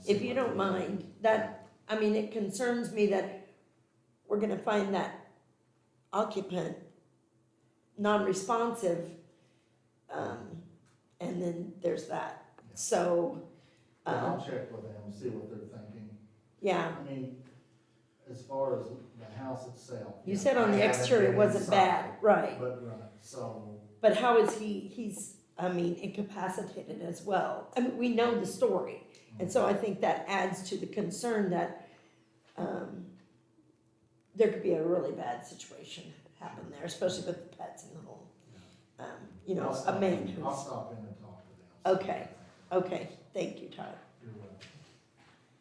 if you don't mind, that, I mean, it concerns me that we're gonna find that occupant non-responsive, and then there's that. So, Yeah, I'll check with them, see what they're thinking. yeah, I mean, as far as the house itself. you yeah, said on I the haven't exterior it been wasn't inside, bad, right? So, But how is he's, I mean, incapacitated as well. I mean, we know the story. And so I think that adds to the concern that, there could be a really bad situation happen there, especially with the pets in the home. You know, a man who's. I'll stop in and talk to them. Okay. Okay, thank you, Todd. You're welcome.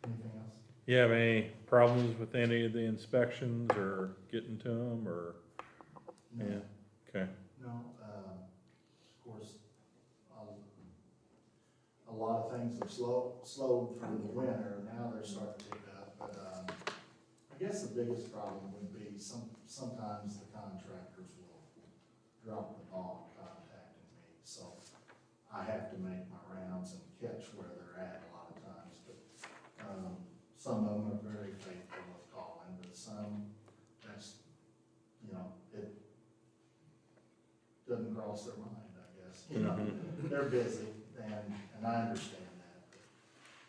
Anything else? You have any problems with any of the inspections or getting to them or, No. yeah, okay. No, of course, a lot of things have slowed through the winter, now they're starting to pick up, but, I guess the biggest problem would be sometimes the contractors will drop the ball contacting me, so I have to make my rounds and catch where they're at a lot of times, but, some of them are very faithful with calling, but some, that's, you know, it doesn't cross their mind, I guess. You know, they're busy, and I understand that.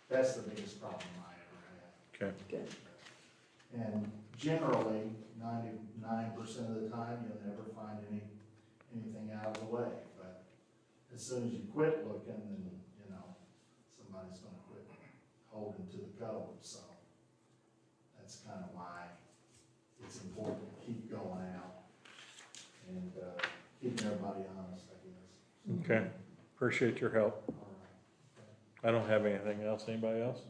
But that's the biggest problem I ever had. Okay. Good. And generally, 99% of the time, you'll never find anything out of the way. But as soon as you quit looking, then, you know, somebody's gonna quit holding to the code. So that's kind of why it's important to keep going out and keeping everybody honest, I guess. Okay, appreciate your help. All right. I don't have anything else. Anybody else?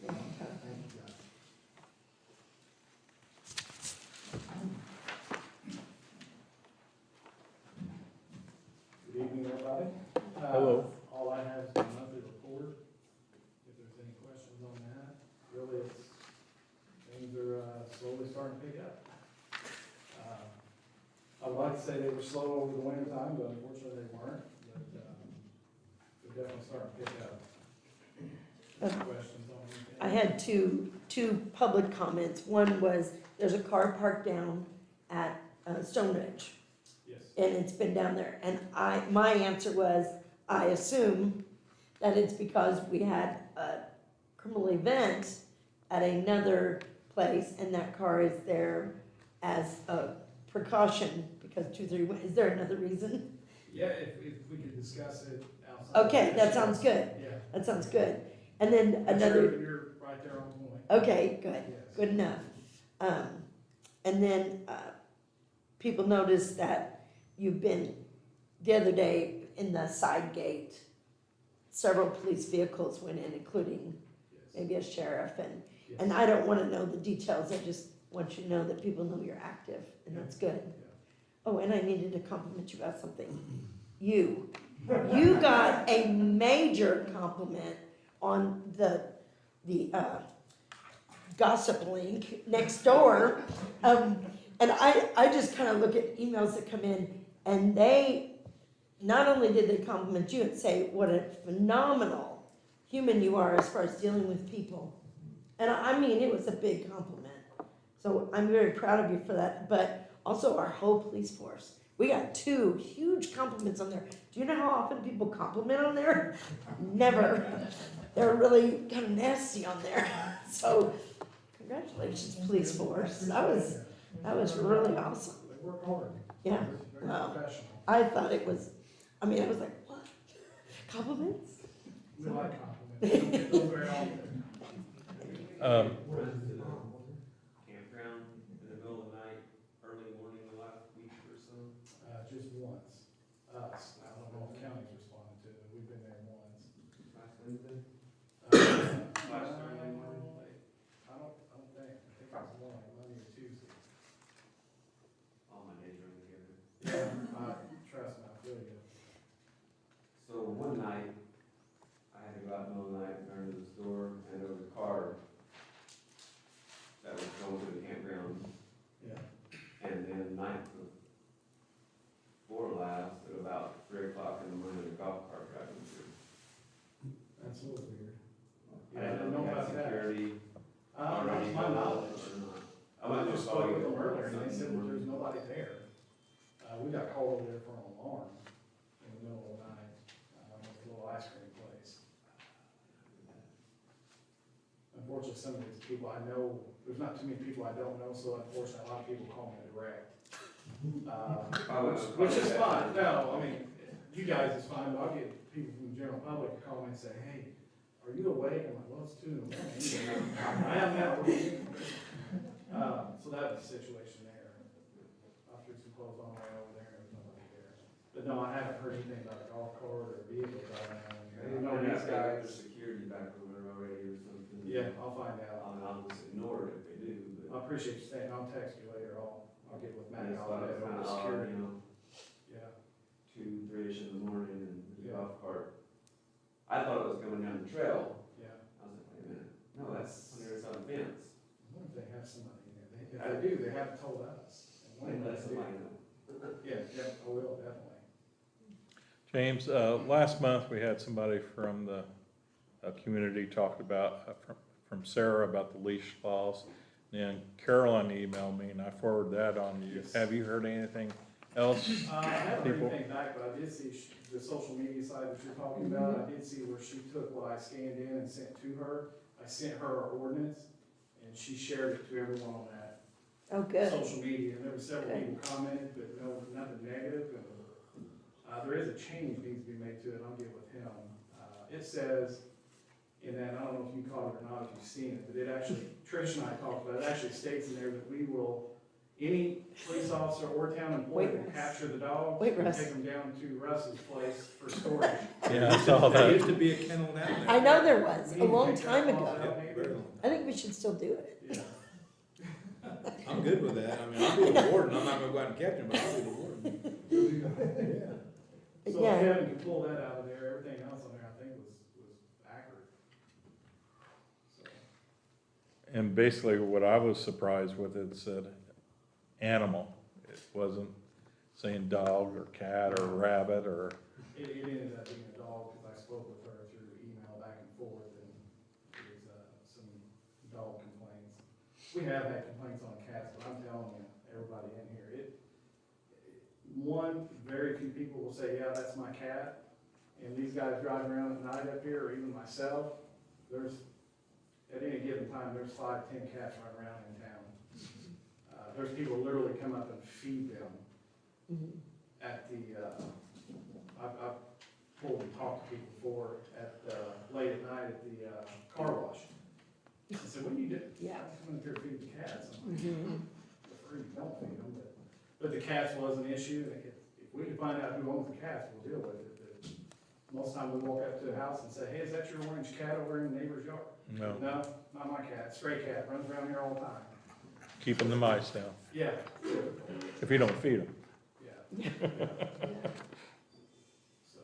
Thank you, guys. Good evening, everybody. Hello. All I have is the monthly report. If there's any questions on that, really, things are slowly starting to pick up. I would like to say they were slow over the winter time, but unfortunately they weren't. But they're definitely starting to pick up. Any questions on anything? I had two public comments. One was, there's a car parked down at Stone Ridge, Yes. and it's been down there. And my answer was, I assume that it's because we had a criminal event at another place, and that car is there as a precaution, because 231, is there another reason? Yeah, if we could discuss it outside. Okay, that sounds good. Yeah. That sounds good. And then But another. You're right there on point. Okay, good, Yes. good enough. And then, people noticed that you've been, the other day, in the side gate, several police vehicles went in, including Yes. maybe a sheriff, and Yes. I don't wanna know the details, I just want you to know that people know you're active, and that's good. Yeah. Oh, and I needed to compliment you about something. You got a major compliment on the gossip link next door. And I just kind of look at emails that come in, and they, not only did they compliment you and say what a phenomenal human you are as far as dealing with people. And I mean, it was a big compliment. So I'm very proud of you for that, but also our whole police force. We got 2 huge compliments on there. Do you know how often people compliment on there? Never. They're really kind of nasty on there. So congratulations, police force. That was really awesome. They work hard. Yeah. Very Wow. professional. I thought it was, I mean, I was like, what? Compliments? We like compliments. We don't get those very often. Campground in the middle of the night, early morning the last week or so. Just once. Us. I don't know if county's responded to it, but we've been there once. Last Wednesday? Last Thursday morning? I don't think. I think it was more like Monday or Tuesday. All my days run together. Yeah, trust me, I feel you. So one night, I had to go out in the middle of the night, turn to the store, and there was a car that was going to the campground. Yeah. And then night before last, at about 3 o'clock in the morning, a golf cart driving through. some of these people I know, there's not too many people I don't know, so unfortunately, a lot of people call me direct. Which is fine, no, I mean, you guys is fine, but I'll get people from the general public to call me and say, hey, are you awake? I'm like, well, it's 2 in the morning. I am now. So that was the situation there. I threw some clothes on my way over there, and there was nobody there. But no, I haven't heard anything about a golf cart or a vehicle driving out here. I know these guys. Security back over there already or something. Yeah, I'll find out. I'll just ignore it if they do, but. I appreciate you saying, I'll text you later, I'll get with Matt, That's I'll why let it's over kinda the odd, security. you know, Yeah, 2, 3-ish in the morning and the Yeah. golf cart. I thought it was coming down the trail. yeah. I was like, wait a minute, no, that's under its own fence. I wonder if they have somebody in there. If they do, they haven't told us. And when Let they do- somebody know. Yeah, yeah, I will, definitely. James, last month we had somebody from the community talked about, from Sarah about the leash laws. And Carolyn emailed me and I forwarded that on to you. Yes. Have you heard anything else? I haven't heard People- anything back, but I did see the social media side that you're talking about. I did see where she took what I scanned in and sent to her. I sent her our ordinance, and she shared it to everyone on that Oh, good. social media. And there were several Good. people commented, but no, nothing negative. And, there is a change needs to be made to it, and I'll get with him. It says, in that, I don't know if you caught it or not, if you've seen it, but it actually, Trish and I talked about it, it actually states in there that we will, any police officer or town employee Wait, will Russ. capture the dogs Wait, and Russ. take them down to Russ's place for storage. Yeah, I saw There that. used to be a kennel down there. I know there was, We a need to long take that time law ago. out, Yeah, maybe. very long. I think we should still do it. Yeah. I'm good with that. I mean, I'll be the warden. I'm not gonna go out and catch him, but I'll be the warden. Yeah. So Yeah. if Kevin can pull that out of there, everything else on there, I think was accurate. So, And basically what I was surprised with, it said animal. It wasn't saying dog or cat or rabbit or, it ended up being a dog, because I spoke with her through email back and forth, and there was, some dog complaints. We have had complaints on cats, but I'm telling you, everybody in here, very few people will say, yeah, that's my cat. And these guys driving around at night up here, or even myself, at any given time, there's 5, 10 cats running around in town. There's people literally come up and feed them Mhm. at the, I've pulled and talked to people before late at night at the, car wash. I said, what do you do? Yeah. I come up here to feed the cats. I'm like, Mhm. prefer you don't feed them, but the cats was an issue. If we can find out who owns the cats, we'll deal with it. But most time we walk up to the house and say, hey, is that your orange cat over in the neighbor's yard? no, No, not my cat, stray cat, runs around here all the time. keeping the mice down, Yeah, if you don't feed them. yeah. So,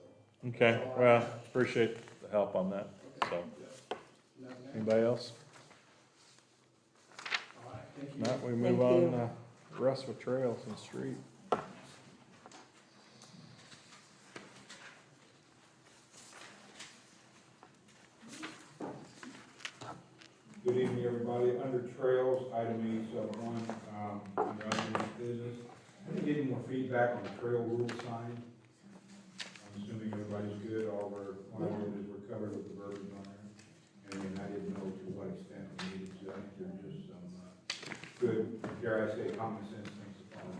Okay, well, appreciate the help on that, so. yeah. Nothing else? Anybody else? All right, thank you. Not, we Thank move on, you. rest with trails and street. Good evening, everybody. Under trails, item E, sub 1, under unfinished business. I didn't get any more feedback on the trail rule sign. I'm assuming everybody's good, all of our liabilities were covered with the verbiage on there. And then I didn't know to what extent we needed to, I think there's just some, good, dare I say, common sense things to follow.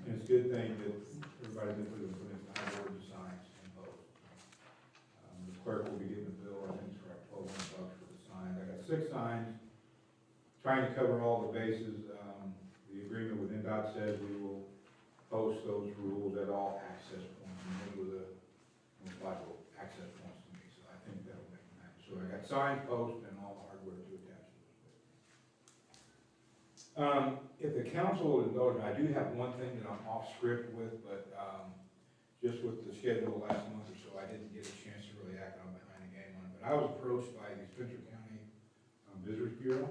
And it's a good thing that everybody's been putting in high order signs and posts. The clerk will be getting a bill, I think it's for $1,200 for the signs. I got 6 signs, trying to cover all the bases. The agreement with NDOT says we will post those rules at all access points, and those were the most logical access points to me, so I think that'll make them happy. So I got signs, posts, and all the hardware to attach to those. If the council will indulge me, I do have one thing that I'm off script with, but just with the schedule last month or so, I didn't get a chance to really act on behind the game on it. But I was approached by the Spencer County Visitors Bureau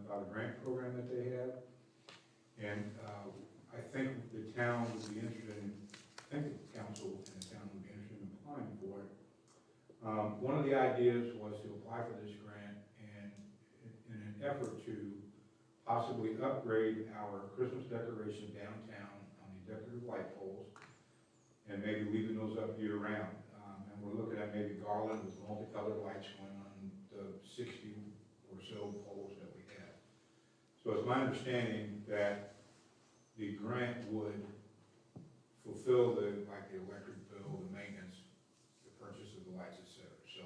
about a grant program that they have. And I think the town would be interested in, I think the council and the town would be interested in applying for it. One of the ideas was to apply for this grant and in an effort to possibly upgrade our Christmas decoration downtown on the decorative light poles and maybe leaving those up year round. And we're looking at maybe garland with multicolored lights going on the 60 or so poles that we have. So it's my understanding that the grant would fulfill like the electric bill, the maintenance, the purchase of the lights, et cetera. So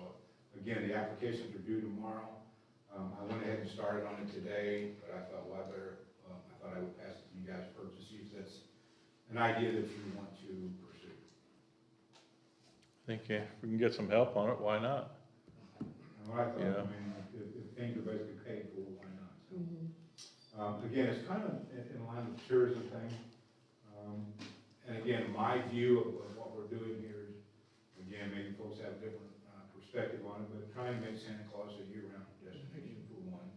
again, the applications are due tomorrow. I went ahead and started on it today, but I thought, well, I thought I would pass it to you guys first to see if that's an idea that you want to pursue. I think if we can get some help on it, why not? And what I thought, Yeah. I mean, if things are basically paid for, why not? So, Mhm. again, it's kind of in line with the tourism thing. And again, my view of what we're doing here is, again, maybe folks have a different perspective on it, but trying to make Santa Claus a year-round destination for one.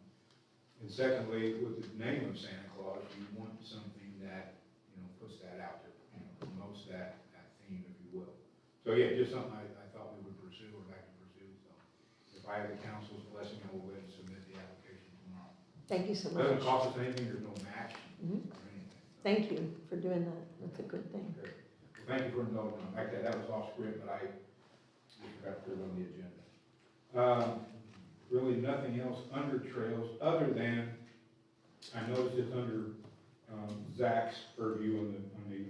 And secondly, with the name of Santa Claus, you want something that, puts that out there, promotes that theme, if you will. So yeah, just something I thought we would pursue or like to pursue, so if I have the council's blessing, I will go ahead and submit the application tomorrow. Thank you so Doesn't much. cost us anything, there's no match Mhm. or anything. Thank you for doing that. That's a good thing. Okay. Well, thank you for indulging me. Like that was off script, but I just forgot to put it on the agenda. Really nothing else under trails, other than, I noticed it's under, Zach's purview on the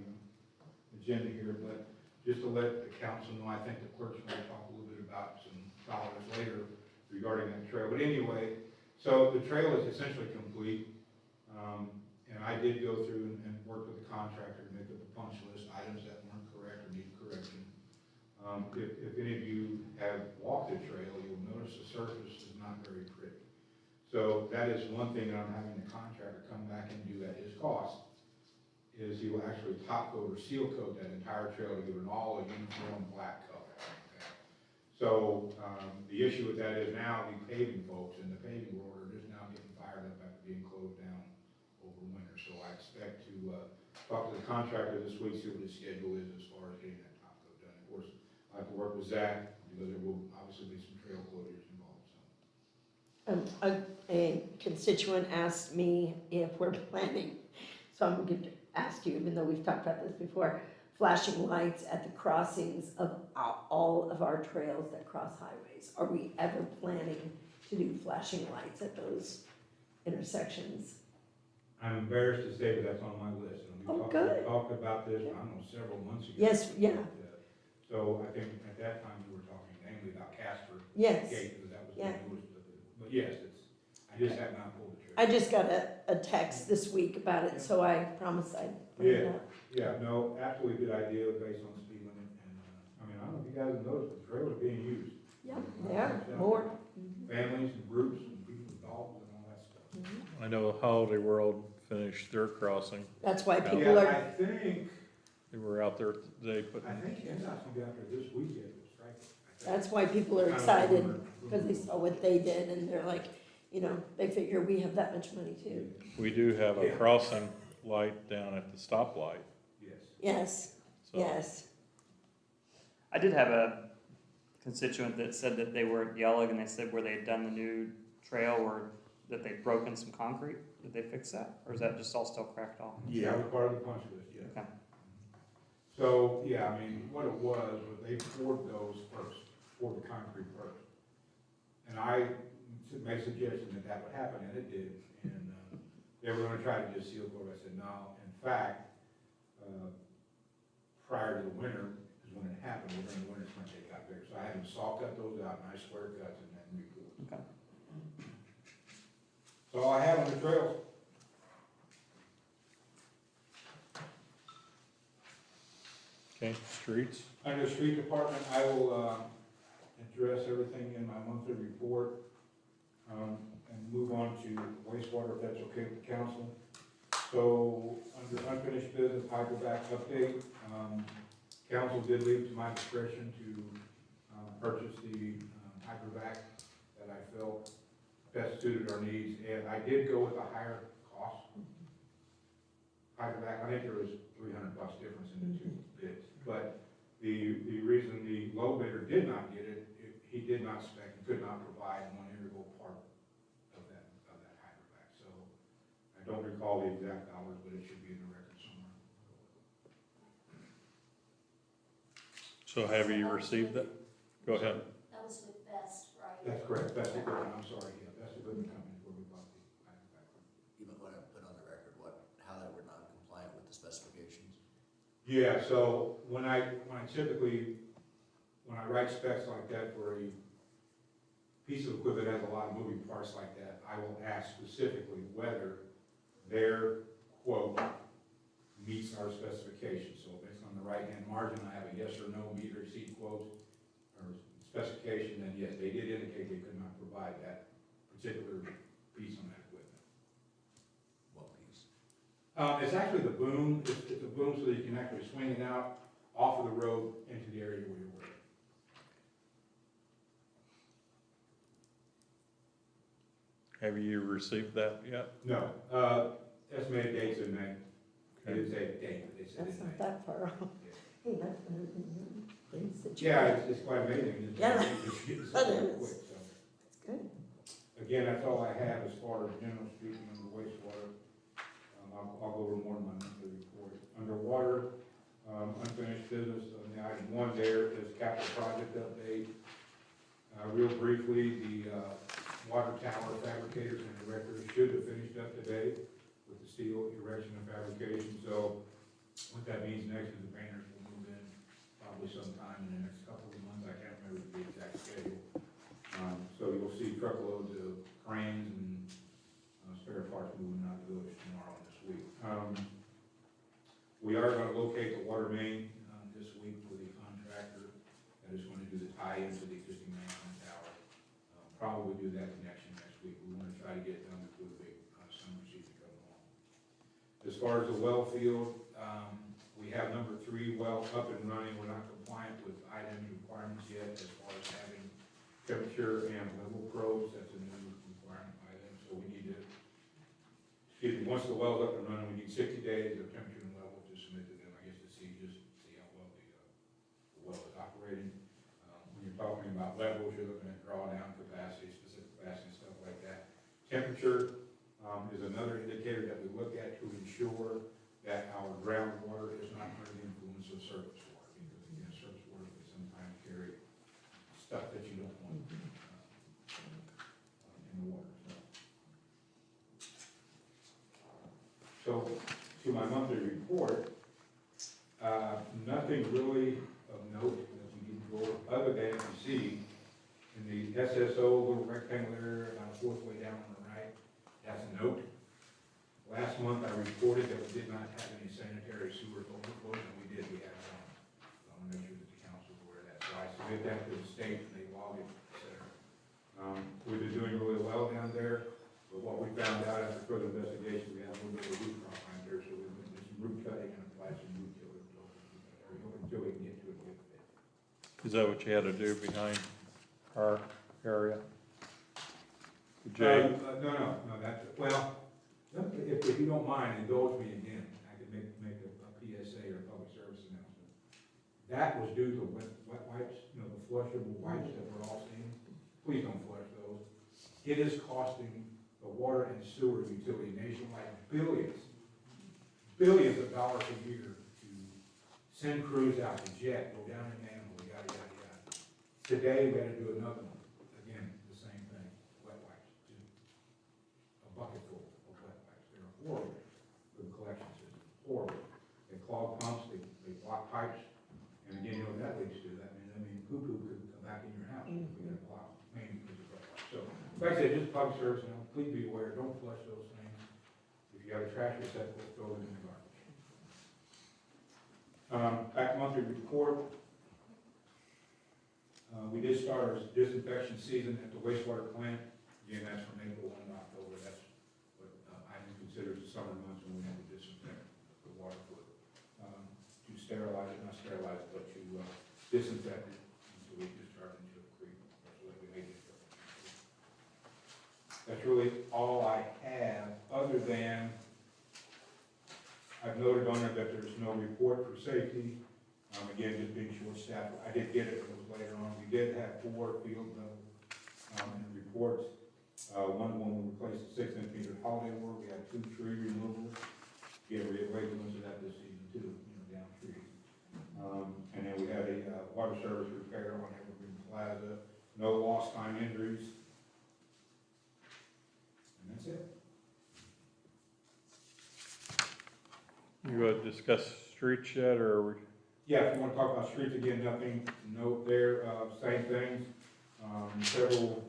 agenda here, but just to let the council know, I think the clerk's going to talk a little bit about some dollars later regarding that trail. But anyway, so the trail is essentially complete. And I did go through and work with the contractor to make up a punch list, items that weren't correct or need correction. If any of you have walked the trail, you'll notice the surface is not very pretty. So that is one thing that I'm having the contractor come back and do at his cost, is he will actually top coat or seal coat that entire trail to give it all a uniform black color. Okay? So, the issue with that is now the paving folks and the paving order is now getting fired up after being closed down over winter. So I expect to, talk to the contractor this week, see what his schedule is as far as getting that top coat done. Of course, I have to work with Zach, because there will obviously be some trail closures involved, so. A constituent asked me if we're planning, so I'm going to ask you, even though we've talked about this before, flashing lights at the crossings of all of our trails that cross highways. Are we ever planning to do flashing lights at those intersections? I'm embarrassed to say, but that's on my list. And Oh, we good. talked about this, I don't know, several months ago. Yes, yeah. So I think at that time we were talking mainly about Casper Yes. Gate, because that was Yeah. the newest of it. But yes, I just have not pulled the trigger. I just got a text this week about it, so I promised I'd bring it up. Yeah, no, absolutely good idea based on speed limit, and, I mean, I don't know if you guys have noticed, but the trails are being used. Yeah, they are, more. Families and groups and people with dogs and all that stuff. I know Holiday World finished their crossing. That's why people Yeah, are, I think, They were out there today putting, NDOT's gonna be out there this weekend, with striping, I think. that's why people are Kind of excited, rumor. because they saw what they did, and they're like, they figure we have that much money too. we do have a Yeah. crossing light down at the stoplight, Yes. Yes, so. yes. I did have a constituent that said that they were yelling, and they said where they had done the new trail, or that they'd broken some concrete. Did they fix that, or is that just all still cracked off? Yeah, that was part of the punch list, yeah. Okay. So, yeah, I mean, what it was they poured those first, poured the concrete first. And I made a suggestion that would happen, and it did. And they were gonna try to just seal coat. I said, no. In fact, prior to the winter is when it happened. During the winter, when they got bigger. So I had them saw cut those out, nice square cuts, and then re-poured. Okay. So all I have on the trails. Okay, streets, Under the street department, I will, address everything in my monthly report, and move on to wastewater, if that's okay with the council. So, under unfinished business, hydrovac update, council did leave to my discretion to, purchase the, hydrovac that I felt best suited our needs, and I did go with a higher cost hydrovac. I think there was $300 difference in the two bids, but the reason the low bidder did not get it, he did not spec, and could not provide one integral part of that hydrovac. So I don't recall the exact dollars, but it should be in the record somewhere. so have you received that? Go ahead. That was with Best, right? That's correct, Best Equipment, I'm sorry, yeah, Best Equipment Company is where we bought the item back from. You might want to put on the record how they were not compliant with the specifications. Yeah, so when I write specs like that for a piece of equipment that has a lot of moving parts like that, I will ask specifically whether their quote meets our specifications. So if it's on the right-hand margin, I have a yes or no, meet or exceed quote or specification, then yes, they did indicate they could not provide that particular piece on that equipment. What piece? It's actually the boom, it's a boom so that you can actually swing it out off of the road into the area where you're working. Have you received that yet? No, estimated dates in May. It is a date, but they said That's in not May. that far off. Hey, that's better than things that you. Yeah, it's quite amazing. Yeah, It's getting that so is. quick, so. Good. Again, that's all I have as far as general speaking on the wastewater. I'll go over more in my monthly report. Underwater, unfinished business, on the item one there is capital project update. Real briefly, the water tower fabricators and erectors should have finished up today with the steel erection and fabrication. So what that means next is the painters will move in probably sometime in the next couple of months. I can't remember the exact schedule. So you'll see truckloads of cranes and spare parts moving out the village tomorrow and this week. We are gonna locate the water main this week with a contractor that is gonna do the tie-in to the existing main tower. Probably do that connection next week. We wanna try to get it done before the big summer season comes along. As far as the well field, we have number 3 well up and running. We're not compliant with item requirements yet as far as having temperature and level probes. That's a new requirement item, so we need to, once the well's up and running, we need 60 days of temperature and level to submit to them, I guess, to see how well the well is operating. When you're talking about levels, you're looking at drawdown capacity, specific capacity, stuff like that. Temperature is another indicator that we look at to ensure that our groundwater is not under the influence of surface water, because again, surface water can sometimes carry stuff that you don't want in the water. So to my monthly report, nothing really of note that we need to go over, other than you see in the SSO little rectangle area about a fourth way down on the right, that's a note. Last month I reported that we did not have any sanitary sewer overflows, and we did, we had one. So I want to make sure that the council's aware of that. So I submit that to the state and they log it, et cetera. We've been doing really well down there, but what we found out after further investigation, we had a little bit of root crop out there, so we've been doing some root cutting and applied some root killer until we can get to a good fit. Is that what you had to do behind our area? Jay? No, that's, well, if you don't mind, indulge me again, I could make a PSA or a public service announcement. That was due to wet wipes, the flushable wipes that we're all seeing. Please don't flush those. It is costing the water and sewer utility nationwide billions of dollars a year to send crews out to jet, go down in Animal, yada, yada, yada. Today, we had to do another one. Again, the same thing, wet wipes, just a bucket full of wet wipes. They're horrible for the collection system, horrible. They clog pumps, they block pipes, and again, you know what that leads to? That means poo-poo could come back in your house if we got a block, mainly because of wet wipes. So, like I said, just public service, please be aware, don't flush those things. If you got a trash receptacle, throw it in the garbage. Back monthly report. We did start our disinfection season at the wastewater plant. Again, that's from April 1 to October. That's what I consider the summer months when we have to disinfect the water for, to sterilize it, not sterilize it, but to disinfect it until we discharge into a creek, so that we may discharge. That's really all I have, other than I've noted on there that there's no report for safety. Again, just being short-staffed. I did get it, it was later on. We did have 4 field reports. One we replaced the 6-inch meter holiday work. We had 2 tree removals. Yeah, we had way too much of that this season too, down trees. And then we had a water service repair on Evergreen Plaza. no lost time injuries. And that's it. You want to discuss streets yet, or are we? Yeah, if you wanna talk about streets again, nothing to note there, same things. Several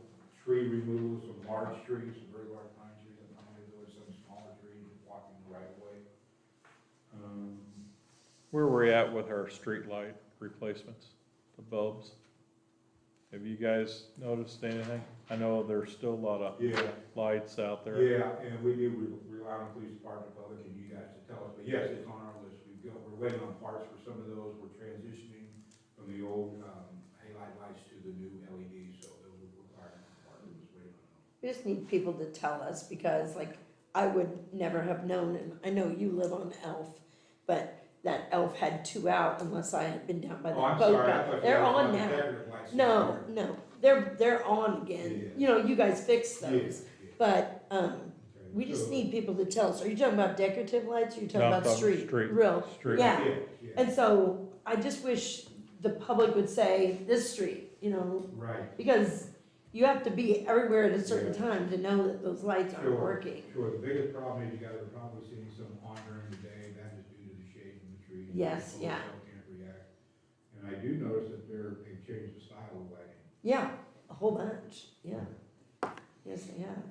tree removals, some large trees, some very large pine trees, and some smaller trees blocking the right of way. Where we're at with our street light replacements, the bulbs? Have you guys noticed anything? I know there's still a lot of Yeah. lights out there. Yeah, and we do rely on the police department, public, and you guys to tell us, but yes, it's on our list. We're waiting on parts for some of those. We're transitioning from the old, halide lights to the new LEDs, so those will require parts. We're just waiting on those. We just need people to tell us, because like, I would never have known, and I know you live on Elf, but that Elf had 2 out unless I had been down by the Oh, I'm boat sorry, I dock. thought you They're were on talking now. about decorative lights. No, no, they're on again. Yeah. You know, you guys fixed Yeah, those, yeah. but, Okay, we just so- need people to tell us. Are you talking about decorative lights, or are you talking No, I'm about street? Real, Street. yeah. Yeah, And so, I just wish the public would say, this street, you know, right. because you have to be everywhere at a certain time to know that those lights aren't Sure. working. Sure, the biggest problem is you guys are probably seeing some on during the day, that is due to the shade from the trees. Yes, The yeah. photo cell can't react. And I do notice that they've changed the style of lighting. Yeah, a whole bunch, yeah. Yes, they have.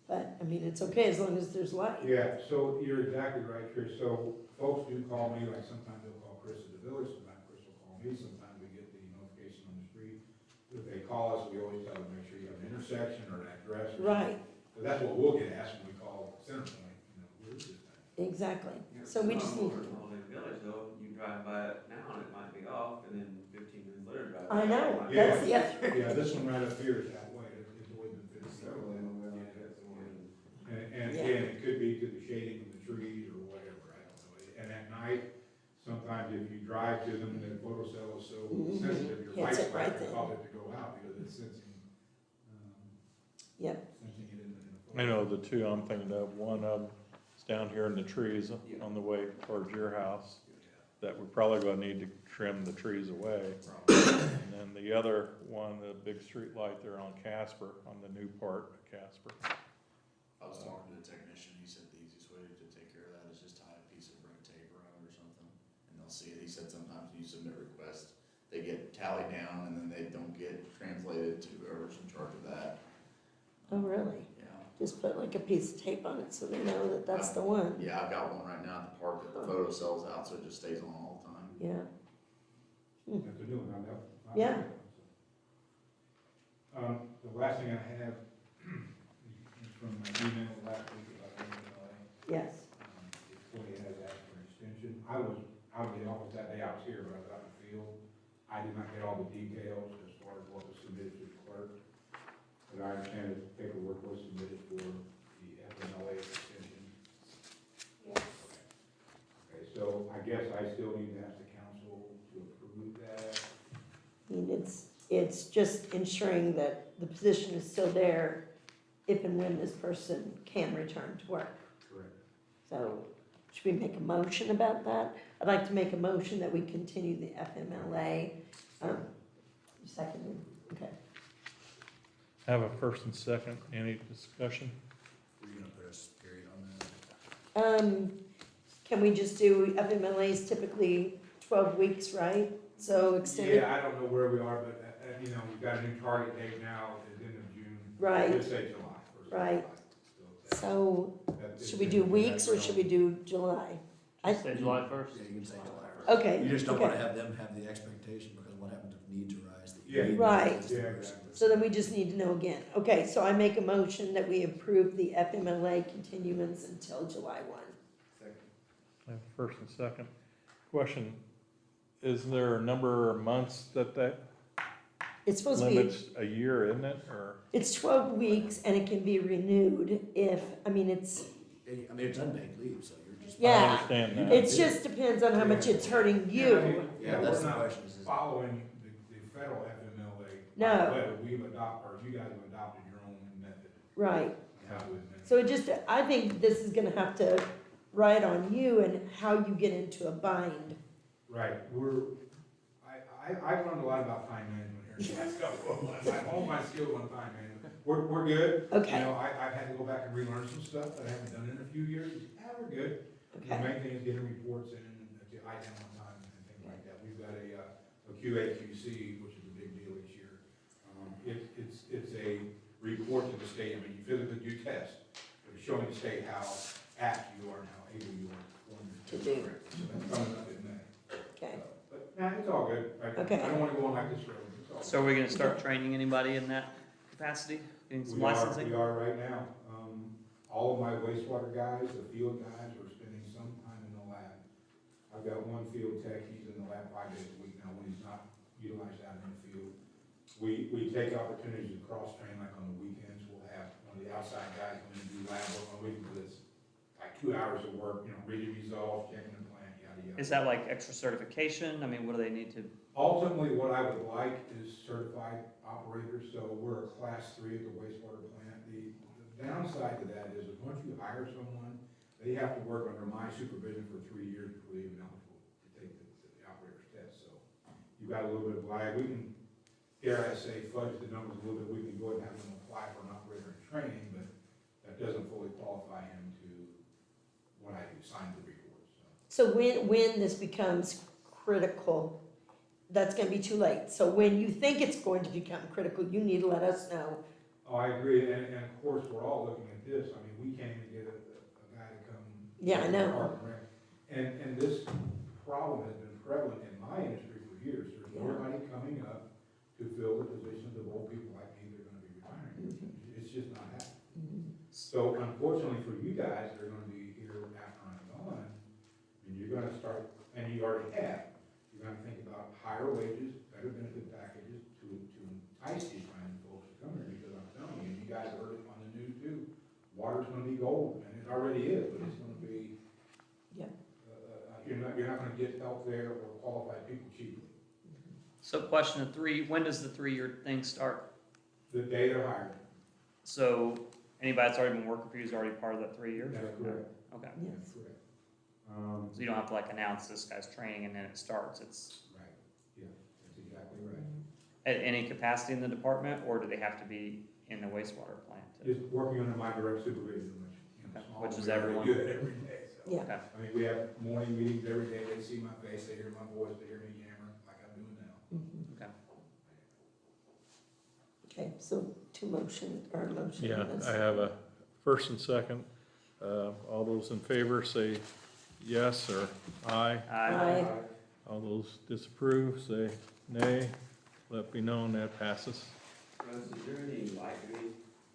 But, I mean, it's okay as long as there's light. Yeah, so you're exactly right, Trish. So folks do call me, like sometimes they'll call Chris at the village, sometimes Chris will call me, sometimes we get the notification on the street. If they call us, we always tell them, make sure you have an intersection or an address. or Right, something. So that's what we'll get asked when we call center point, you know, where is this thing? exactly. So we just need, Over in the village though, you drive by it now and it might be off, and then 15 minutes later drive. I know, by it. that's the other. Yeah, this one right up here is that way, it's always been fixed that way. And Yeah. again, it could be to the shading of the trees or whatever, I don't know. And at night, sometimes if you drive to them, the photo cell is so Mhm. sensitive, your Hits lights it right might then. cause it to go out because it's sensing, Yep. sensing it in the. I know the two I'm thinking of, one of them is down here in the trees on the way towards your house, that we're probably gonna need to trim the trees away. And then the other one, the big street light there on Casper, on the new part of Casper. I was talking to the technician, he said the easiest way to take care of that is just tie a piece of red tape around it or something, and they'll see it. He said sometimes when you submit requests, they get tallied down and then they don't get translated to whoever's in charge of that. Oh, really? Yeah. Just put like a piece of tape on it so they know that that's the one. Yeah, I've got one right now at the park that the photo cells out, so it just stays on all the time. Yeah. That's a new one, I'm not. Yeah. The last thing I have is from my email last week about MLA. Yes. The employee has asked for an extension. I was out of the office that day, I was here, but I was out in the field. I did not get all the details as far as what was submitted to the clerk. But I understand that paperwork was submitted for the FMLA extension. Okay, so I guess I still need to ask the council to approve that. I mean, it's just ensuring that the position is still there if and when this person can return to work. Correct. So, should we make a motion about that? I'd like to make a motion that we continue the FMLA. Seconded, okay. Have a first and second, any discussion? Were you gonna put a period on that? Can we just do, FMLA is typically 12 weeks, right? So extend it, Yeah, I don't know where we are, but, you know, we've got a new target date now, at the end of June. Right. Just say July. first of Right. July. so That's- should we do weeks or should we do July? I- Say July 1st. Yeah, you can say July 1st. Okay, You just don't okay. wanna have them have the expectation, because what happens if needs arise that you Yeah. need. Right. that's the Yeah, person exactly. So then we just need to know again. Okay, so I make a motion that we approve the FMLA continuance until July 1. Have a first and second. Question, is there a number of months that It's supposed to be, limits a year, isn't it, or? it's 12 weeks and it can be renewed if, I mean, it's, I mean, it's unpaid leave, so you're just. I Yeah. understand that. it just depends on how much it's hurting you. Yeah, we're that's the not question, is- following the federal FMLA. No. Whether we've adopted, or you guys have adopted your own method. Right. How to administer. So it just, I think this is gonna have to ride on you and how you get into a bind. Right, I've learned a lot about time management here That's all my skill one time, man. We're good. Okay. You know, I've had to go back and relearn some stuff that I haven't done in a few years. Yeah, we're good. The Okay, main thing is getting reports in at the item on time and things like that. We've got a QA/QC, which is a big deal each year. It's a report to the state. I mean, you physically do tests, but it's showing the state how apt you are and how able you are to perform your To test do. correctly. So that's coming up in May. okay. But, nah, it's all good. Okay. I don't wanna go on like this forever. It's all So are we gonna start training anybody in that capacity, getting some licensing? We are right now. All of my wastewater guys, the field guys, are spending some time in the lab. I've got one field tech, he's in the lab 5 days a week now when he's not utilized out in the field. We take opportunities to cross-train, like on the weekends, we'll have one of the outside guys come in and do lab work on the weekends, but it's like 2 hours of work, you know, reading results, checking the plant, yada, yada. Is that like extra certification? I mean, what do they need to? Ultimately, what I would like is certified operators, so we're a class 3 at the wastewater plant. The downside to that is once you hire someone, they have to work under my supervision for 3 years before they're even eligible to take the operator's test, so you've got a little bit of lag. We can, dare I say, fudge the numbers a little bit, we can go ahead and have them apply for an operator in training, but that doesn't fully qualify him to what I do, sign the report, so. So when this becomes critical, that's gonna be too late. So when you think it's going to become critical, you need to let us know. Oh, I agree, and of course, we're all looking at this, I mean, we can't even get a guy to come. Yeah, I know. Park and Rec. And this problem has been prevalent in my industry for years, there's Yeah. nobody coming up to fill the positions of old people like me that are gonna be retiring, it's just not happening. So unfortunately for you guys, that are gonna be here after I'm gone, and you're gonna start, and you already have, you're gonna think about higher wages, better benefit packages to entice these kind of folks to come here, because I'm telling you, you guys heard it on the news too, water's gonna be gold, and it already is, but it's gonna be. Yeah. You're not gonna get help there or qualified people cheaply, So question of 3, when does the 3-year thing start? the day they're hired, So anybody that's already been working for you is already part of that 3 years? that's correct, Okay, Yes. that's correct. so you don't have to like announce this guy's training and then it starts, it's Right, yeah, that's exactly right. at any capacity in the department, or do they have to be in the wastewater plant? Just working under my direct supervision, which, you know, Okay, small, which is we already everyone. do it every day, so. Yeah. Okay, I mean, we have morning meetings every day, they see my face, they hear my voice, they hear me yammer, like I'm doing now. okay. Okay, so two motion, or a motion. Yeah, and I have a first and second. All those in favor say yes or aye. Aye. All those disapprove, say nay. Let me know, and that passes. Russ, is there any likely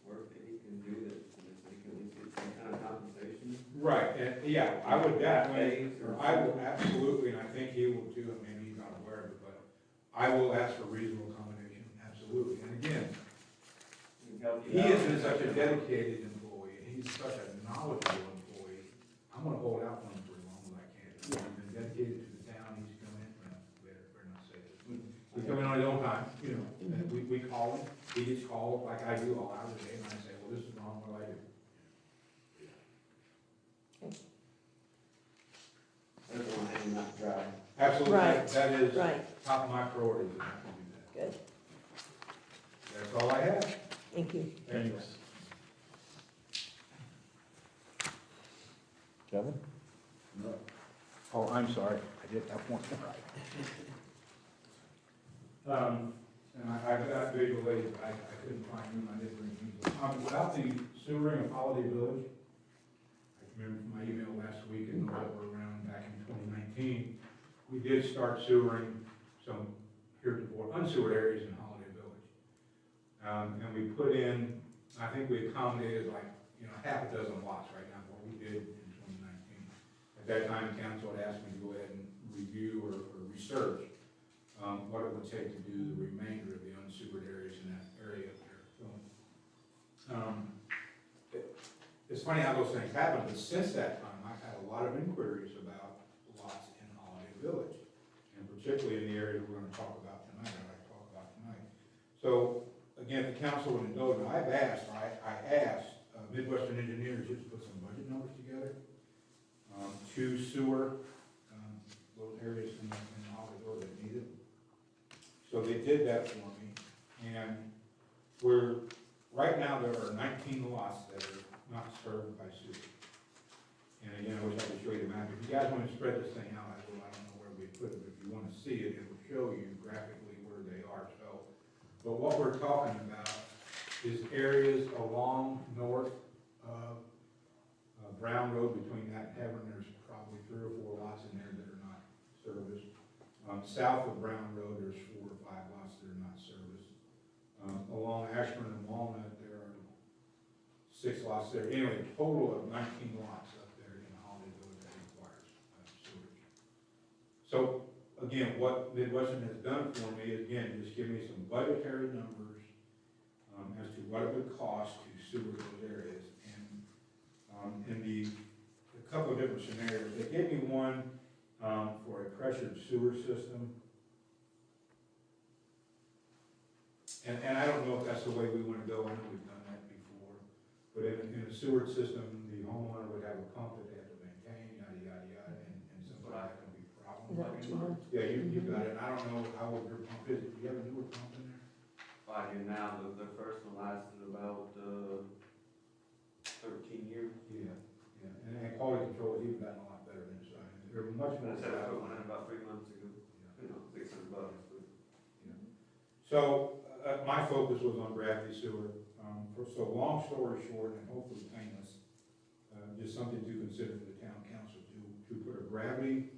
work that he can do that, he can at least get some kind of compensation? Right, and, yeah, I would definitely, Days or I will absolutely, and I think he will too, and maybe he's not aware of it, but I will ask for reasonable accommodation, absolutely. And again, He can help he you out. has been such a dedicated employee, and he's such a knowledgeable employee, I'm gonna hold out for him for as long as I can. He's been dedicated to the town, he's come in, better not say this, but he's coming on his own time, you know, and we call him, he gets called like I do all hours of the day, and I say, well, this is wrong, what do I do? That's the one thing not dry. Absolutely, Right, that is Right, top of my priority, is not to do that. good, That's all I have. thank you. Thanks. Kevin? No. Oh, I'm sorry, I did have one. And I've got visual aids, but I couldn't find them, I didn't bring them. Without the sewering of Holiday Village, I remember from my email last week and those that were around back in 2019, we did start sewering some heretofore unsewered areas in Holiday Village. And we put in, I think we accommodated like, half a dozen lots right now, what we did in 2019. At that time, council had asked me to go ahead and review or research what it would take to do the remainder of the unsewered areas in that area up there. So, it's funny how those things happen, but since that time, I've had a lot of inquiries about lots in Holiday Village, and particularly in the area we're gonna talk about tonight, I'd like to talk about tonight. So, again, the council would indulge me, I asked Midwestern Engineers just to put some budget numbers together to sewer those areas in Holiday Village that needed. So they did that for me. And right now, there are 19 lots that are not served by sewer. And again, I wish I could show you the map. If you guys want to spread this thing out, I don't know where we put it, but if you want to see it, it will show you graphically where they are. So, but what we're talking about is areas along north of Brown Road between that and Hebron. There's probably 3 or 4 lots in there that are not serviced. South of Brown Road, there's 4 or 5 lots that are not serviced. Along Ashburn and Walnut, there are 6 lots there. Anyway, total of 19 lots up there in Holiday Village that requires sewage. So again, what Midwestern has done for me is, again, just give me some budgetary numbers as to what it would cost to sewer those areas. And in a couple of different scenarios, they gave me one for a pressured sewer system. And I don't know if that's the way we want to go. I know we've done that before. But in a sewer system, the homeowner would have a pump that they have to maintain, yada, yada, yada, and sometimes that can be a problem. Is that what you want? Yeah, you got it. And I don't know how old your pump is. Do you have a newer pump in there? 5 years now, the first one lasted about 13 years. Yeah, yeah. And quality control has even gotten a lot better than this. I mean, they're much more. I said I put one in about 3 months ago, Yeah. you know, $600. But So, my focus was on gravity sewer. So long story short, and hopefully painless, just something to consider for the town council to put a gravity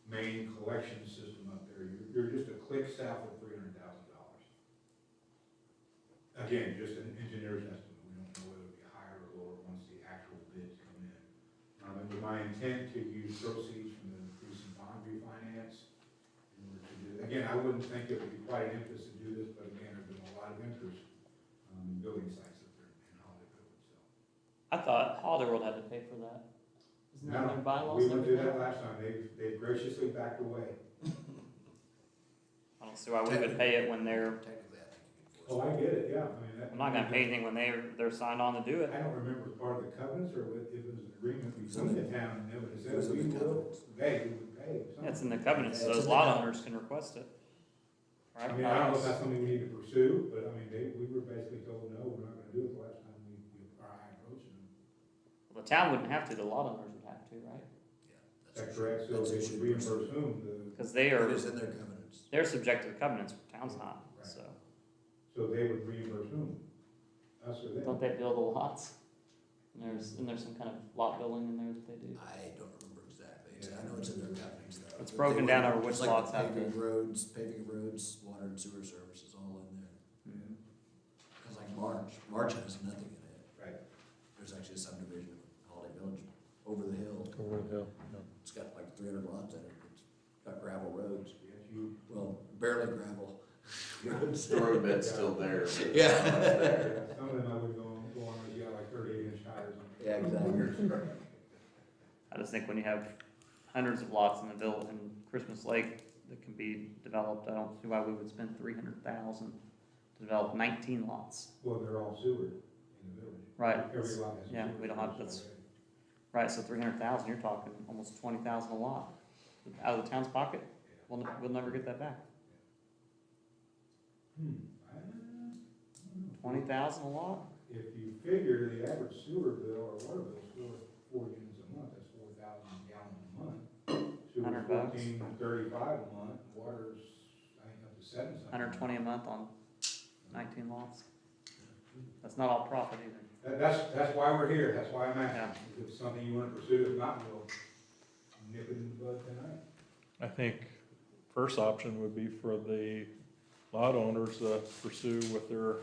main collection system up there. You're just a click south of $300,000. Again, just an engineer's estimate. We don't know whether it'll be higher or lower once the actual bids come in. It was my intent to use proceeds from the recent bond refinance. Again, I wouldn't think it would be quite an impetus to do this, but again, there's been a lot of interest in building sites up there in Holiday Village, so. I thought Holiday World had to pay for that. Isn't that in their bylaws? We went through that last time, they graciously backed away. I don't see why we would pay it when they're, Technically, I think you can Oh, enforce I get it, yeah, I mean, that. I'm not gonna pay anything when they're signed on to do it. I don't remember if part of the covenants, or if it was an agreement between the town and them, it it. It was says in we the will covenants. pay, we would pay. something. It's in the covenants, so Yeah, it's those in the lot covenants. owners can request it. Right? I mean, I don't know if that's something we need to pursue, but I mean, we were basically told, no, we're not gonna do it the last time I approached them. Well, the town wouldn't have to, the lot owners would have to, right? Is that correct? So That's they issue would reimburse whom? Because they It are, is in their covenants. they're subject to the covenants, but the town's not, Right. so. So they would reimburse whom? Us or them? Don't they build the lots? And there's some kind of lot building in there that they do. I don't remember exactly. I know it's in their covenants though. It's But broken they down would- over which just like lots the have to- paving roads, water and sewer services all in there. Yeah. Cause like March has nothing in it. Right. There's actually a subdivision of Holiday Village over the hill. Over the hill, yeah. It's got like 300 lots in it. It's got gravel roads. Yes, you. Well, barely gravel. The road bed's still there. but it's Yeah. not there. Yeah, some of them I would go on, you got like 38-inch tires on. Yeah, exactly. I just think when you have hundreds of lots in the village, in Christmas Lake that can be developed, I don't see why we would spend $300,000 to develop 19 lots. Well, they're all sewered in the village. Right. Every lot has. a Yeah, sewer we don't have- service that's- already. Right, so 300,000, you're talking almost 20,000 a lot out of the town's pocket. We'll never get that back. I don't know. 20,000 a lot? If you figure the average sewer bill or water bill is 4 units a month, that's 4,000 gallons a month. Sewer's $100. $14.35 a month, water's, I think, up to 7 something. 120 a month on 19 lots. That's not all profit either. That's why we're here, that's why I'm Yeah. asking. If it's something you wanna pursue, if not, we'll nip it in the bud tonight. I think first option would be for the lot owners to pursue with their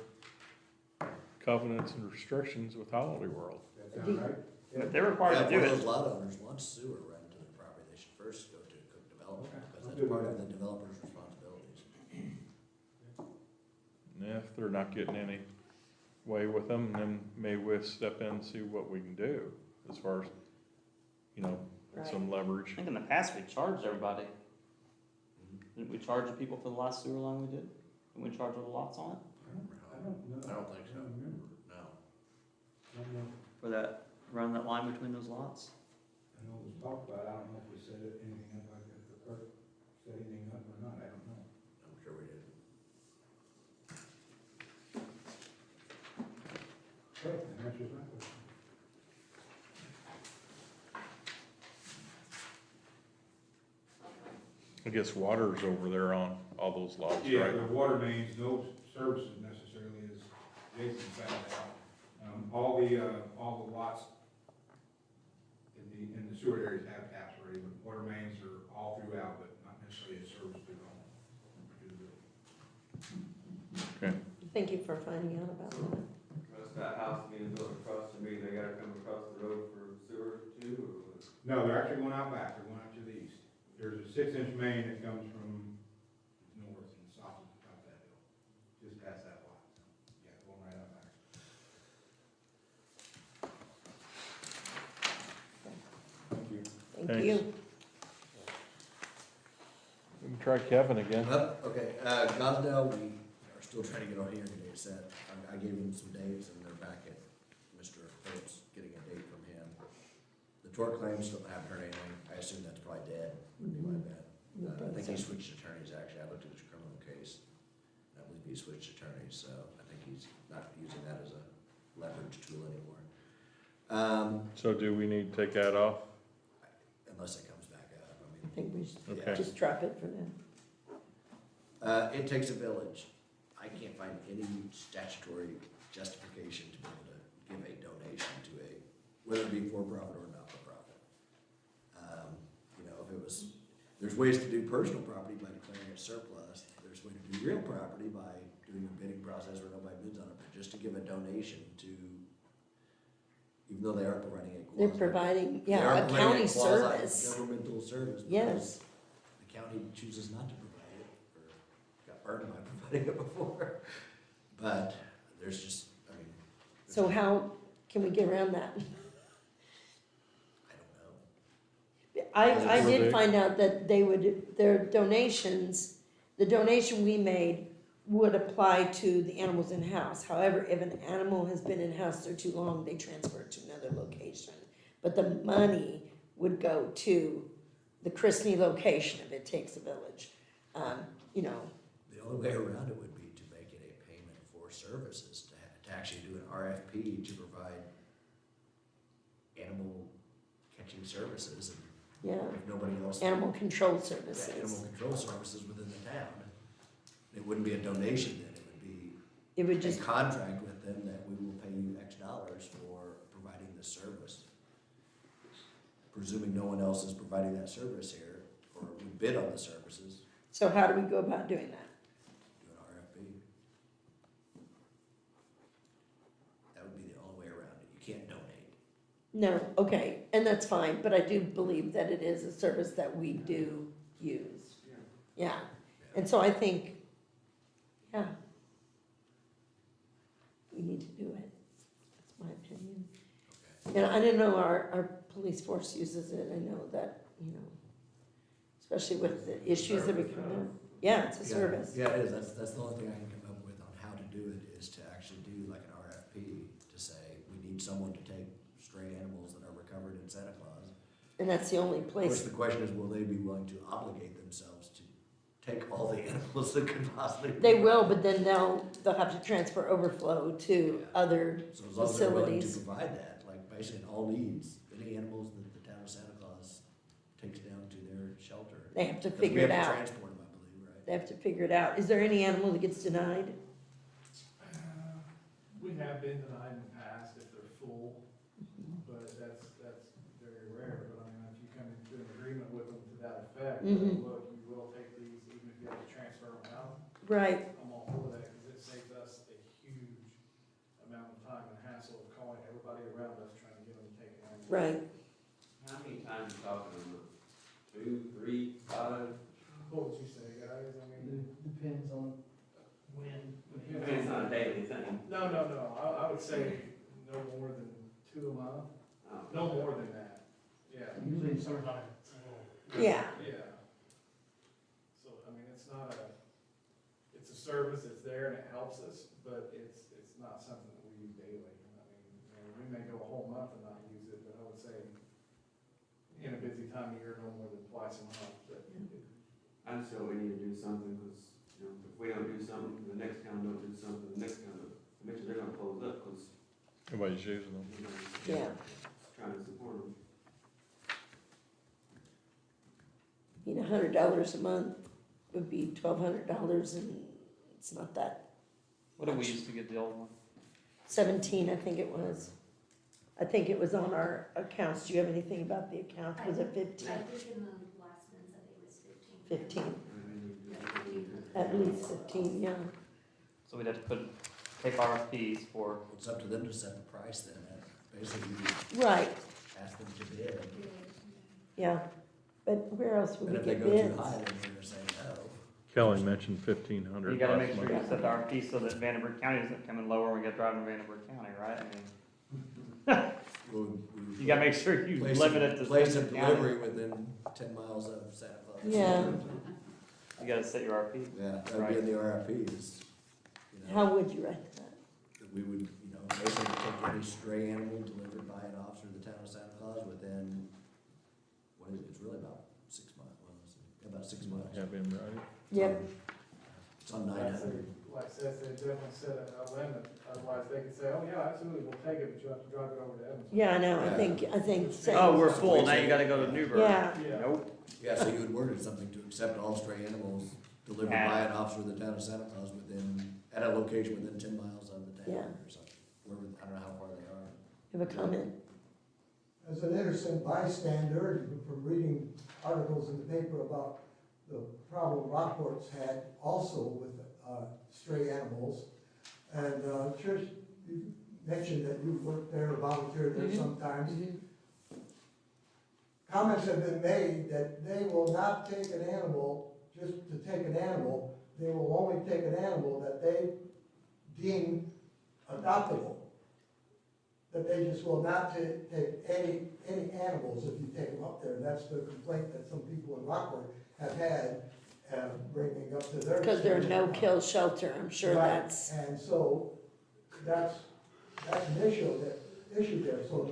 covenants and restrictions with Holiday World. That sound right? But they're required Yeah, to do for it. those lot owners, once sewer run to their property, they should first go to Cook Development, Okay. because I'm that's good part with of the developer's responsibilities. And if they're not getting any way with them, then maybe we'll step in and see what we can do as far as, you know, some I leverage. think in the past we charged everybody. Didn't we charge the people for the last sewer line we did? Didn't we charge all the lots on it? I don't know. I don't think so. I don't remember. No. I don't know. For that, run that line between those lots? I know it was talked about, I don't know if we set anything up, like if the clerk set anything up or not, I don't know. I'm sure we did. answers my question. I guess water's over there on all those lots, Yeah, right? the water mains, no services necessarily, as Jason found out. All the lots in the sewer areas have taps already, but water mains are all throughout, but not necessarily a service to the home. Okay. Thank you for finding out about that. Trust that house being built across the street, they gotta come across the road for sewer too, or what? No, they're actually going out back, they're going out to the east. There's a 6-inch main that comes from north and south of that hill, just past that lot. Yeah, going right out back. Thank you. Thank Thanks. you. We can try Kevin again. Okay, Gosdale, we are still trying to get our hearing date set. I gave him some dates and they're back at Mr. Phillips, getting a date from him. The tort claims still haven't heard anything. I assume that's probably dead, would be my bet. I think he switched attorneys, actually. I looked at his criminal case. I believe he switched attorneys, so I think he's not using that as a leverage tool anymore. So do we need to take that off? Unless it comes back up. I I mean, think we should Okay. just drop it for now. it takes a village. I can't find any statutory justification to be able to give a donation to a, whether it be for-profit or not-for-profit. You know, if it was, there's ways to do personal property by declaring it surplus. There's way to do real property by doing a bidding process where nobody bids on it, but just to give a donation to, even though they are providing a They're quasi. providing, they are yeah, a providing county quasi service. Governmental service. Yes. The county chooses not to provide it, or got burned by providing it before. But there's just, I mean. there's So a- how can we get around that? I don't know. I Were did they- find out that they would, their donations, the donation we made would apply to the animals in-house. However, if an animal has been in-house there too long, they transfer it to another location. But the money would go to the Christney location if it takes a village. You know, The only way around it would be to make it a payment for services, to actually do an RFP to provide animal catching services, and yeah, if nobody else. animal control Yeah, services. animal control services within the town. It wouldn't be a donation then, it would be It would a just, contract with them that we will pay you X dollars for providing this service. Presuming no one else is providing that service here, or would bid on the services, so how do we go about doing that? do an RFP. That would be the only way around it. You can't donate. No, okay, and that's fine, but I do believe that it is a service that we do use. Yeah, and so I think, yeah, we need to do it. That's my opinion. Okay. And I didn't know our police force uses it. I know that, you know, especially with the issues that we come up. Yeah, it's a Yeah, service. Yeah, it is. That's the only thing I can come up with on how to do it, is to actually do like an RFP, to say, we need someone to take stray animals that are recovered in Santa Claus. And that's the only Of course, place, the question is, will they be willing to obligate themselves to take all the animals that could possibly? be they will, recovered? but then they'll have to transfer overflow to other So as long as they're willing to facilities. provide that, like basically all needs, any animals that the town of Santa Claus takes down to their shelter. They have to 'Cause we figure it have to out. transport them, I believe, right? They have to figure it out. Is there any animal that gets denied? We have been denied in the past if they're full, but that's very rare. But I mean, if you come into an agreement with them to that effect, Mhm. look, you will take these even if you have to transfer them out. Right, I'm all for that, because it saves us a huge amount of time and hassle of calling everybody around us trying to get them taken out. right. How many times you talking a month? 2, 3, 5? What would you say, guys? I mean, Depends on when. I mean, it's not a daily thing. no, I would say no more than 2 a month, no more than that, yeah. Usually it's sort of like, Yeah, Yeah. So, I mean, it's not it's a service, it's there and it helps us, but it's not something that we use daily. I mean, you know, we may go a whole month and not use it, but I would say in a busy time of year, no more than twice a month, but I just feel we need to do something, because, you know, if we don't do something, the next town don't do something, the next town, eventually they're gonna close up, because Everybody's using them. Yeah. Trying to support them. $100 a month would be $1,200, and it's not that. What did we used to get the old one? 17, I think it was. I think it was on our accounts. Do you have anything about the account? Was it 15? I think in the last minutes, I think it was 15. 15, Yeah, at least 15, yeah. So we'd have to take RFPs for, It's up to them to set the price then, basically, you Right, ask them to bid. yeah. But where else would And we if they get go too bids? high, then they're gonna say no. Kelly mentioned 1,500 you gotta last make sure month. you set the RFP so that Vanderburgh County doesn't come in lower when we get driving to Vanderburgh County, right? I mean, you gotta make sure you Place limit of- it to Place of Vanderburgh County. delivery within 10 miles of Santa Claus. Yeah. You gotta set your RFP. Yeah, that would be in the RFPs, you know. How would you write that? That we would, basically take any stray animal delivered by an officer of the town of Santa Claus within, what is it, it's really about 6 miles, well, let's see, about 6 miles. Have him write it. Yep, It's on 900. Like I said, they definitely set a limit, otherwise they could say, oh, yeah, absolutely, we'll take it, but you have to drive it over to Evansville. yeah, I know, I Yeah. think. Oh, we're full, now you gotta go to Newburgh. Yeah, Yeah. Nope. Yeah, so you would word it something to accept all stray animals delivered by an officer of the town of Santa Claus at a location within 10 miles of the town Yeah. or something. Wherever, I don't know how far they are. have a comment? As an innocent bystander, from reading articles in the paper about the problem Rockport's had also with stray animals. And Trish, you mentioned that you've worked there or volunteered there Mhm. sometimes. Mhm. Comments have been made that they will not take an animal just to take an animal. They will only take an animal that they deem adoptable. That they just will not take any animals if you take them up there. And that's the complaint that some people in Rockport have had, bringing up to their. Because they're a no-kill shelter, I'm sure Right. that's, And so, that's an issue there, so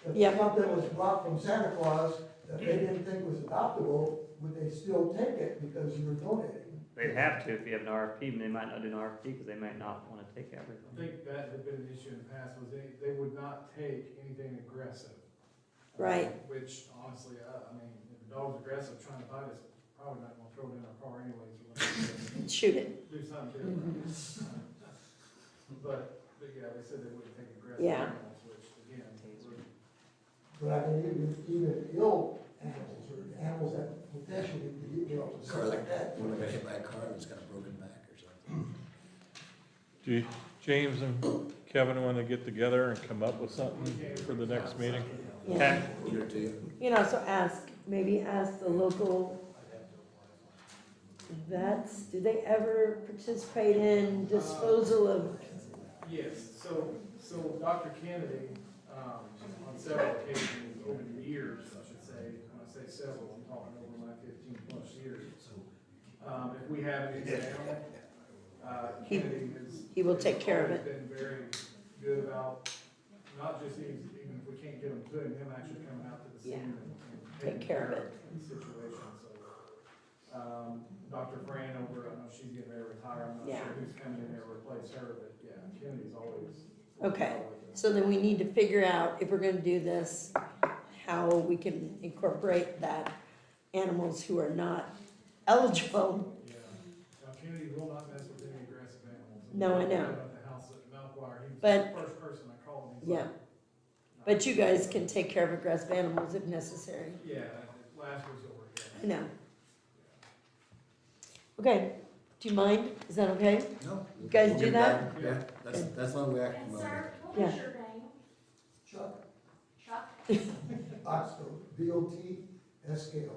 if Yep. something was brought from Santa Claus that they didn't think was adoptable, would they still take it because you were donating? They'd have to if you have an RFP, but they might not do an RFP because they might not wanna take I everything. think that had been an issue in the past, was they would not take anything aggressive. Right. Which honestly, I mean, if a dog's aggressive trying to bite us, probably not gonna throw it in our car anyways. We're gonna shoot it. do something to it. But yeah, they said they wouldn't take aggressive Yeah. animals, which again, we're- But I mean, even ill animals or animals that potentially could be, stuff like that. When they got hit by a car that's got a broken back or something. Do James and Kevin want to get together and come up with something for the next meeting? Yeah. Either to you. You can also maybe ask the local vets, do they ever participate in disposal of, Yes, so Dr. Kennedy, on several occasions over the years, I should say, when I say several, I'm talking over my 15+ years. If we have an animal, Kennedy has. he will take care of it. Been very good about, not just even if we can't get them to him actually coming out to the scene and Take taking care of it. the situation, so. Dr. Fran over, I know she's getting ready to retire, I'm not Yeah. sure who's coming in there to replace her, but yeah, Kennedy's always. Okay. So then we need to figure out, if we're gonna do this, how we can incorporate that animals who are not eligible. Yeah, now Kennedy will not mess with any aggressive animals. No, I know. At the house at Mountwire, he was But- the first person I called, and he's Yeah, like. but you guys can take care of aggressive animals if necessary. Yeah, last resort, I yeah. know. Okay, do you mind? Is that okay? No. You guys We'll do get that? back. Yeah, that's long we act And from sir, what Yeah. is your name? Chuck, Chuck? Oxco, BOTSKO.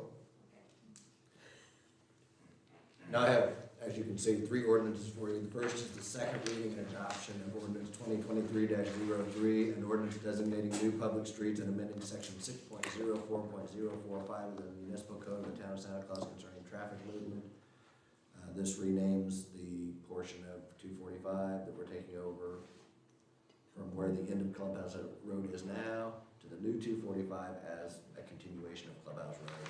Now I have, as you can see, 3 ordinances for you. The first is the second reading and adoption of ordinance 2023-03, an ordinance designating new public streets and amending section 6.04.045 of the municipal code of the town of Santa Claus concerning traffic movement. This renames the portion of 245 that we're taking over from where the end of Clubhouse Road is now to the new 245 as a continuation of Clubhouse Road.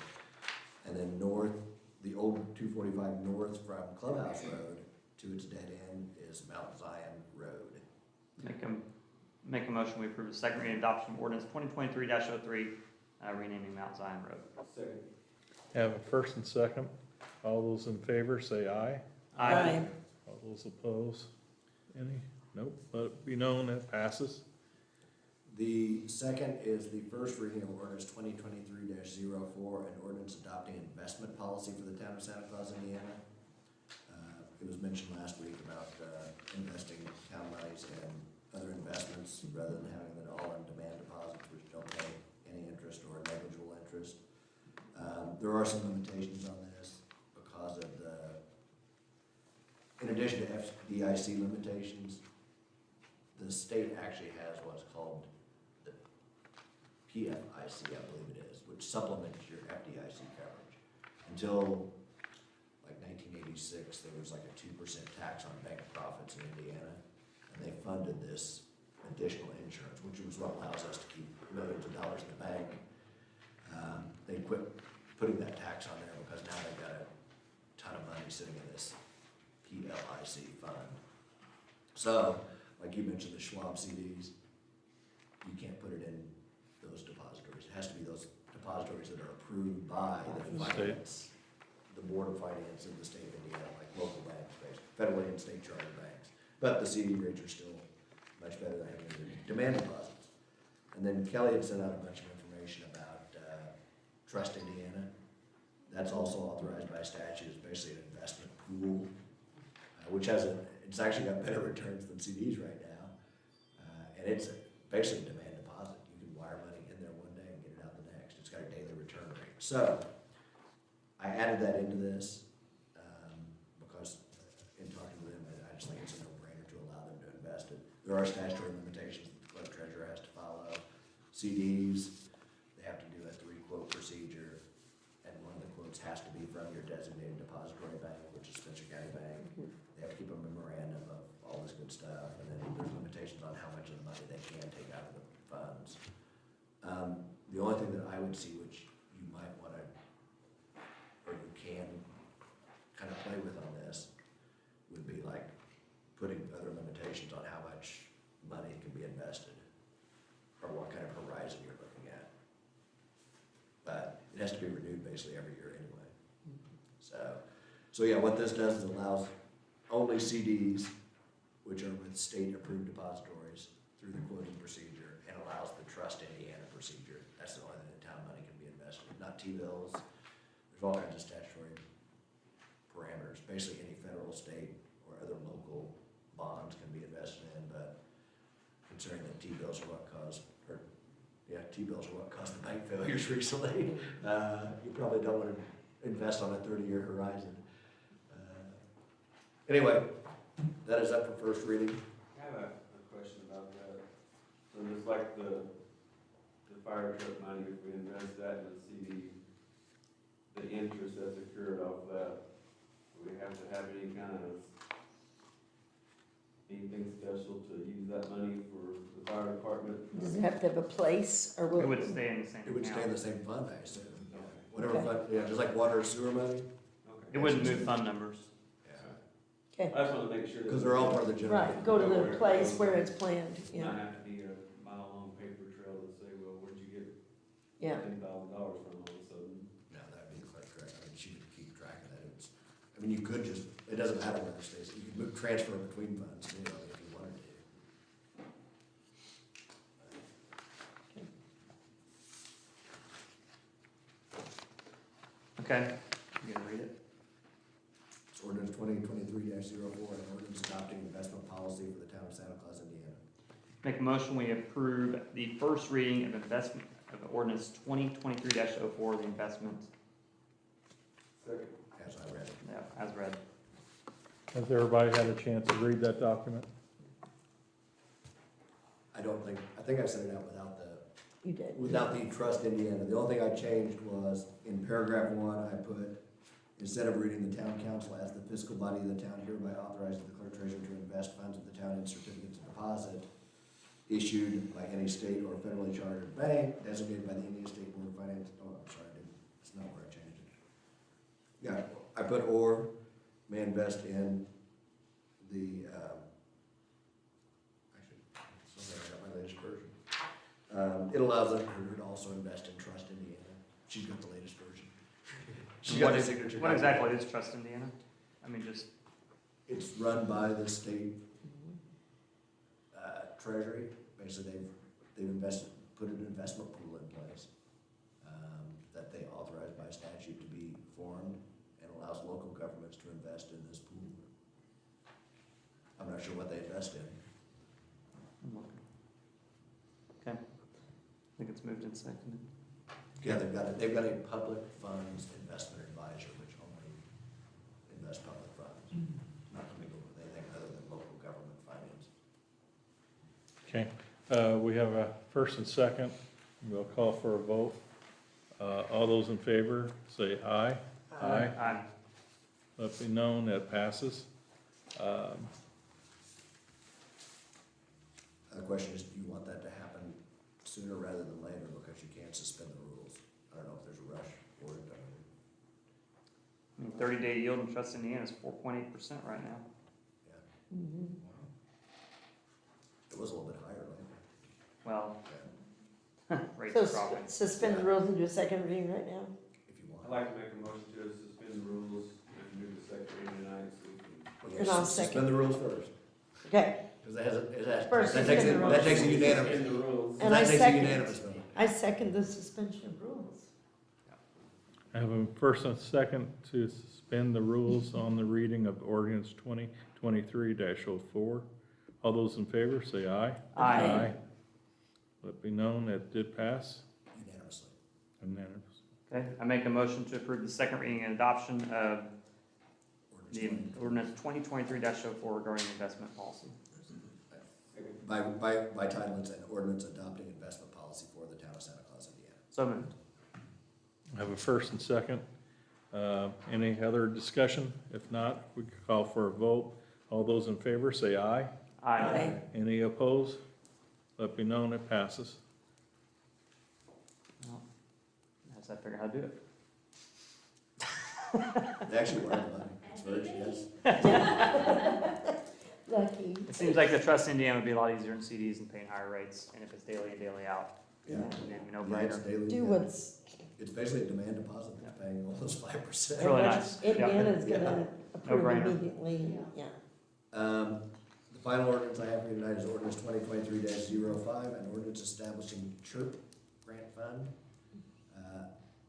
And then north, the old 245 north from Clubhouse Road to its dead end is Mount Zion Road. Make a Make a motion, we approve the second reading adoption of ordinance 2023-03, renaming Mount Zion Road. Second. Have a first and second. All those in favor say aye. Aye. All those opposed? Any? Nope. Let it be known it passes. The second is the first reading of ordinance 2023-04, an ordinance adopting investment policy for the town of Santa Claus, Indiana. It was mentioned last week about investing town monies in other investments rather than having them all in demand deposits, which don't pay any interest or negligible interest. There are some limitations on this because of in addition to FDIC limitations, the state actually has what's called the PFIC, I believe it is, which supplements your FDIC coverage. Until like 1986, there was like a 2% tax on bank profits in Indiana, and they funded this additional insurance, which is what allows us to keep millions of dollars in the bank. They quit putting that tax on there because now they've got a ton of money sitting in this PLIC fund. So, like you mentioned, the Schwab CDs, you can't put it in those depositories. It has to be those depositories that are approved by the finance, the Board of Finance in the state of Indiana, like local banks, federally and state chartered banks. But the CD rates are still much better than having your demand deposits. And then Kelly had sent out a bunch of information about Trust Indiana. That's also authorized by statute. It's basically an investment pool, which it's actually got better returns than CDs right now. And it's basically a demand deposit. You can wire money in there one day and get it out the next. It's got a daily return rate. So I added that into this because in talking to them, I just think it's a no-brainer to allow them to invest it. There are statutory limitations that the clerk treasurer has to follow. CDs, they have to do a 3-quote procedure, and one of the quotes has to be from your designated depository bank, which is Spencer County Bank. They have to keep a memorandum of all this good stuff, and then there's limitations on how much of the money they can take out of the funds. The only thing that I would see, which you might want to, or you can kind of play with on this, would be like putting other limitations on how much money can be invested, or what kind of horizon you're looking at. But it has to be renewed basically every year anyway. So yeah, what this does is allows only CDs, which are with state-approved depositories, through the quoting procedure, and allows the Trust Indiana procedure. That's the only thing that town money can be invested in, not T-bills. There's all kinds of statutory parameters. Basically, any federal, state, or other local bonds can be invested in, but considering that T-bills are what caused the bank failures recently, you probably don't want to invest on a 30-year horizon. Anyway, that is up for first reading. I have a question about that. So just like the fire truck money, if we invest that in a CD, the interest that's accrued off that, do we have to have any kind of, anything special to use that money for the fire department? Does it have to have a place, or will? It would stay in the same It would stay in account. the same fund, I assume. Okay. Whatever Okay. fund, yeah, just like water or sewer money. Okay. It wouldn't move fund numbers. Okay, I just want to make sure that. Because they're all part of the general. right, go to the place where it's planned, It yeah, might have to be a mile-long paper trail to say, well, where'd you get yeah. $10,000 from all of a sudden? No, that'd be quite correct. I mean, she could keep track of that. You could just, it doesn't matter where it stays. You could transfer between funds, if you wanted to. Okay, you gonna read it? It's ordinance 2023-04, an ordinance adopting investment policy for the town of Santa Claus, Indiana. Make a motion, we approve the first reading of investment, of ordinance 2023-04, the investment, Second. As I read it. yeah, as read. Has everybody had a chance to read that document? I think I sent it out You did. without the Trust Indiana. The only thing I changed was in paragraph 1, I put, instead of reading the town council as the fiscal body of the town hereby authorizes the clerk treasurer to invest funds of the town in certificates of deposit issued by any state or federally chartered bank designated by the Indiana State Board of Finance. Oh, I'm sorry, that's not where I changed it. Yeah, I put or may invest in the, actually, sorry, I got my It allows her to also invest in Trust Indiana. She's got the latest version. She's What got the is- signature. What copy. exactly is Trust Indiana? I mean, just, It's run by the state treasury. Basically, they've invested, put an investment pool in place that they authorize by statute to be formed and allows local governments to invest in this pool. I'm not sure what they invest in. okay. I think it's moved and seconded. Yeah, they've got a public funds investment advisor, which only invests public funds, not going to go with anything other than local government finance. Okay, we have a first and second. We'll call for a vote. All those in favor, say aye. Aye. Let be known, that passes. The question is, do you want that to happen sooner rather than later, because you can't suspend the rules? I don't know if there's a rush for it. I mean, 30-day yield in Trust Indiana is 4.8% right now. Mhm. It was a little bit higher lately. Well, Yeah, rates So are dropping. suspend the rules and do a second reading right now? if you I'd want. like to make a motion to suspend the rules and do the second reading tonight, so we can. Okay, And I'll suspend the rules first, Okay, because that First, that takes, suspend the that takes a rules. unanimous. Suspend the rules. And I That takes a second. unanimous vote. I second the suspension of rules. I have a first and second to suspend the rules on the reading of ordinance 2023-04. All those in favor, say aye. Aye. Let be known, that did pass. Unanimously. Unanimous. Okay, I make a motion to approve the second reading and adoption of the ordinance 2023-04 regarding investment policy. By title, it's an ordinance adopting investment policy for the town of Santa Claus, Indiana. So moved. I have a first and second. Any other discussion? If not, we could call for a vote. All those in favor, say aye. Aye. Any opposed? Let be known, it passes. Well, as I figure out how to do it. They actually were the money. It's very, yes. Lucky. It seems like the Trust Indiana would be a lot easier in CDs and paying higher rates, and if it's daily in, daily out, Yeah. maybe no Yeah, it's brainer. daily. Do what's, It's basically a demand deposit that's paying almost 5%. It's really nice. Yeah. Indiana's gonna approve brainer. immediately, yeah. The final ordinance I have for you tonight is ordinance 2023-05, an ordinance establishing CHIRP grant fund.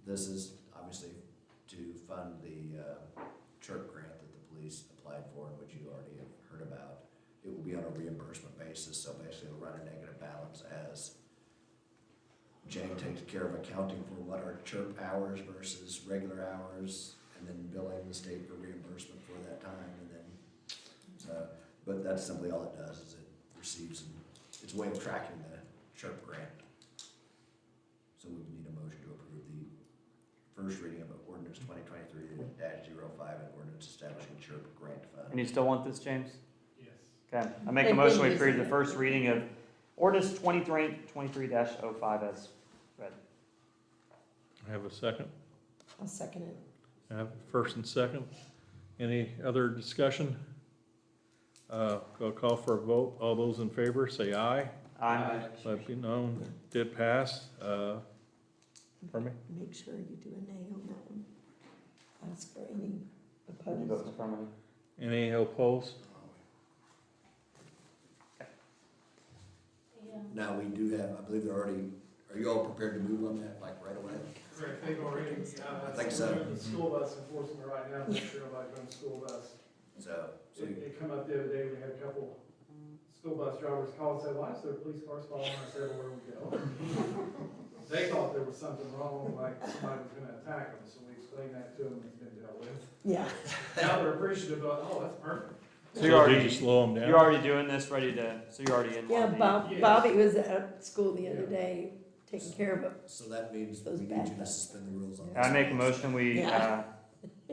This is obviously to fund the CHIRP grant that the police applied for, and which you already have heard about. It will be on a reimbursement basis, so basically it'll run a negative balance as Jane takes care of accounting for what are CHIRP hours versus regular hours, and then billing the state for reimbursement for that time, and then, so, but that's simply all it does, is it receives, it's a way of tracking the CHIRP grant. So we need a motion to approve the first reading of ordinance 2023-05, and ordinance establishing CHIRP grant And fund. you still want this, James? Yes. Okay, I make a They've motion been we approve using the it. first reading of ordinance 23-05 as read. I have a second. I'll second it. I have a first and second. Any other discussion? Go call for a vote. All those in favor, say aye. Aye. Let be known, did pass. Pardon me? Make sure you do a nay on that one. Ask for any You vote in opposed. affirmative. Any opposed? Now, we do have, I believe they're already, are you all prepared to move on that, like, right away? Correct, they've already, I think so. The school bus enforcement right now, make sure nobody's on the school bus. So, It come up the other day, we had a couple school bus drivers call and say, why is there police cars following us everywhere we go? They thought there was something wrong, like somebody was gonna attack them, so we explained that to them, it's been dealt with. Yeah. Now they're appreciative of, oh, that's perfect. So So you're already, did you slow them down? you're already doing this, ready to, so you're already in. Yeah, on the- Yes. Bobby was at school the other day, taking care of it. so that means Those we need bad you to bugs. suspend the rules on this. I make a motion, we, Yeah.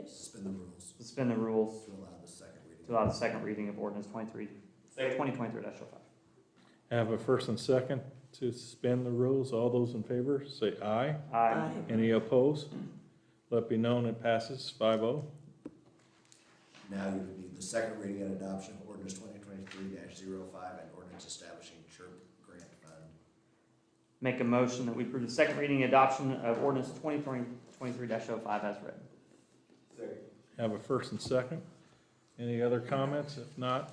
Suspend the rules suspend the rules to allow the second reading. to allow the second reading of ordinance 2023-05. I have a first and second to suspend the rules. All those in favor, say aye. Aye. Any opposed? Let be known, it passes 5-0. Now you would need the second reading and adoption of ordinance 2023-05, and ordinance establishing CHIRP grant fund. make a motion that we approve the second reading and adoption of ordinance 2023-05 as read. Second. Have a first and second. Any other comments? If not,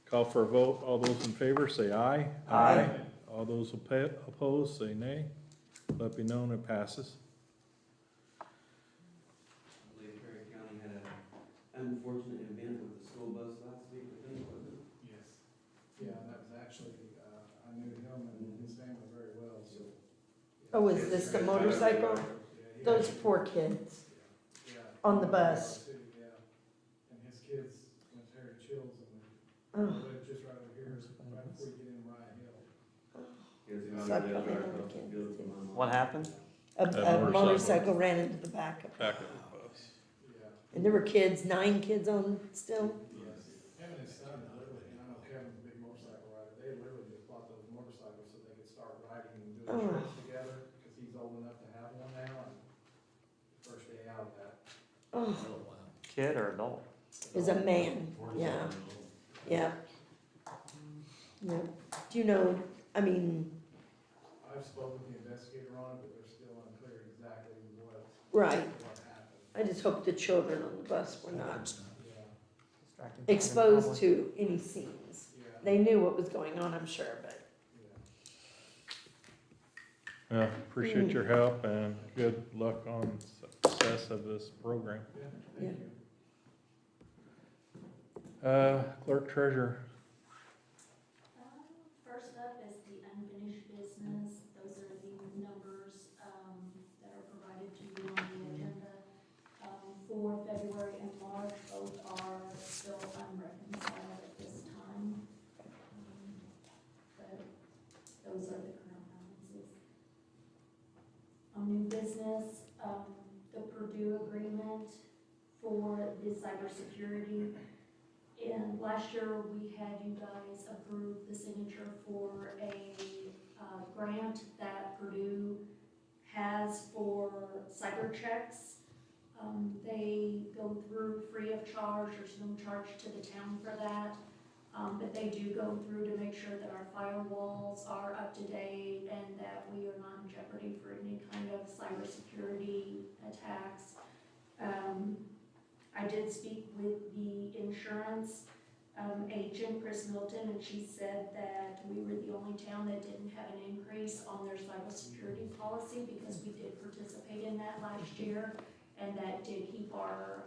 call for a vote. All those in favor say aye. Aye. All those opposed say nay. Let be known it passes. I believe Perry County had an unfortunate event with the school bus last week, I think, wasn't it? Yes. Yeah, that was actually, I knew him and his family very well, so. Oh, is this the motorcycle? Yeah, he Those actually- poor kids Yeah. on the bus. Yeah, and his kids went Terry Chills and Oh, lived just right over here, right before you get in Riot Hill. Yes, he So was I on the probably other know the across the kids, field from yeah. my mom. What happened? a motorcycle. motorcycle ran into the back of it. Back of the bus. Yeah. And there were kids, 9 kids on still. Yes. Him and his son, literally, and I know Kevin's a big motorcycle rider, they literally just bought those motorcycles so they could start riding and doing Oh. trips together, because he's old enough to have one now, and first day out of that. Oh, Oh, wow. Kid or adult? is a man, yeah, yeah. Yeah. Do you know, I mean, I've spoken with the investigator on it, but they're still unclear exactly right, what happened. I just hope the children on the bus were not Yeah, Distracting. exposed to any scenes. yeah, They knew what was going on, I'm sure, but, yeah. Yeah, appreciate your help and good luck on success of this program. Yeah, Yeah. thank you. Clerk treasurer, First up is the unfinished business. Those are the numbers, that are provided to you on the agenda. For February and March, both are still unreconciled at this time. But those are the current balances. On new business, the Purdue agreement for the cybersecurity. And last year, we had you guys approve the signature for a grant that Purdue has for cyber checks. They go through free of charge, there's no charge to the town for that. But they do go through to make sure that our firewalls are up to date and that we are not in jeopardy for any kind of cybersecurity attacks. I did speak with the insurance agent, Chris Milton, and she said that we were the only town that didn't have an increase on their cybersecurity policy because we did participate in that last year, and that did keep our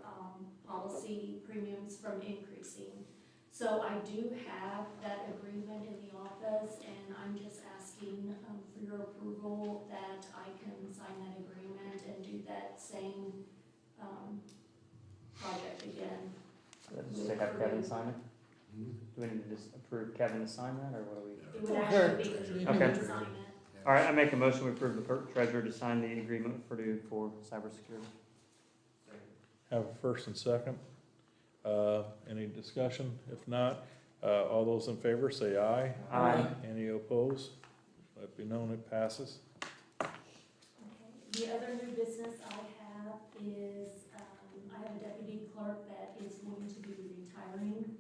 policy premiums from increasing. So I do have that agreement in the office, and I'm just asking for your approval that I can sign that agreement and do that same project again. Just to have Kevin sign it? Do we need to just approve Kevin to sign that, or what do we? It would actually be you Okay. can sign it. All right, I make a motion, we approve the clerk treasurer to sign the agreement with Purdue for cybersecurity. have a first and second. Any discussion? If not, all those in favor say aye. Aye. Any opposed? Let be known it passes. The other new business I have is, I have a deputy clerk that is going to be retiring.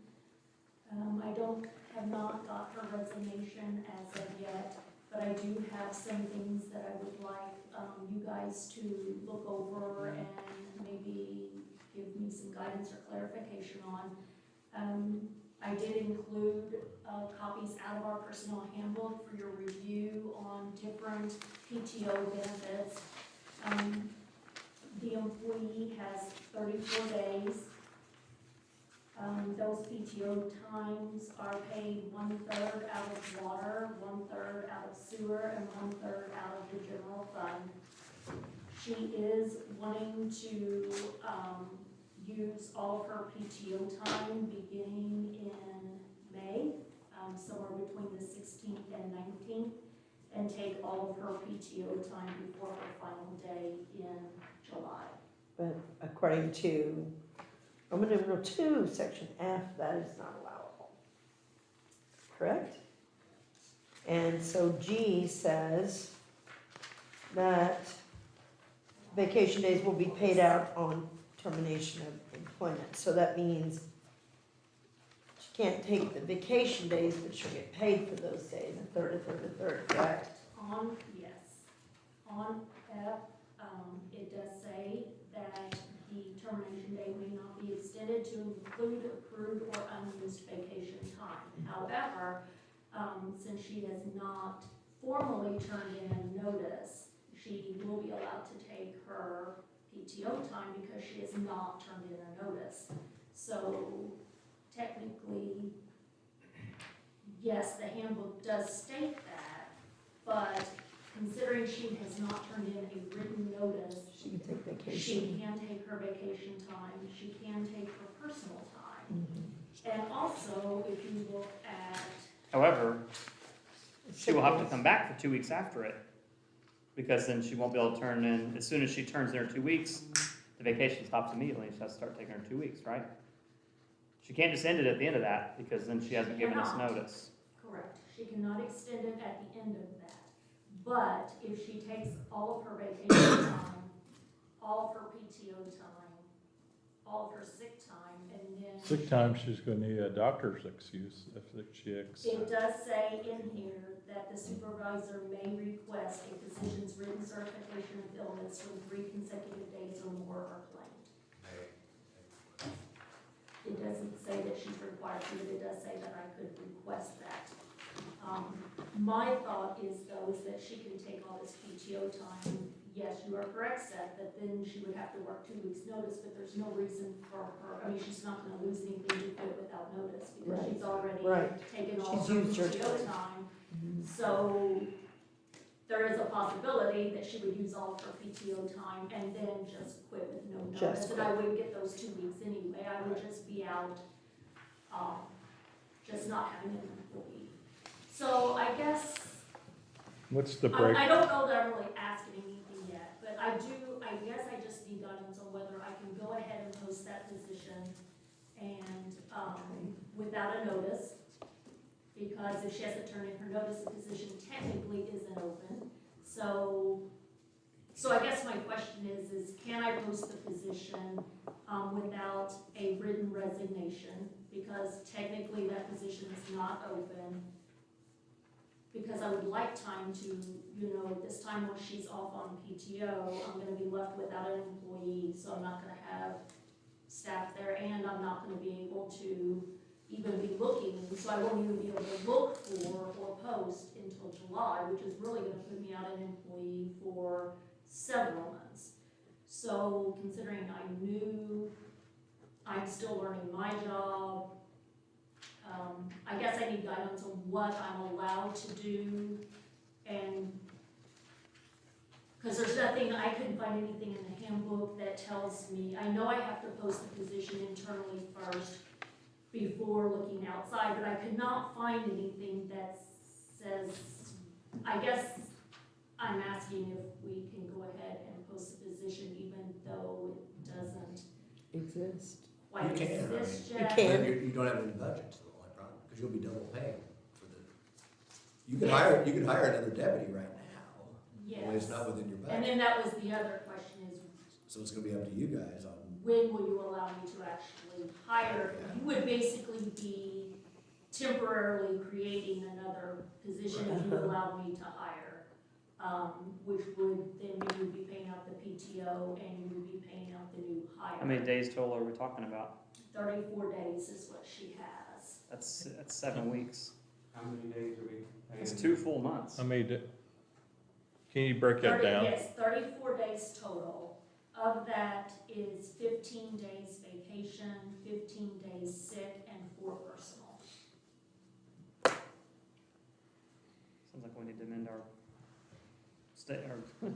Have not got her resignation as of yet, but I do have some things that I would like, you guys to look over and maybe give me some guidance or clarification on. I did include, copies out of our personnel handbook for your review on different PTO benefits. The employee has 34 days. Those PTO times are paid 1/3 out of water, 1/3 out of sewer, and 1/3 out of the general fund. She is wanting to, use all of her PTO time beginning in May, somewhere between the 16th and 19th, and take all of her PTO time before her final day in July. but according to Roman numeral 2, section F, that is not allowable. Correct? And so G says that vacation days will be paid out on termination of employment. So that means she can't take the vacation days, but she'll get paid for those days, a third, correct? On F, it does say that the termination date may not be extended to include accrued or unused vacation time. However, since she has not formally turned in a notice, she will be allowed to take her PTO time because she has not turned in a notice. So technically, yes, the handbook does state that, but considering she has not turned in a written notice, She can take vacation. she can take her vacation time, she can take her personal time. And also, if you look at, However, she will have to come back for 2 weeks after it, because then she won't be able to turn in, as soon as she turns in her 2 weeks, the vacation stops immediately, she has to start taking her 2 weeks, right? She can't just end it at the end of that, because then she hasn't given us cannot. notice. correct, she cannot extend it at the end of that. But if she takes all of her vacation time, all of her PTO time, all of her sick time, and then. Sick time, she's gonna need a doctor's excuse if she It does say in here that the supervisor may request a physician's written certification of illness when 3 consecutive days or more are claimed. It doesn't say that she's required to, but it does say that I could request that. My thought is though, is that she can take all this PTO time. Yes, you are correct, Seth, that then she would have to work 2 weeks' notice, but there's no reason for her, I mean, she's not gonna lose anything to quit without notice, because Right. she's already Right. taken all She's her used her PTO time. time. So there is a possibility that she would use all of her PTO time and then just quit with no notice. Just And I wouldn't get those 2 weeks anyway, I would just be out, just not having an employee. So I guess, What's the I break? don't know that I'm really asking anything yet, but I guess I just need guidance on whether I can go ahead and post that position and, without a notice. Because if she hasn't turned in her notice, the position technically isn't open. So I guess my question is can I post the position, without a written resignation? Because technically that position is not open. Because I would like time to, this time when she's off on PTO, I'm gonna be left without an employee, so I'm not gonna have staff there, and I'm not gonna be able to even be looking, so I won't even be able to look for or post until July, which is really gonna put me out an employee for several months. So considering I'm still learning my job, I guess I need guidance on what I'm allowed to do, and, because there's nothing, I couldn't find anything in the handbook that tells me, I know I have to post the position internally first before looking outside, but I could not find anything that says, I guess I'm asking if we can go ahead and post the position even though it doesn't Exist. quite You can, I exist mean, yet. You can. You don't have any budget, so the only problem, because you'll be double paying for the, you could hire another deputy right now. Only it's Yes. not within your And budget, then that was the other question is, so it's gonna be up to you guys on, when will you allow me to actually hire? You would basically be temporarily creating another position if you allowed me to hire. Which would, then you would be paying out the PTO and you would be paying out the new hire. How many days total are we talking about? 34 days is what she has. That's 7 weeks. How many days are we paying? It's 2 full months. I mean, can you break that down? Yes, 34 days total. Of that is 15 days vacation, 15 days sick, and 4 personal. Sounds like we need to amend our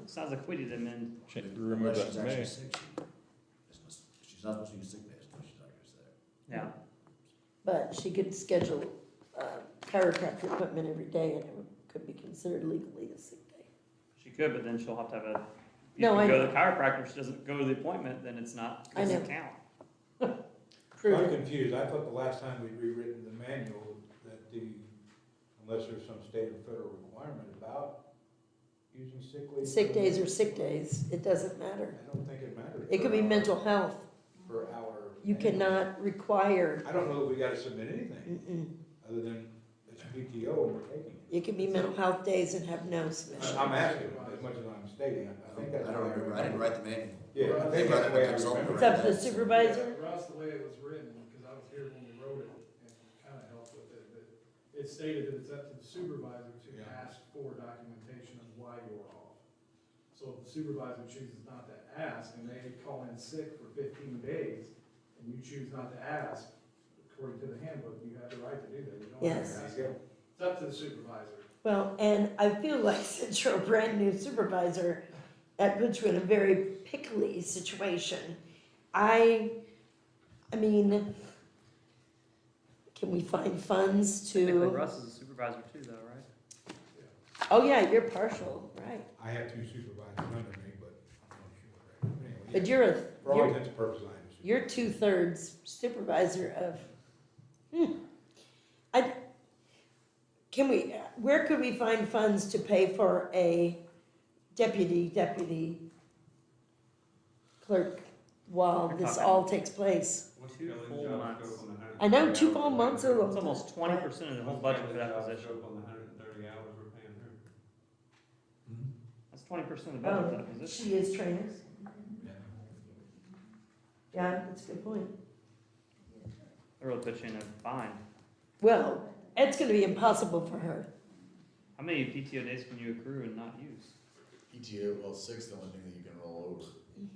sounds like we need to amend. Remove unless that she's to actually me. sick, she's not supposed to use sick days, so she's not gonna say. Yeah. But she could schedule chiropractic equipment every day and it could be considered legally a sick day. She could, but then she'll have to have a, if No, you I go to know. the chiropractor, she doesn't go to the appointment, then it's not, I doesn't know. count. Prove I'm it. confused, I thought the last time we'd rewritten the manual that unless there's some state or federal requirement about using sick leave. Sick days are sick days. It doesn't matter. I don't think it matters. It could be mental health. Per hour. You cannot require. I don't know that we gotta submit anything, Mm-mm. other than it's PTO and we're taking it. It could be mental health days and have no submission. I'm asking, as much as I'm stating, I think that's. I don't remember, I didn't write the manual. Yeah, I think that's the way I remember. It's up to the supervisor? Yeah, Russ, the way it was written, because I was here when we wrote it, and kind of helped with it, but it stated that it's up to the supervisor to Yeah. ask for documentation of why you're off. So if the supervisor chooses not to ask, and they call in sick for 15 days, and you choose not to ask, according to the handbook, you have the right to do that. You don't have Yes. to ask. It's up to the supervisor. Well, and I feel like since you're a brand new supervisor, that puts you in a very pickly situation. I mean, can we find funds Technically, to, Russ is a supervisor too, though, right? oh yeah, you're partial, right? I have 2 supervisors under me, but I'm not sure, right? Anyway, yeah. But you're For all intents and purposes, I am a supervisor. you're 2/3 supervisor of, where could we find funds to pay for a deputy clerk while You're this talking- all takes place? 2 full months. I know 2 full months are a long It's time. almost 20% of the whole budget for that position. On the 130 hours we're paying her. That's 20% of the budget for that position. She is trainers. Yeah. Yeah, that's a good point. That really puts you in a bind. Well, it's gonna be impossible for her. How many PTO days can you accrue and not use? PTO, well, 6 is the only thing that you can roll over. And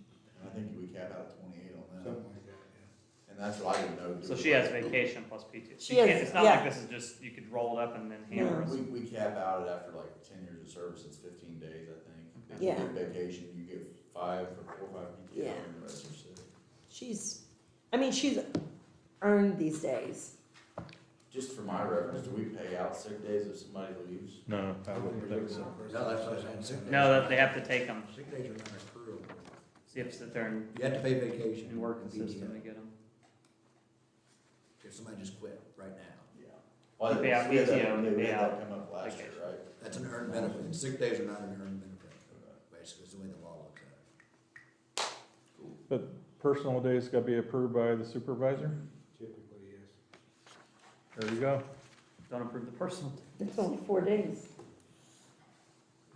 I think we cap out at 28 on that. Something like that, yeah. And that's what I didn't know. So she has vacation plus PTO. She You can't- has- It's not yeah. like this is just, you could roll it up and then hammer us. We cap out it after like 10 years of service, it's 15 days, I think. If you Yeah. get vacation, you get 5 or 4 or 5 PTO Yeah. and the rest are sick. She's earned these days. Just for my reference, do we pay out sick days if somebody leaves? No, I wouldn't think so. No, that's what I'm saying. No, that they have to take them. Sick days are not accruable. So you have to sit there and You have to pay vacation. and work the and PTO. system to get them. If somebody just quit right now, Yeah. Well, We pay out we had that- PTO and we pay had out that come up last year, vacation. right? that's an earned benefit. Sick days are not an earned benefit, basically, is the way the law looks at it. But personal days gotta be approved by the supervisor? Typically, yes. There you go. Don't approve the personal. It's only 4 days.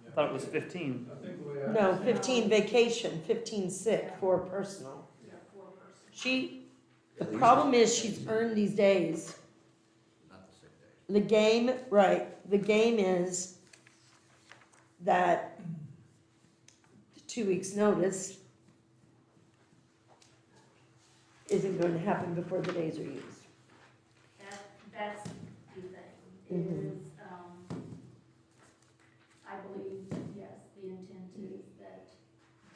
I thought it was 15. I think the way I. No, understand- 15 vacation, 15 sick, 4 personal. Yeah, 4 person. The problem is she's earned these days. Not the sick days. The game is that 2 weeks' notice isn't going to happen before the days are used. That's the thing, Mhm. is, I believe, yes, the intent is that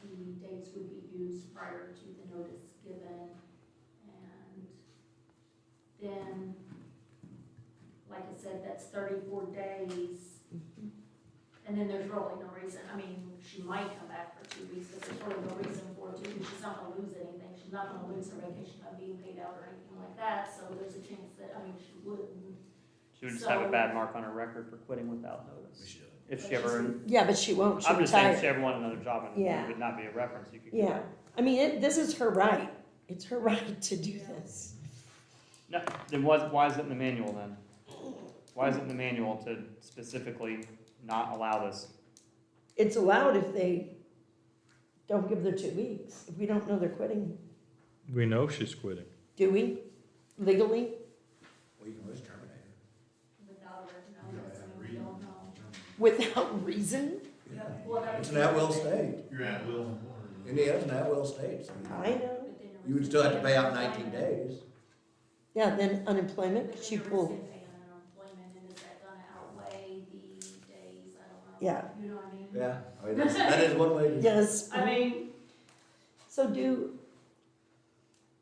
the dates would be used prior to the notice given. And then, like I said, that's 34 days. And then there's really no reason, I mean, she might come back for 2 weeks, but there's really no reason for it to, because she's not gonna lose anything. She's not gonna lose her vacation not being paid out or anything like that, so there's a chance that, I mean, she wouldn't. She would just have a So- bad mark on her record for quitting without We notice. should. If she ever, Yeah, but she won't, she'll I'm just saying if she retire. ever wanted another job and Yeah. it would not be a reference, you could. Yeah, I mean, this is her right. It's her right to do this. No, then why is it in the manual then? Why is it in the manual to specifically not allow this? It's allowed if they don't give their 2 weeks, if we don't know they're quitting. We know she's quitting. Do we? Legally? Well, you can always terminate her. Without a notice, I mean, we don't know. Without reason? Well, that It's would an be- at-will state. You're at will. Indiana's an at-will state, so I know. but they never you would say still have to pay out unemployment. 19 days. Yeah, then unemployment, But she they never pulled. say pay on unemployment, and is that gonna outweigh the days, I don't know. Yeah. You know what I mean? Yeah, I mean, that is one way to. Yes. I mean, So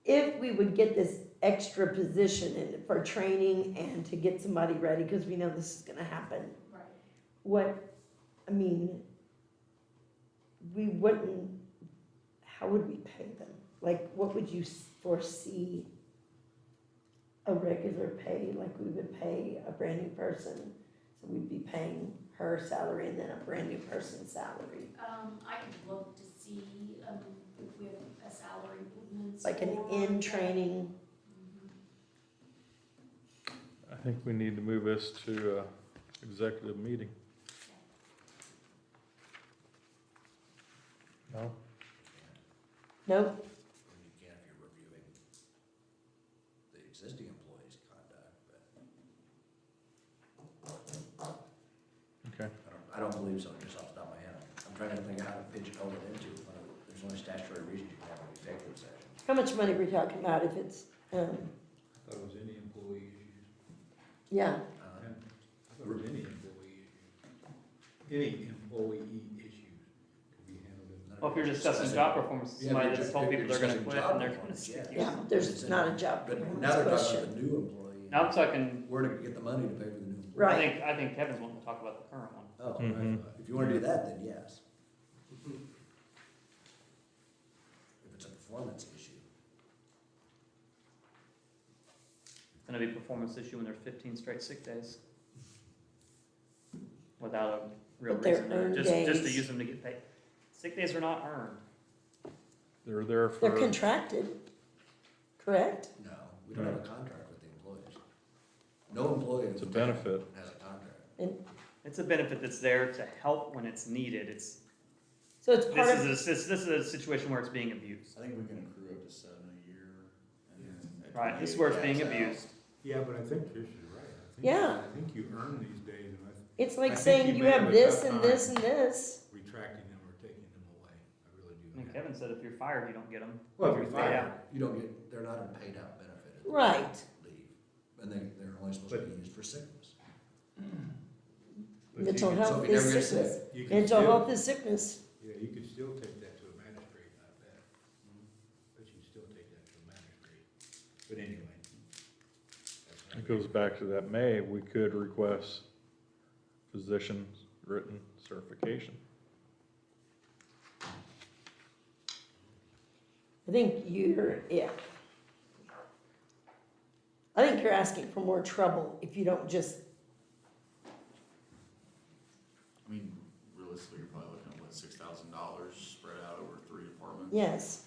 if we would get this extra position in for training and to get somebody ready, because we know this is gonna happen, right, we wouldn't, how would we pay them? Like, what would you foresee a regular pay, like we would pay a brand new person? So we'd be paying her salary and then a brand new person's salary, I could look to see, if we have a salary ordinance. like an for- in-training. Mhm. think we need to move this to executive meeting. No? Nope, And you can if you're reviewing the existing employee's conduct, but Okay. I don't believe so, just off the top of my head. I'm trying to think of how to pigeonhole it into, there's only statutory reasons you can have an executive session. how much money are we talking about if it's, I thought it was any employee issues. yeah, Uh, I thought it was any employee issues. Any employee issues could be handled in. Well, if you're discussing job performance, Yeah, somebody but that's if told you're people they're gonna discussing quit job and they're gonna performance, stick yeah. you. yeah, there's not a job But performance now they're talking question. about the new employee. Now I'm talking, Where to get the money to pay for the new employee. Right. I think Kevin's wanting to talk about the current one. Oh, Mhm. if you wanna do that, then yes. If it's a performance issue. It's gonna be a performance issue when there's 15 straight sick days. Without a real But they're reason, earned just to days. use them to get paid. Sick days are not earned. They're there They're for, contracted, correct? No, we don't have a contract with the employees. No employee. it's a benefit. Has a contract. It's a benefit that's there to help when it's needed. It's, So it's part of, this is a situation where it's being abused. I think we can accrue up to 7 a year. And then at Right, this is 28 where it's being caps out. abused. Yeah, but I think Trish is right. Yeah. I think you earn these days, and it's I like think saying you you may have have a this tough and time. this and this. retracting them or taking them away. I really do. I mean, Kevin said if you're fired, you don't get them. Well, if you're paid fired, out. You don't get, they're not a paid out benefit. It's Right. leave. And they're only supposed to be used for sickness. but you Mental can- So health if you never is get sickness. sick, you can Mental still- health is sickness. Yeah, you could still take that to a magistrate, I bet. But you can still take that to a magistrate. But anyway. that's not- It goes back to that May, we could request physician's written certification. I think you're, yeah. I think you're asking for more trouble if you don't just, I mean, realistically, you're probably looking at what, $6,000 spread out over 3 departments? yes.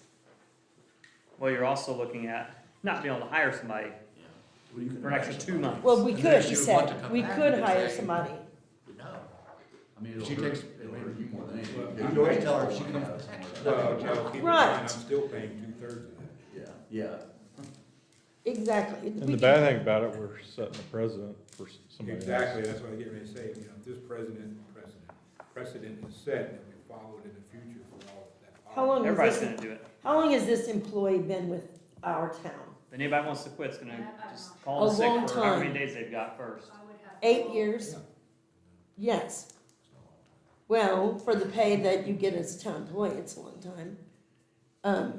Well, you're also looking at not being able to hire somebody Yeah. well, you can for an extra hire 2 somebody. months. Well, we And could, then if he you want to said, come we back, could you can hire say, somebody. No. I mean, She it'll takes- hurt, it'll hurt you more than anything. You because can always you tell her pay she for comes it. back. Well, Joe, keep in Right. mind, I'm still paying 2/3 of that. Yeah, yeah. Exactly. And the bad thing about it, we're setting a precedent for somebody else. Exactly, that's what I get ready to say, you know, if this precedent is set, that we follow it in the future for all that. How long has Everybody's this, gonna do it. how long has this employee been with our town? If anybody wants to quit, it's gonna Yeah, I just know. call A in sick long for however time. many days they've got first. I would have. to 8 go- years? Yeah. Yes. Well, for the pay that you get as a town employee, it's a long time. I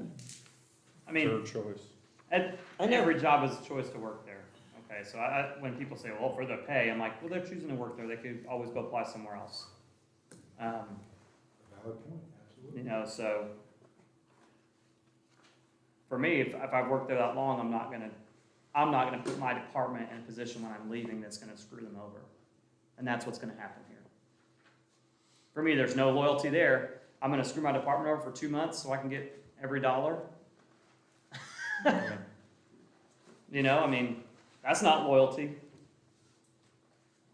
mean, Third choice. at, I know. every job is a choice to work there. Okay, so when people say, well, for the pay, I'm like, well, they're choosing to work there. They could always go apply somewhere else. Valid point, absolutely. You know, so for me, if I've worked there that long, I'm not gonna put my department in a position when I'm leaving that's gonna screw them over. And that's what's gonna happen here. For me, there's no loyalty there. I'm gonna screw my department over for 2 months so I can get every dollar. You know, I mean, that's not loyalty.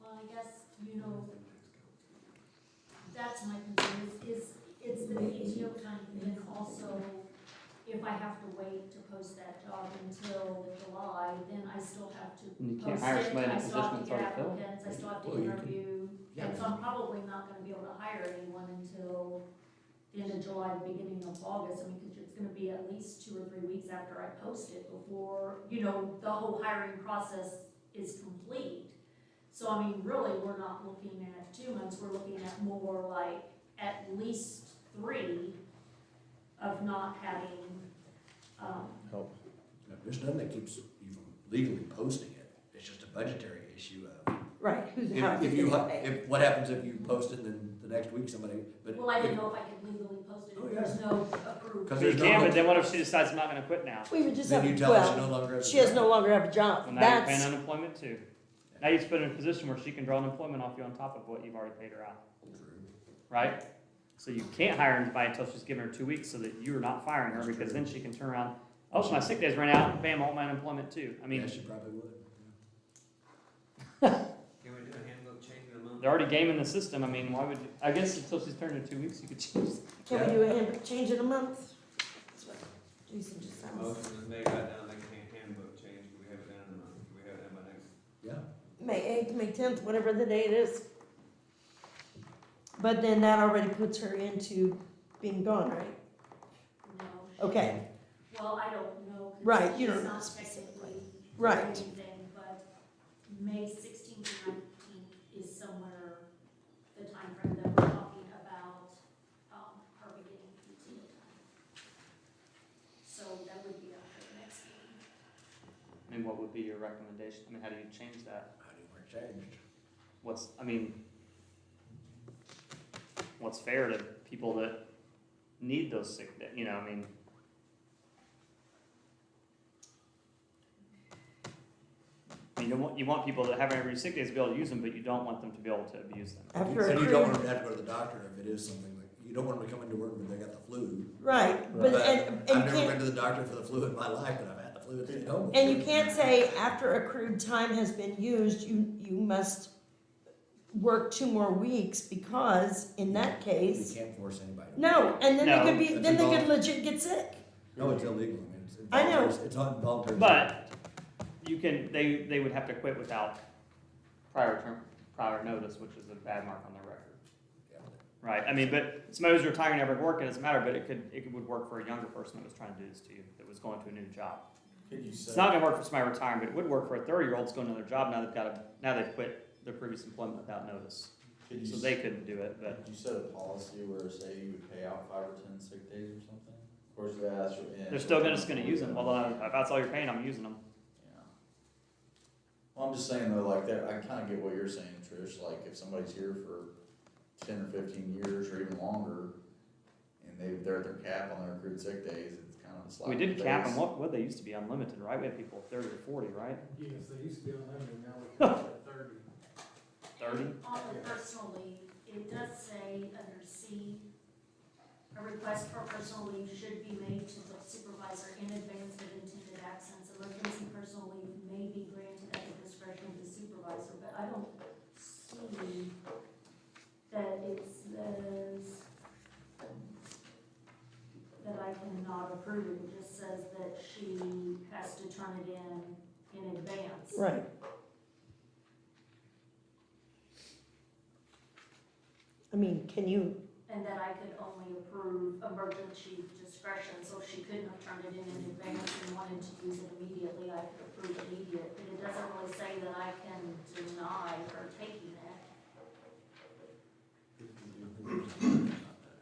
Well, I guess, you know, that's my concern is it's the PTO time, and then also, if I have to wait to post that job until July, then I still have to And you can't post hire it, somebody in a I still have position to that's get already filled. applicants, I still have to Well, you can- interview, yeah, and so I'm probably not gonna be able to hire anyone until the end of July, beginning of August, I mean, cause it's gonna be at least 2 or 3 weeks after I post it before, you know, the whole hiring process is complete. So I mean, really, we're not looking at 2 months, we're looking at more like at least 3 of not having, Help. There's nothing that keeps you from legally posting it. It's just a budgetary issue of, Right, who's, how if you, gonna pay? if, what happens if you post it and then the next week somebody, but. well, I didn't know if I could legally post it, Oh, if yeah. there's no approved. 'Cause You there's can, no- but then what if she decides I'm not gonna quit now? We would just Then have, you tell her she no well, longer has a she has job. no longer have a job. Well, now you're paying That's, unemployment too. Now you've put her in a position where she can draw unemployment off you on top of what you've already paid her out, True. right? So you can't hire anybody until she's given her 2 weeks so that you're not firing her, That's because true. then she can turn around, oh, so my sick days ran out, bam, all my unemployment too. I mean, Yeah, she probably would. Can we do a handbook change in a month? They're already gaming the system, I mean, why would, I guess until she's turned in 2 weeks, you could change. Can we do a handbook change in a month? That's what Jason just sounds. Motion is made right now, make a handbook change, can we have it done in a month? Can we have it done by next? Yeah. May 8th, May 10th, whatever the date is. But then that already puts her into being gone, right? No. Okay, Well, I don't know. 'cause Right, you she's don't know not specifically. technically Right. anything, but May 16th to 19th is somewhere the timeframe that we're talking about, her beginning PTO time. So that would be after the next meeting. I mean, what would be your recommendation? I mean, how do you change that? How do you want it changed? What's fair to people that need those sick, you know, I mean, you want people that have every sick days to be able to use them, but you don't want them to be able to abuse them. after And you don't want accrued, them to have to go to the doctor if it is something like, you don't want them to come into work when they got the flu. right, but, But and I've you never been can't, to the doctor for the flu in my life, but I've had the flu and stayed home. and you can't say after accrued time has been used, you must work 2 more weeks, because in that You case, can't force anybody. to- no, and then No. they could be, That's then they could involved. legit get sick. No, it's illegal. I mean, it's I know. involuntary. It's involuntary. But you can, they would have to quit without prior notice, which is a bad mark on their record. Yeah. Right, I mean, but somebody who's retiring never work, it doesn't matter, but it would work for a younger person that was trying to do this to you, that was going to a new job. Could you It's set, not gonna work for somebody retiring, but it would work for a 30-year-old that's going to another job, now they've quit their previous employment without notice. could you, So they couldn't do it, but could you set a policy where, say, you would pay out 5 or 10 sick days or something? Of course, you ask for. they're still just gonna use them, although if that's all you're paying, I'm using them. Yeah. Well, I'm just saying though, like that, I kinda get what you're saying, Trish, like if somebody's here for 10 or 15 years or even longer, and they're at their cap on their accrued sick days, it's kind of a slap We in the did cap them, face. what they used to be unlimited, right? We had people 30 or 40, right? Yes, they used to be unlimited, now we're at 30. 30? On the personal leave, it does say under C, a request for personal leave should be made to the supervisor in advance of intended absence. Emergency personal leave may be granted at the discretion of the supervisor, but I don't see that it says that I cannot approve it. It just says that she has to turn it in advance. Right. I mean, can you, And that I could only approve emergency discretion, so if she couldn't have turned it in advance and wanted to use it immediately, I could approve immediate, but it doesn't really say that I can deny her taking it.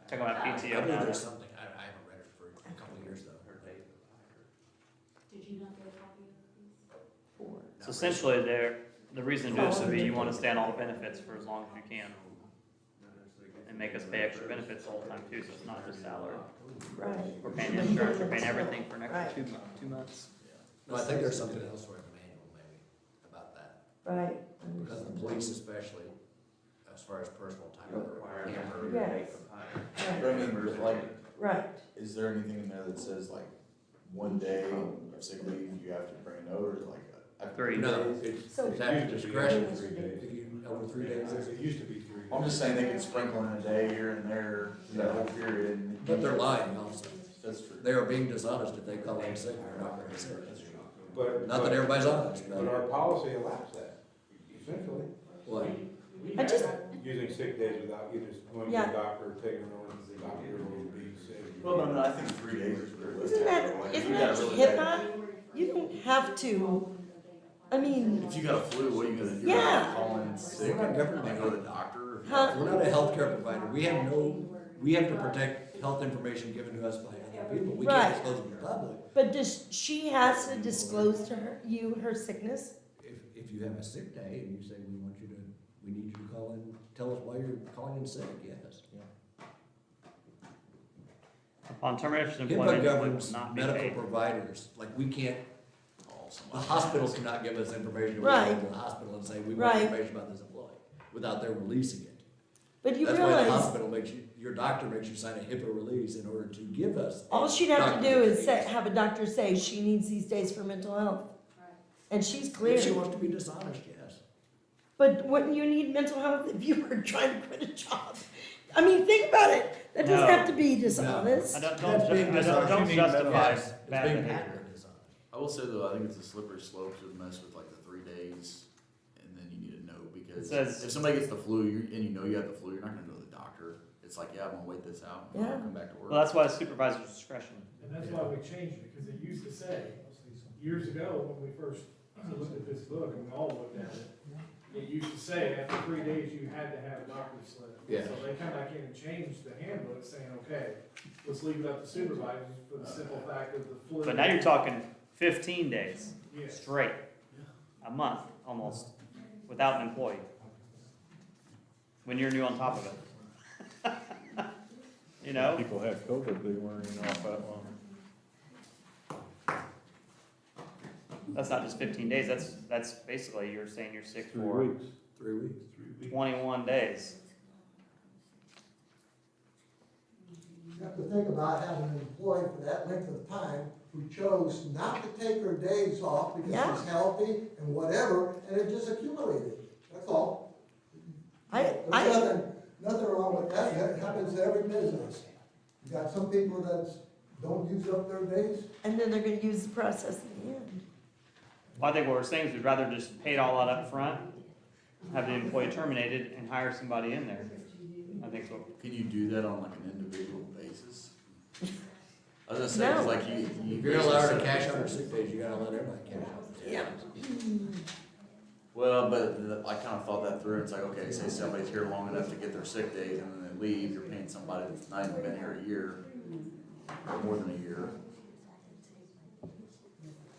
Talking about I PTO believe now. there's something, I haven't read it for a couple of years though. Did you not get a copy of these? So essentially, the reason to do this would be you want to stay on all the benefits for as long as you can. And make us pay extra benefits all the time too, so it's not just salary. right, We're paying insurance, we're paying everything for an extra 2 months. No, I think there's something else for the manual maybe about that. right. Because the police especially, as far as personal time. Yes. But I mean, like, Right, is there anything in there that says like 1 day of sick leave, you have to bring a note, or like? 3. No, it's So- at your discretion. Used to be. If you, over 3 days. It used to be 3 days. I'm just saying they could sprinkle in a day here and there, that whole period. and- But they're lying also. That's true. They are being dishonest if they call in sick or not really sick. But, Not that everybody's honest, but but, our policy allows that, essentially. well, I just, Using sick days without either going to Yeah. the doctor or taking an order to the doctor or being sick. Well, no, I think 3 days is realistic. isn't that, Like, if isn't you that got a really bad- HIPAA? You don't have to, I mean, If you got a flu, what are you gonna do? Yeah. Call in sick, We're not government. then go to the doctor? Huh? we're not a healthcare provider. We have to protect health information given to us by other people. We Right. can't disclose it to the public. but does, she has to disclose to her sickness? If you have a sick day and you say, we need you to call in, tell us why you're calling in sick, yes. Upon termination of HIPAA employment, you governs will not be medical paid. providers, like we can't, Call the somebody. hospital cannot give us information. We Right. go to the hospital and say, we want Right. information about this employee, without their releasing it. But you That's why the realize, hospital makes you, your doctor makes you sign a HIPAA release in order to give us. all she'd have to do is say, documentation. have a doctor say she needs these days for mental health. Right. And she's clear. If she wants to be dishonest, yes. But wouldn't you need mental health if you were trying to quit a job? I mean, think about it. That doesn't No. have to be dishonest. I don't, That's being dishonest. don't You need mental justify Yes, it's bad being behavior. patently dishonest. I will say though, I think it's a slippery slope to mess with like the 3 days, and then you need to know, because It says- if somebody gets the flu, and you know you have the flu, you're not gonna go to the doctor. It's like, yeah, I'm gonna wait this out, and Yeah. I'll come back to work. Well, that's why it's supervisor's discretion. And that's why we changed it, because it used to say, years ago, when we first looked at this book, and we all looked at it, it used to say after 3 days, you had to have a doctor's slip. Yeah. So they kind of came and changed the handbook, saying, okay, let's leave it up to supervisors for the simple fact of the flu. But now you're talking 15 days Yes. straight, a month almost, without an employee. When you're new on top of it. You know? People had COVID, they weren't even off that long. That's not just 15 days, that's basically, you're saying you're sick 3 for weeks. 3 weeks. 21 days. You have to think about having an employee for that length of time who chose not to take her days off because Yeah. she's healthy and whatever, and it just accumulated. That's all. There's nothing wrong with that. That happens to every business. You got some people that don't use up their days. And then they're gonna use the process in the end. Well, I think what we're saying is we'd rather just pay it all out up front, have the employee terminated, and hire somebody in there. I think so. Can you do that on like an individual basis? I was gonna say, 'cause No. like you. If you're gonna allow her to cash out her sick days, you gotta let everybody cash out. Yeah. Well, but I kind of thought that through. It's like, okay, say somebody's here long enough to get their sick days and then they leave, you're paying somebody that's not even been here a year, or more than a year.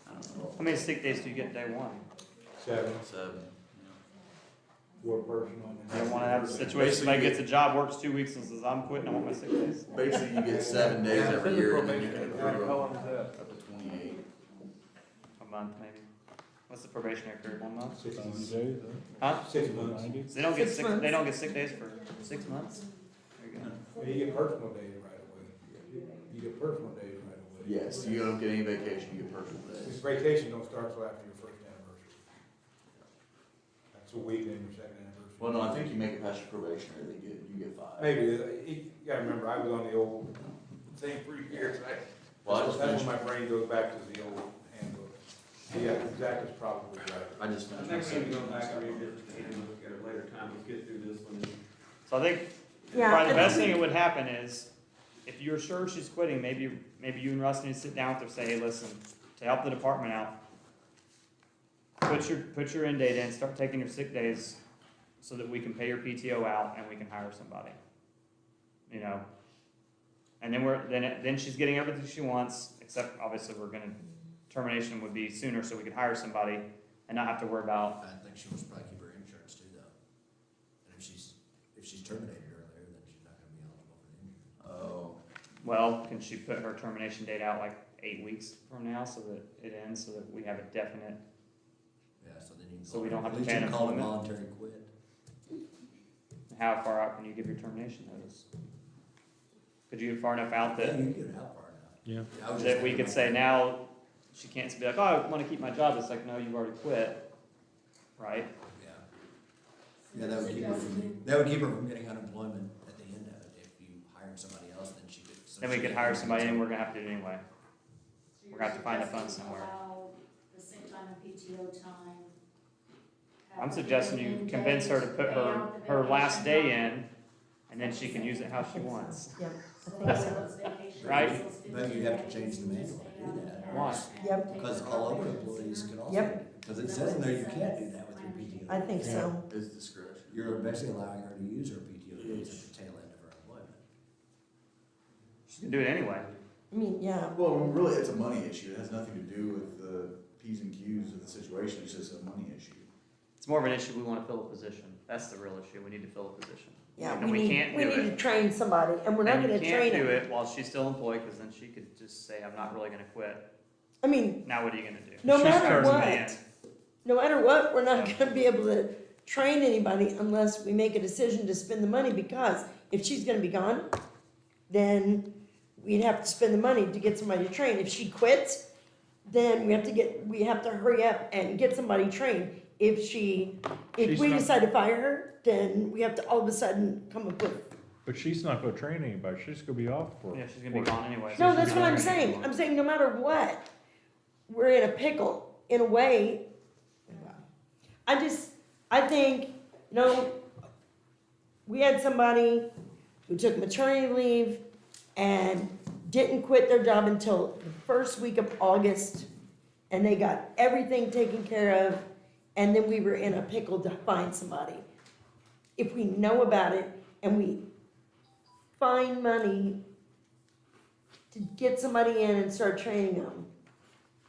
I don't know, How many sick days do you get day one? 7 7, for a person on the. You don't wanna have a situation, somebody gets a job, works 2 weeks and says, I'm quitting, I want my sick days. Basically, you get 7 days every year and then you can How accrue long is that? up to 28. A month, maybe. What's the probationary period, 1 month? 90 days, Huh? 6 months. 90? So they don't get 6 sick, months. they don't get sick days for 6 months? There you go. Well, you get personal days right away. You get personal days right away. Yes, you don't get any vacation, you get personal This days. vacation don't start till after your first anniversary. That's a week, then your second anniversary. Well, no, I think you make it past your probationary, you get 5. Maybe, you gotta remember, I was on the old thing for years. Well, I just That's finished, when my brain goes back to the old handbook. Yeah, Zach is probably right. I just The finished my next time second. we go back and revisit the handbook at a later time, let's get through this one. So I think Yeah, probably the I best think- thing that would happen is, if you're sure she's quitting, maybe you and Russ need to sit down with her, say, hey, listen, to help the department out, put your end date in, start taking your sick days, so that we can pay your PTO out and we can hire somebody. You know? And then she's getting everything she wants, except obviously termination would be sooner, so we could hire somebody and not have to worry about, I think she wants to probably keep her insurance too, though. And if she's terminated earlier, then she's not gonna be eligible for the insurance. Oh, well, can she put her termination date out like 8 weeks from now, so that it ends, so that we have a definite, Yeah, so then you can. So we don't have to at least pay you can call it unemployment? voluntary quit. how far out can you give your termination notice? Could you get far enough out Yeah, that, you can get it out far enough. Yeah. I was just that we thinking could about say that. now, she can't be like, oh, I wanna keep my job, it's like, no, you've already quit, right? Yeah. Yeah, that would keep her from getting unemployment at the end of it. If you hired somebody else, then she could. so Then we she could hire somebody and we're gonna have to do it anyway. We're gonna have to find a fund somewhere. Allow the sick time and PTO time. I'm suggesting you convince her to put her last day in, and then she can use it how she wants. Yep, I think so. Right? But you have to change the manual to do that. Why? Yep, Because all other employees can also. Yep. Because it says in there you can't do that with your PTO. I think so. it's discretion. You're basically allowing her to use her PTO days at the tail end of her employment. She can do it anyway. I mean, yeah, Well, really, it's a money issue. It has nothing to do with the P's and Q's of the situation. It's just a money issue. It's more of an issue, we wanna fill a position, that's the real issue, we need to fill a position. yeah, And we can't we do need it. to train somebody, and we're not And gonna you train can't do them. it while she's still employed, cause then she could just say, I'm not really gonna quit. I mean, Now what are you gonna do? No She matter starts in the what. end. no matter what, we're not gonna be able to train anybody unless we make a decision to spend the money, because if she's gonna be gone, then we'd have to spend the money to get somebody to train. If she quits, then we have to hurry up and get somebody trained. if She's we not- decide to fire her, then we have to all of a sudden come up with. But she's not gonna train anybody, she's gonna be off for. Yeah, she's gonna be gone anyway. so No, she's that's not what I'm gonna saying. anyone. I'm saying no matter what, we're in a pickle, in a way. I think, we had somebody who took maternity leave and didn't quit their job until the first week of August, and they got everything taken care of, and then we were in a pickle to find somebody. If we know about it and we find money to get somebody in and start training them.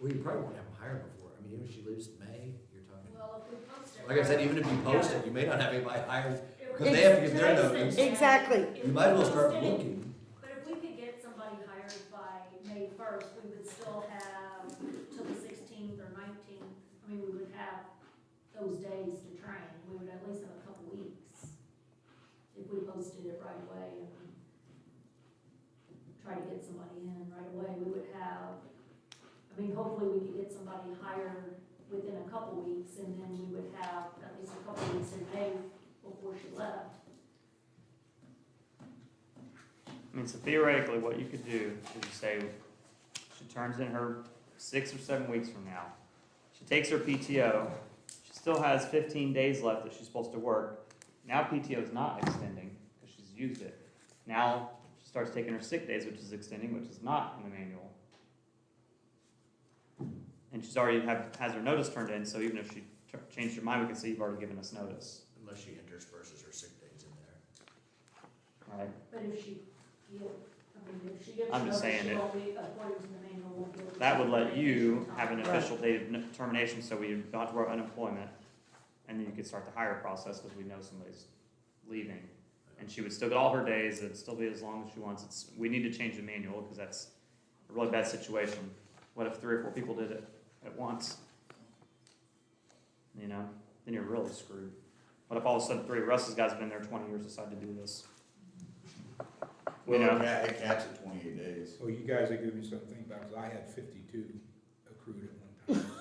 Well, you probably won't have them hired before, I mean, even if she leaves in May, you're talking, Well, if we post it. like I said, right- even if you post it, you may not have anybody hired, If because we they have to get their post it, notice. Exactly. if You might as well we start post it- looking. But if we could get somebody hired by May first, we would still have till the 16th or 19th. I mean, we would have those days to train. We would at least have a couple weeks if we posted it right away and try to get somebody in right away. We would have, I mean, hopefully we could get somebody hired within a couple weeks, and then we would have at least a couple weeks in May before she left. I mean, so theoretically, what you could do is you say, she turns in her 6 or 7 weeks from now. She takes her PTO, she still has 15 days left that she's supposed to work. Now PTO is not extending, because she's used it. Now, she starts taking her sick days, which is extending, which is not in the manual. And she's already has her notice turned in, so even if she changed her mind, we can say you've already given us notice. Unless she intersperses her sick days in there. Right? But if she, if she gives I'm just notice, saying she it- won't be, according to the manual, won't be able to. That would take let you vacation have an time. official date of termination, so we don't have to worry about unemployment. And then you could start the hire process, because we know somebody's leaving. And she would still get all her days, it'd still be as long as she wants. We need to change the manual, because that's a really bad situation. What if 3 or 4 people did it at once? Then you're really screwed. What if all of a sudden 3 of Russ's guys have been there 20 years, decide to do this? Well, know? it caps at 28 days. So you guys are giving me something to think about, because I had 52 accrued at one time.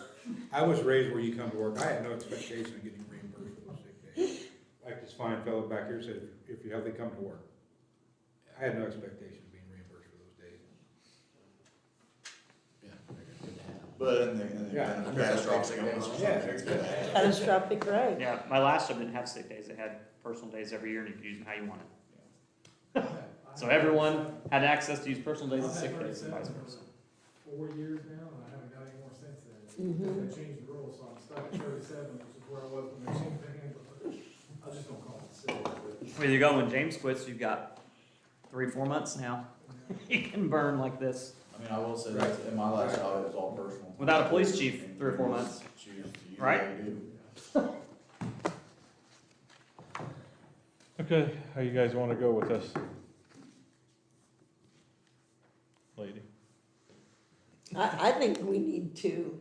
I was raised where you come to work, I had no expectation of getting reimbursed for those sick days. Like this fine fellow back here said, if you healthy, come to work. I had no expectation of being reimbursed for those days. Yeah, they're good to have. But in the Yeah. event of catastrophic illness or Yeah. something, it's good to have. Catastrophic, right? Yeah, my last job didn't have sick days, it had personal days every year, and you could use them how you wanted. So everyone had access to use personal days and sick days, and vice versa. 4 years now, and I haven't got any more since then. Mhm. They changed the rules, so I'm stuck at 37, which is where I was when they changed the handbook. I just don't call it sick, but. Well, you go when James quits, you've got 3-4 months now. He can burn like this. I mean, I will say that in my last job, it was all personal. Without a police chief, 3 or 4 months. Choose to use Right? what you do. Okay, how you guys wanna go with this? Lady? I think we need to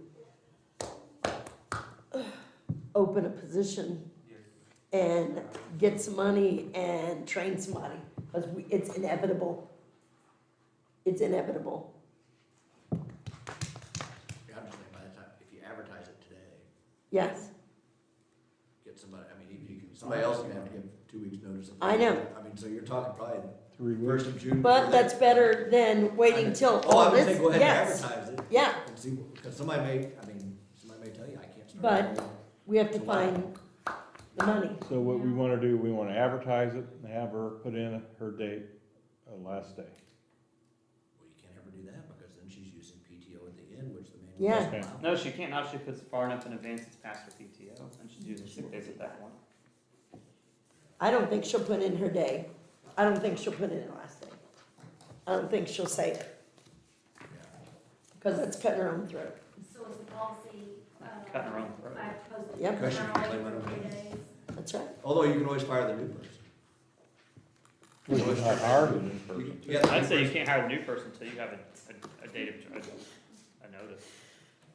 open a position and get some money and train somebody, because it's inevitable. It's inevitable. Yeah, I'm just saying, by the time, if you advertise it today, Yes, get somebody, I mean, even you can, somebody else can have to give 2 weeks' notice. I know. I mean, so you're talking probably 3 weeks? 1st of June. but that's better than waiting till Oh, I all would say this, go ahead and yes, advertise it. yeah, And see, because somebody may tell you, I can't start. But- until-" we have to find the money. So what we wanna do, we wanna advertise it and have her put in her date, last day. Well, you can't ever do that, because then she's using PTO at the end, which the manual Yeah. doesn't allow. No, she can't, now she puts far enough in advance, it's past her PTO, and she's using sick days at that point. I don't think she'll put in her day. I don't think she'll put in her last day. I don't think she'll say it, Yeah. because that's cutting her own throat. So is the policy, Cutting her own throat. I have to post it Yep. Because she can internally claim it for on 3 her. days. That's right. Although you can always fire the new person. We can not hire the new person. You got the I'd new say you person. can't hire the new person until you have a date of, a notice.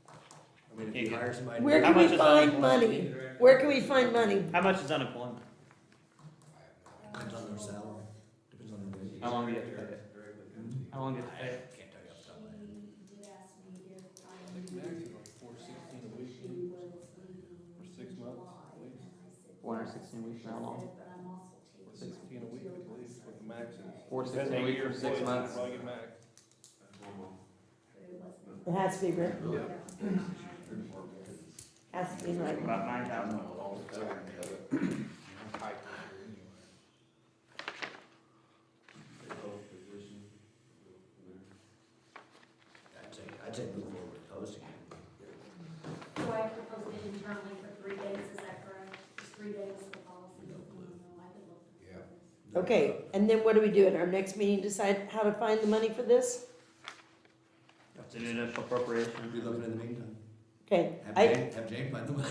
I mean, if you hire somebody. Where How can we much is find unemployment? money? Where can we find money? How much is unemployment? Depends on their salary, depends on their wages. How long do you have to pay it? How long do you have to pay I it? can't tell you off the top of my head. She did ask me if I knew that she was leaving. 416 weeks, how long? But I'm also taking. 16 a week, I believe, what the max is. 416 a week for 6 months. Probably get max. It has to be written, has to be written. About 9,000. I'd say move forward with posting it. So I proposed it internally for 3 days, is that correct? Just 3 days for policy? No, I could look. Yeah. Okay, and then what do we do at our next meeting, decide how to find the money for this? It's an initial appropriation. Be looking in the meantime. Okay, Have Jane find the money.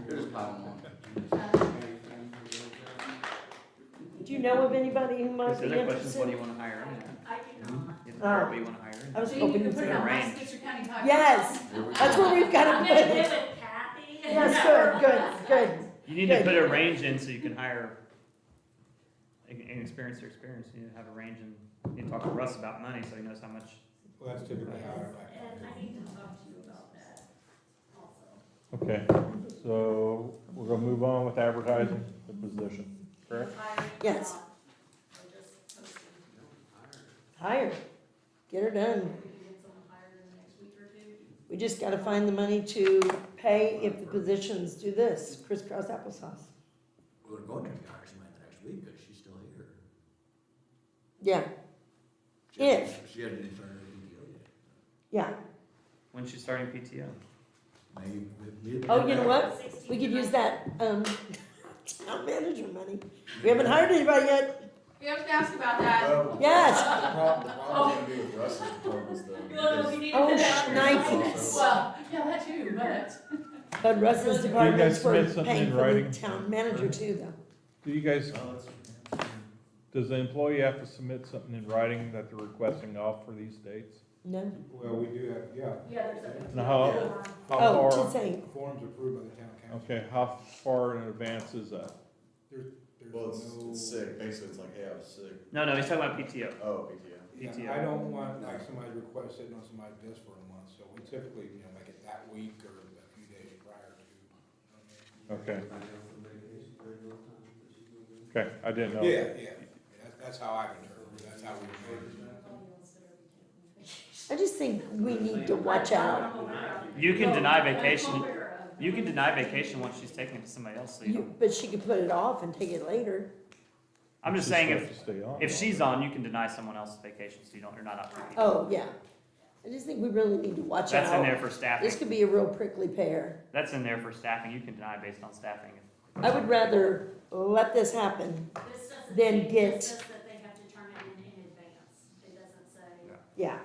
Here's column one. do you know of anybody who might Because be the other question is, what do interested? you want to hire in? I do not. You have to figure out what you want to hire in. I was So you hoping can you'd put say it on range. Westchester County Podcast. Yes, that's where we've gotta I'm put gonna give it. it Kathy. Yes, good. You need to Good. put a range in so you can hire an experienced or experience. You need to have a range, and you need to talk to Russ about money so he knows how much. Well, that's typically how I like And it. I need to talk to you about that also. Okay, so we're gonna move on with advertising the position, correct? Hiring, Yes. or just posting. Hire, get her done. We can get someone hired in the next week or two. We just gotta find the money to pay if the positions do this, crisscross applesauce. We're going to hire somebody the next week, because she's still here. Yeah, She hasn't- If. She hasn't even started her PTO yet. yeah. When's she starting PTO? Maybe. Oh, you know what? We could use that, town manager money. We haven't hired anybody yet. You have to ask about that. Well, Yes. The problem's gonna be with Russ's departments though, because Oh, Well, yeah, that too, but. But Russ's department's for submit something paying in for the writing? town manager too, though. Do you guys, well, that's- does the employee have to submit something in writing that they're requesting off for these dates? No? Well, we do have, yeah, Yeah, there's a. Now, how Oh, far, just saying, forms approved by the town council. okay, how far in advance is that? There's well, no. it's sick, basically it's like, hey, I was sick. No, he's talking about PTO. Oh, PTO. Yeah, PTO. I don't want like somebody's request sitting on somebody's desk for a month, so we typically, make it that week or a few days prior to. Okay. Okay, I didn't know. Yeah, that's how I interpret it, that's how we interpret it. I just think we need to watch out. You can deny vacation. You can deny vacation once she's taking it to somebody else. So you don't. But she could put it off and take it later. I'm just She's saying supposed to stay on. if she's on, you can deny someone else's vacation, so you're not up for PTO. Oh, yeah. I just think we really need to watch That's in there out. for staffing. This could be a real prickly pear. That's in there for staffing. You can deny based on staffing. I would rather let this happen. This doesn't Then say- get- This says that they have to turn it in advance. It doesn't say. Yeah.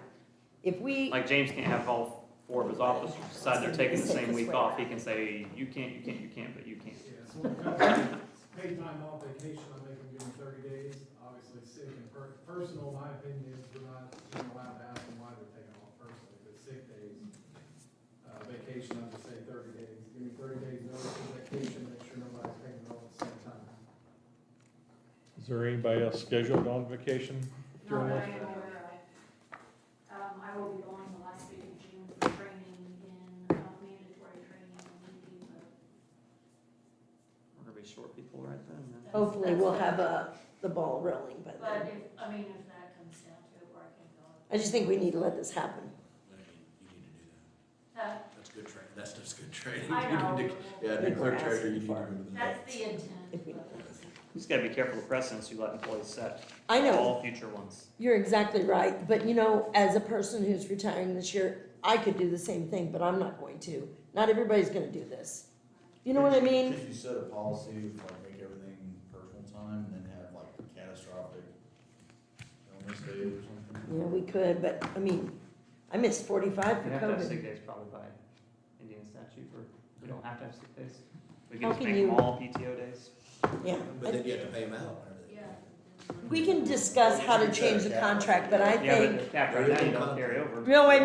If we, Like James can't have all 4 of his officers decide they're taking the same week off. He can say, you can't, but you can. Yeah, so when it comes to paid time off vacation, I make them give them 30 days. Obviously, sick and personal, my opinion is we're not even allowed to ask them why they're taking off personally. If it's sick days, vacation, I would say 30 days. Give me 30 days notice of vacation, make sure nobody's taking it all at the same time. Is there anybody else scheduled on vacation Not during that this? I am aware of. I will be going the last week of June for training in, mandatory training in leading, but We're gonna be short people right then. hopefully we'll have the ball rolling by But then. if that comes down to it where I can go. I just think we need to let this happen. You need to do that. That's good training, that's just good training. I know. You need to- Yeah, I think declare we're treasurer, asking you need to for it. go to the That's next. the intent. If we don't. You just gotta be careful of precedents you let employees set. I know, All future ones. you're exactly right, but as a person who's retiring this year, I could do the same thing, but I'm not going to. Not everybody's gonna do this. You know what I mean? Could you set a policy of like make everything personal time and then have like catastrophic illness days or something? Yeah, we could, but I missed 45 for We have to have sick COVID. days probably by Indian statute, or we don't have to have sick days. We How can just can make them you- all PTO days. Yeah. But then you have to pay them out, whenever they. Yeah. We can discuss how to change the contract, but I Yeah, but think, the cap right now, you don't carry over. no, I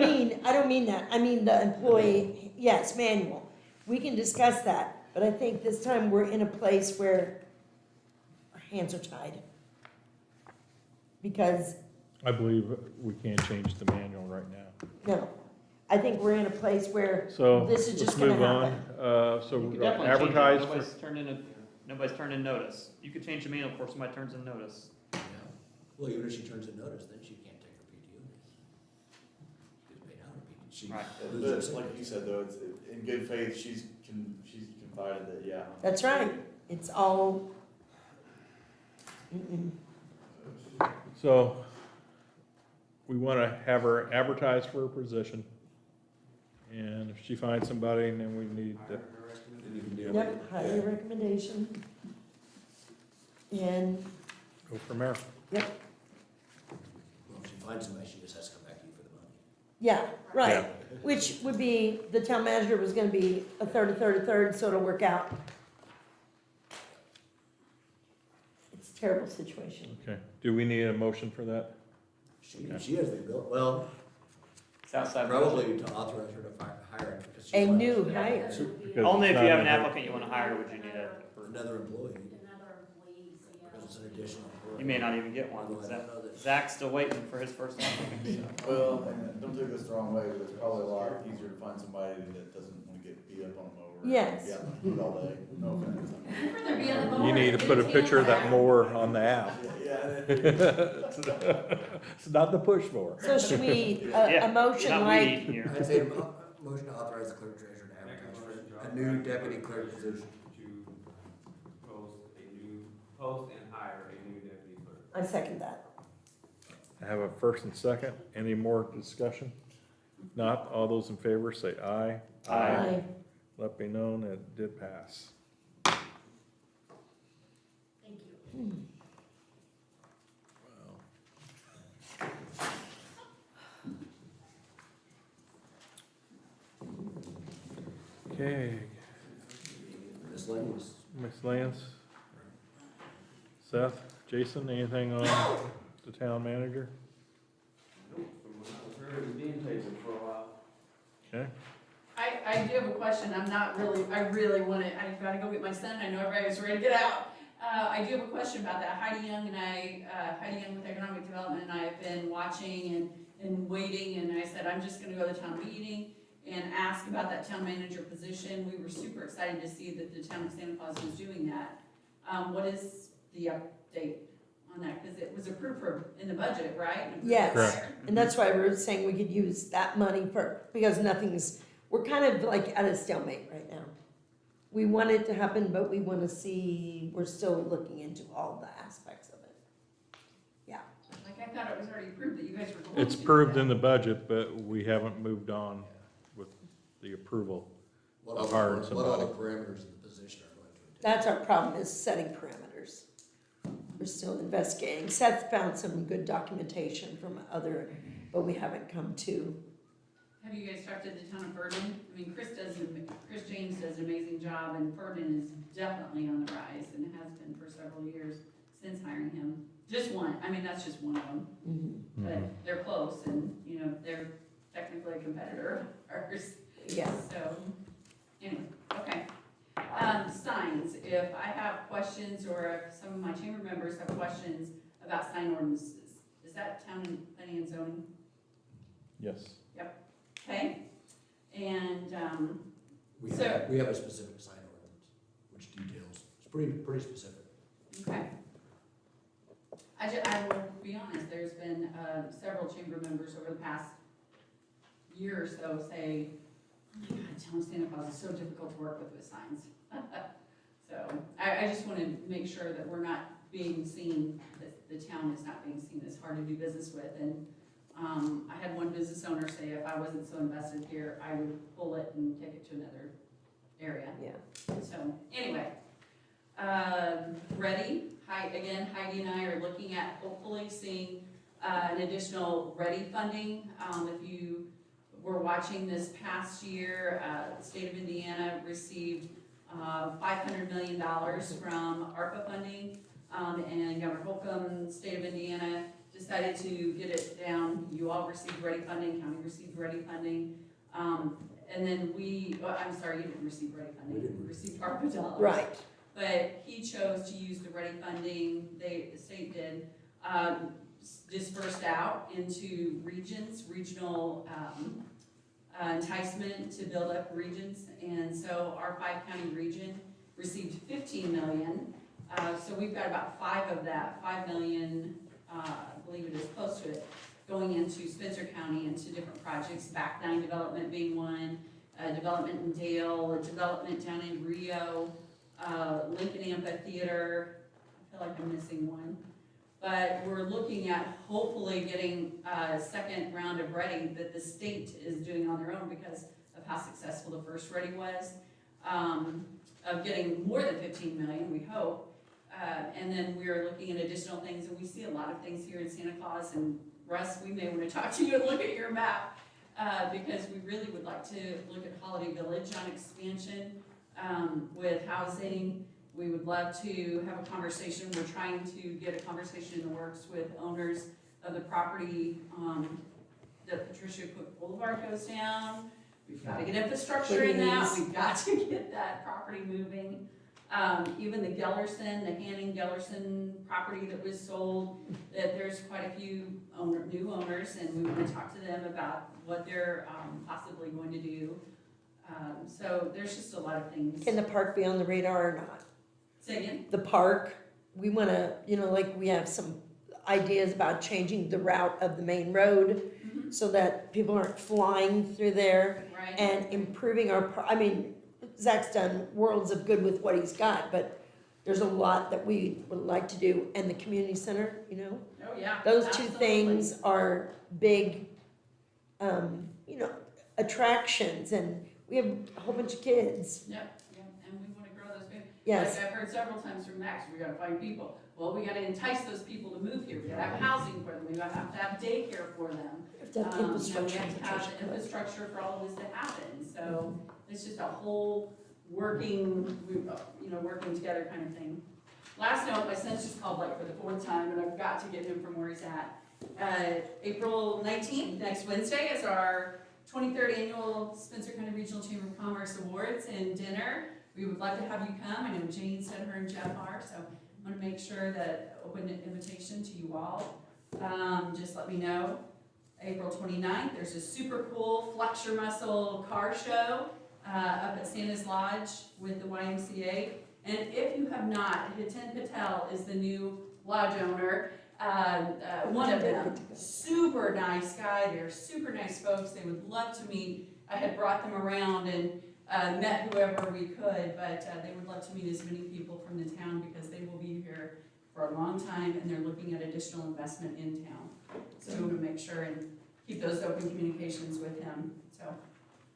don't mean that. I mean the employee, yes, manual. We can discuss that, but I think this time we're in a place where our hands are tied. Because, I believe we can't change the manual right now. no, I think we're in a place where So this is let's just gonna move on. happen. So You we're could going to definitely change it. advertise for, Nobody's turned in notice. You could change the manual before somebody turns in notice. Yeah. Well, even if she turns in notice, then she can't take her PTO days. She's paid out her PTO. She Right. loses her But sick like you days. said though, it's, in good faith, she's confided that, yeah. That's right. It's all. Mm-mm. so we want to have her advertise for a position. And if she finds somebody, then we need to, Then you can deal with Yep, it. hire recommendation. And, go from there. yep, Well, if she finds somebody, she just has to come back to you for the money. yeah, right. Yeah. Which would be, the town manager was gonna be a third, so it'll work out. It's a terrible situation. Okay. Do we need a motion for that? She has the ability, well, It's outside. probably to authorize her to hire it because A she's new like hire. Because Only it's if you not have an in her- applicant you want to hire would you need a, another employee, Another employee, so yeah. because it's an additional employee. you may not even get one. Although I don't know that- Zach's still waiting for his first applicant, so. Well, and don't take this the wrong way, but it's probably a lot easier to find somebody that doesn't wanna get beat up on a mower. Yes. Yeah, boot all day, no offense. I'd rather be on the mower You need to than put a get picture of that tan mower on the app. Yeah. It's not the push mower. So should we, Yeah, a motion not like, weed eating here. I'd say motion to authorize the clerk treasurer to advertise for a new deputy clerk position. To post and hire a new deputy clerk. I second that. I have a first and second. Any more discussion? If not, all those in favor say aye. Aye. Let me know that it did pass. Thank you. Okay, Miscellaneous. Ms. Lance? Seth, Jason, anything on the town manager? Nope, from what I've heard, it's being taken for a while. Okay, I do have a question, I really wanna, I gotta go get my son, I know everybody's ready to get out. I do have a question about that, Heidi Young with Economic Development and I have been watching and waiting, and I said, I'm just gonna go to the town meeting and ask about that town manager position. We were super excited to see that the town of Santa Claus was doing that. What is the update on that? Cause it was approved in the budget, right? Yes. Correct. And that's why we're saying we could use that money because we're kind of like at a stalemate right now. We want it to happen, but we want to see, we're still looking into all the aspects of it. Yeah. Like I thought it was already approved that you guys were going to. it's approved in the budget, but we haven't moved on with the approval. What Of all hiring the- what all the somebody. parameters of the position are going to entail. That's our problem, is setting parameters. We're still investigating. Seth found some good documentation from but we haven't come to. Have you guys talked to the town of Ferdinand? I mean, Chris James does an amazing job, and Ferdinand is definitely on the rise and has been for several years since hiring him. Just one, I mean, that's just one of them, but they're close and, you know, they're technically a competitor of ours. Yeah. So, anyway, okay. Signs, if I have questions or if some of my chamber members have questions about sign ordinances, is that town planning and zoning? Yes. Okay, and, We So- have a specific sign ordinance, which details, it's pretty specific. okay. I will be honest, there's been, several chamber members over the past year or so say, oh my God, town of Santa Claus is so difficult to work with signs. So, I just wanna make sure that we're not being seen, that the town is not being seen as hard to do business with, and I had one business owner say if I wasn't so invested here, I would pull it and take it to another area. Yeah. So, anyway, Ready, again, Heidi and I are looking at hopefully seeing an additional Ready funding. If you were watching this past year, the state of Indiana received $500 million from ARPA funding, and Governor Holcomb, state of Indiana, decided to get it down. You all received Ready funding, county received Ready funding. And then I'm sorry, you didn't receive Ready funding, you received ARPA dollars. Right. But he chose to use the Ready funding, the state did, dispersed out into regional enticement to build up regions. And so our 5-county region received 15 million. So we've got about 5 of that, 5 million, I believe it is close to it, going into Spencer County into different projects, Back 9 development being one, development in Dale, a development down in Rio, Lincoln Amphitheater, I feel like I'm missing one. But we're looking at hopefully getting a second round of ready that the state is doing on their own because of how successful the first ready was, of getting more than 15 million, we hope. And then we're looking at additional things, and we see a lot of things here in Santa Claus. And Russ, we may want to talk to you and look at your map, because we really would like to look at Holiday Village on expansion with housing. We would love to have a conversation. We're trying to get a conversation in the works with owners of the property that Patricia Cook Boulevard goes down. We've got to get infrastructure in that. We've got to get that property moving. Even the Gellerson, the Hanning-Gellerson property that was sold, that there's quite a few new owners, and we want to talk to them about what they're possibly going to do. So there's just a lot of things. Can the park be on the radar or not? Say again? The park, we wanna, like we have some ideas about changing the route of the main road so that people aren't flying through there Right. and improving I mean, Zach's done worlds of good with what he's got, but there's a lot that we would like to do. And the community center, Oh, yeah. those two absolutely. things are big, attractions, and we have a whole bunch of kids. Yep, and we want to grow those families. Yes. Like I've heard several times from Max, we gotta find people. Well, we gotta entice those people to move here. We gotta have housing for them. We gotta have to have daycare for them. We have to have infrastructure. We have to have the infrastructure for all of this to happen. So it's just a whole working together kind of thing. Last note, my son's just called like for the 4th time, and I've got to get him from where he's at. April 19th, next Wednesday, is our 23rd annual Spencer County Regional Chamber of Commerce Awards and dinner. We would love to have you come. I know Jane said her and Jeff are, so I want to make sure that open an invitation to you all. Just let me know. April 29th, there's a super cool Flex Your Muscle car show up at Santa's Lodge with the YMCA. And if you have not, Hiten Patel is the new lodge owner. One of them, super nice guy. They're super nice folks. They would love to meet. I had brought them around and met whoever we could, but they would love to meet as many people from the town because they will be here for a long time, and they're looking at additional investment in town. So we want to make sure and keep those open communications with him. So,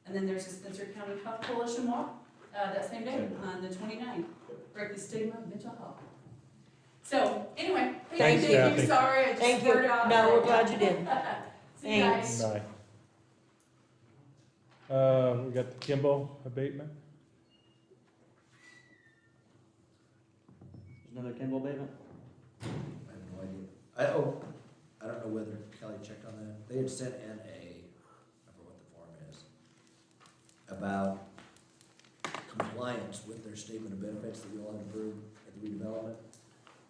and then there's a Spencer County Health Coalition Walk that same day on the 29th. Break the stigma of mental health. So anyway, Thank thank you. you. Sorry, I just Thank you. blurted out. No, we're glad you did. See you guys. Thanks. Bye. We got the Kimball abatement. There's another Kimball abatement? I have no idea. I don't know whether Kelly checked on that. They had sent in I forget what the form is, about compliance with their statement of benefits that we all had approved at the redevelopment.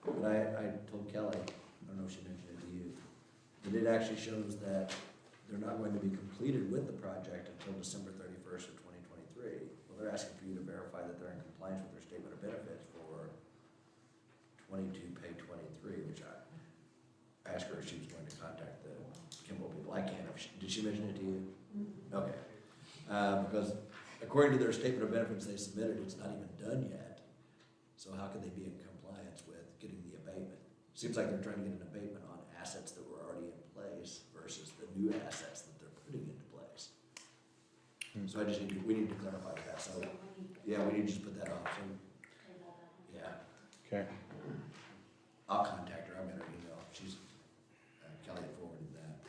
But I told Kelly, I don't know if she mentioned it to you, that it actually shows that they're not going to be completed with the project until December 31st of 2023. Well, they're asking for you to verify that they're in compliance with their statement of benefits for 22 pay 23, which I asked her if she was going to contact the Kimball people. I can't. Did she mention it to you? Okay. Because according to their statement of benefits they submitted, it's not even done yet. So how can they be in compliance with getting the abatement? Seems like they're trying to get an abatement on assets that were already in place versus the new assets that they're putting into place. So we need to clarify that. So yeah, we need to just put that off. So yeah. Okay. I'll contact her. I've got her email. Kelly had forwarded that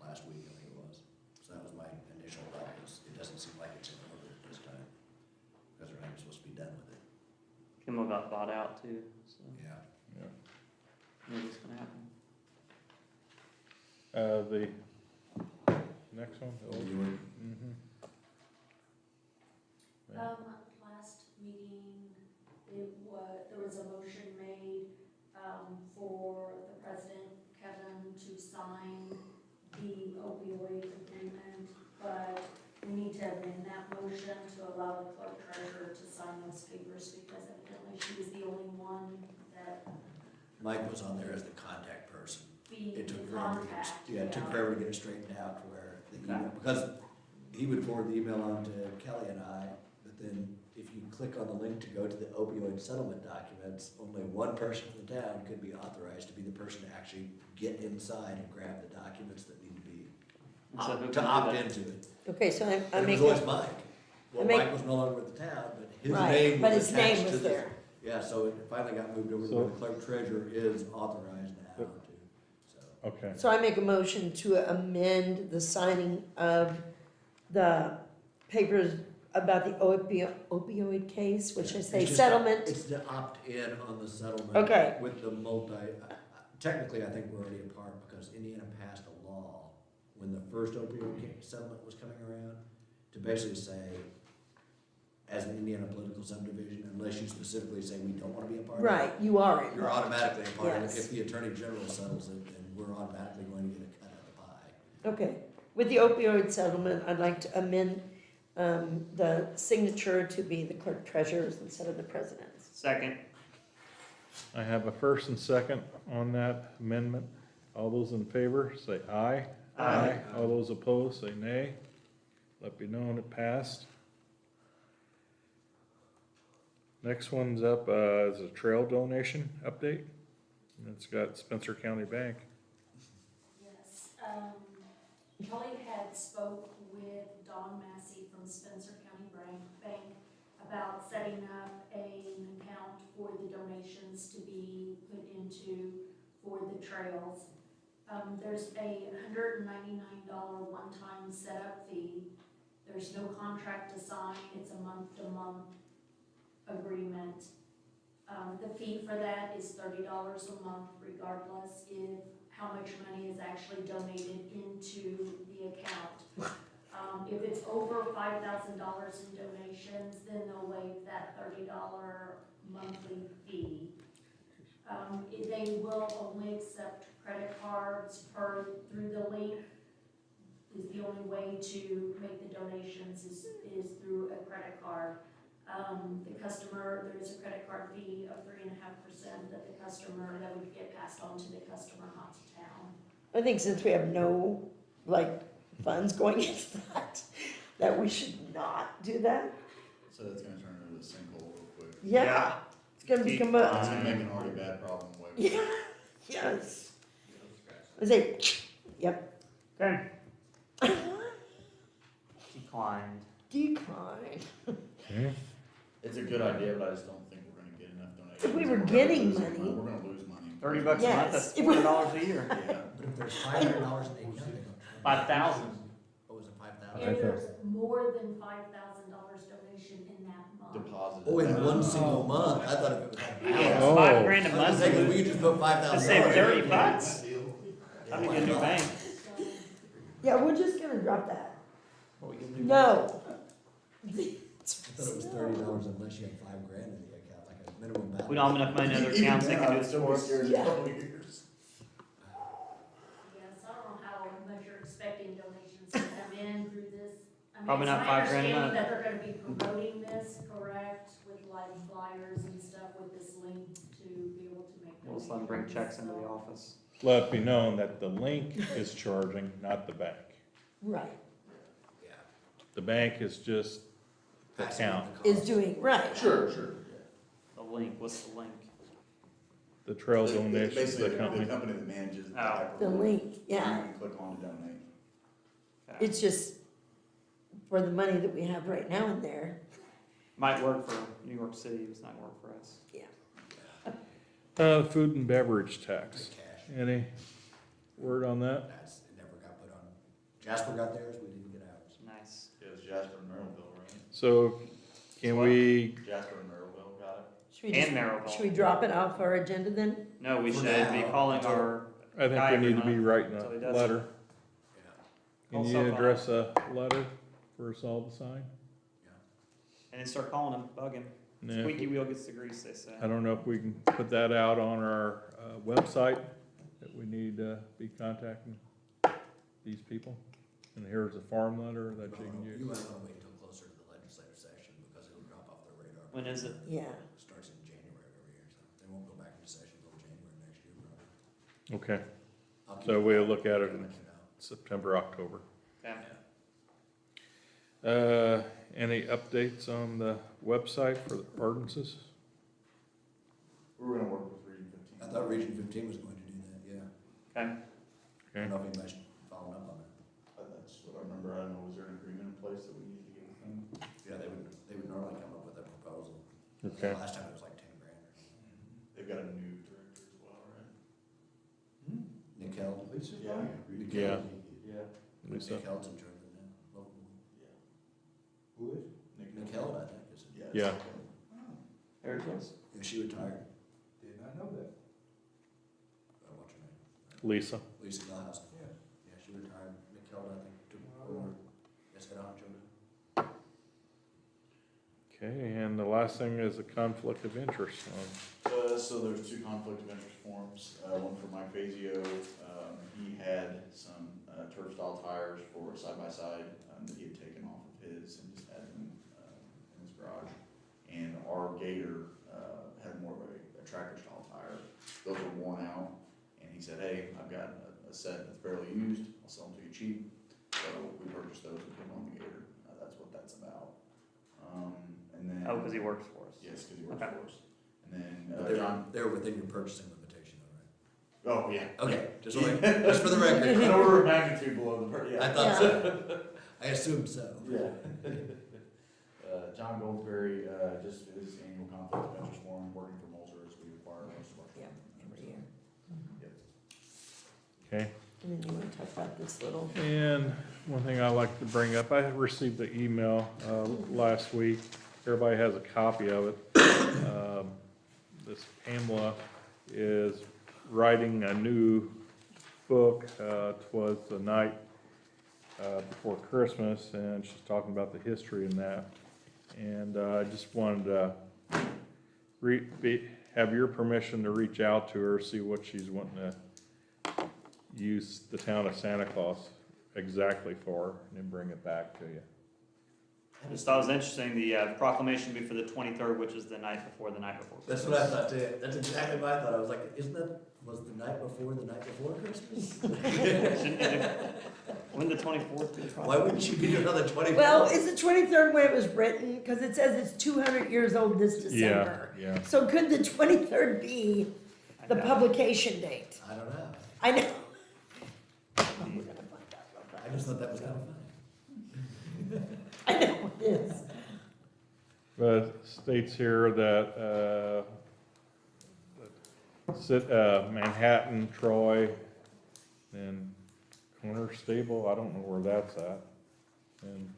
last week, I think it was. So that was my initial thought, is it doesn't seem like it's in order at this time. Because they're not supposed to be done with it. Kimball got bought out too, so Yeah. maybe it's gonna happen. The next one. Mhm. Last meeting, there was a motion made, for the president, Kevin, to sign the opioid agreement, but motion to allow the clerk treasurer to sign those papers because evidently she was the only one that Mike was on there as the contact person. be It took in forever to get, contact. yeah, it took forever to get it straightened out to where the email, because he would forward the email on to Kelly and I, but then if you click on the link to go to the opioid settlement documents, only one person in the town could be authorized to be the person to actually get inside and grab the documents that need to be, So who to can do opt that? into it. Okay, so I And it make, was always Mike. Well, I make- Mike was no longer with the town, but his right, name but was his name attached to was the. there. Yeah, so it finally got moved over to where the clerk treasurer is authorized now to, so. Okay. So I make a motion to amend the signing of the papers about the opioid case, which I say It's just- settlement. It's to opt in on the settlement. Okay. With the technically, I think we're already apart because Indiana passed a law when the first opioid settlement was coming around to basically say, as an Indiana political subdivision, unless you specifically say we don't want to be a part of it. Right, you are. You're automatically a part of it. Yes. If the attorney general settles it, then we're automatically going to get a cut of the pie. Okay, with the opioid settlement, I'd like to amend the signature to be the clerk treasurer's instead of the president's. Second. I have a first and second on that amendment. All those in favor, say aye. Aye. All those opposed, say nay. Let me know when it passed. Next one's up is a trail donation update. And it's got Spencer County Bank. Yes, Kelly had spoke with Don Massey from Spencer County Bank about setting up an account for the donations to be put into for the trails. There's a $199 one-time setup fee. There's no contract to sign, it's a month-to-month agreement. The fee for that is $30 a month regardless if how much money is actually donated into the account. If it's over $5,000 in donations, then they'll waive that $30 monthly fee. They will only accept credit cards through the link. Is the only way to make the donations is through a credit card. The customer, there is a credit card fee of 3.5% that would get passed on to the customer, not to town. I think since we have no, funds going into that we should not do that. So that's gonna turn into a sinkhole real quick. Yeah, it's gonna become It's a, gonna make an already bad problem way worse. yeah, yes. I say, yep, Okay. Declined. decline. It's a good idea, but I just don't think we're gonna get enough donations. If we were We're gonna getting lose money- We're gonna lose money. $30 a month, Yes. that's $400 a year. Yeah. But if there's $500 in the account, they don't. 5,000. Oh, was it 5,000? Uh, If there's more than $5,000 donation in that month. Deposit. Oh, in one single month, I thought if it was like. Yeah, Oh. $5 grand a I was month. thinking we could just put $5,000. Just save $30. Yeah, How do we why get a new not? bank? So, Yeah, we're just gonna drop that. What, we get a new bank? No. I thought it was $30 unless you had $5 in the account, like a minimum balance. We don't have enough money in other accounts, they can do I'd this still for be us. scared in Yeah. a couple of years. yes, I don't know how much you're expecting donations to come in through this. I mean, Probably it's not my $5 grand a understanding month. that they're gonna be promoting this, correct, with like flyers and stuff with this link to be able to make. We'll just let them bring donations, checks into the so- office. Let it be known that the link is charging, not the bank. Right, Yeah. The bank is just the Passing on account. the is cost. doing, right. Sure, sure. The link, what's the link? The trail donations, Basically, the the company. company that manages the Oh. hyperloop. The link, yeah. You can click on to donate. Okay. It's just for the money that we have right now in there. Might work for New York City, it's not work for us. Food and beverage tax. Cash. Any word on that? It never got put on. Jasper got theirs, we didn't get ours. Nice. It was Jasper and Merrillville, right? So can we, Jasper and Merrillville got it. Should we just, And Maribel. should we drop it off our agenda then? No, we For should be now, calling until- our, I think we need to be writing Until he a does letter. Yeah. Can Call you somebody. address a letter for us all to sign? and then start calling him, bug him. Yeah. Squeaky wheel gets the grease, they say. I don't know if we can put that out on our website, that we need to be contacting these people. And here's a farm letter that you can You use. might wanna wait until closer to the When is it? Yeah. Starts in January of every year, so they won't go back into session until January next year, probably. Okay, I'll keep so an we'll eye look on at it it and in let you know. September, October. Okay. Any updates on the website for the ordinances? We're gonna work with Region 15. I thought Region 15 was going to do that, yeah. Okay. I don't know if anybody's following up on that. That's what I remember. I don't know, was there an agreement in place that we needed to get with them? Yeah, they would normally come up with a proposal. Okay, Last time it was like 10 grand or something. They've got a new director as well, right? Nick Held. Lisa's Yeah. gone? Nick Yeah. Held. Yeah. Lisa. Nick Held's in charge of it now, local. Yeah. Who is? Nick Held, I think, is it? Yeah. There it is. Yeah, she retired. Did not know that. What's her name? Lisa. Lisa Glass. Yeah. Yeah, she retired. Nick Held, I think, took over. Yes, head on, Joe. Okay, and the last thing is a conflict of interest. So there's two conflict of interest forms, one for Mike Fazio. He had some turf style tires for a side-by-side that he had taken off of his and just had them in his garage. And our Gator had more of a tractor style tire. Those were worn out, and he said, hey, I've got a set that's barely used, I'll sell them to you cheap. So we purchased those and put them on the Gator. That's what that's about. And then. Oh, because he works for us. Yes, because he works Okay. for us. And then, But John. they're within your purchasing limitation, though, Oh, yeah. right? Okay, just for the record. An order of magnitude below the, yeah. I thought so. I assumed so. Yeah. John Goldsberry, just his annual conflict of interest form, working for Moser as we acquire most of our. Yeah, every year. Okay, And then you want to talk about this little, and one thing I like to bring up, I received the email last week. Everybody has a copy of it. This Pamela is writing a new book. Twas the night before Christmas, and she's talking about the history and that. And I just wanted to have your permission to reach out to her, see what she's wanting to use the town of Santa Claus exactly for, and then bring it back to you. I just thought it was interesting, the proclamation would be for the 23rd, which is the night before That's Christmas. what I thought too. That's exactly what I thought. I was like, was the night before Christmas? When the 24th be the Why wouldn't you be another 24? well, is the 23rd when it was written? Because it says it's 200 years old this December. Yeah, So could the 23rd be the publication date? I don't know. I know. We're gonna find out real fast. I just thought that was kind of funny. I know it is. but it states here that, Manhattan, Troy, and Corner Stable, I don't know where that's at, and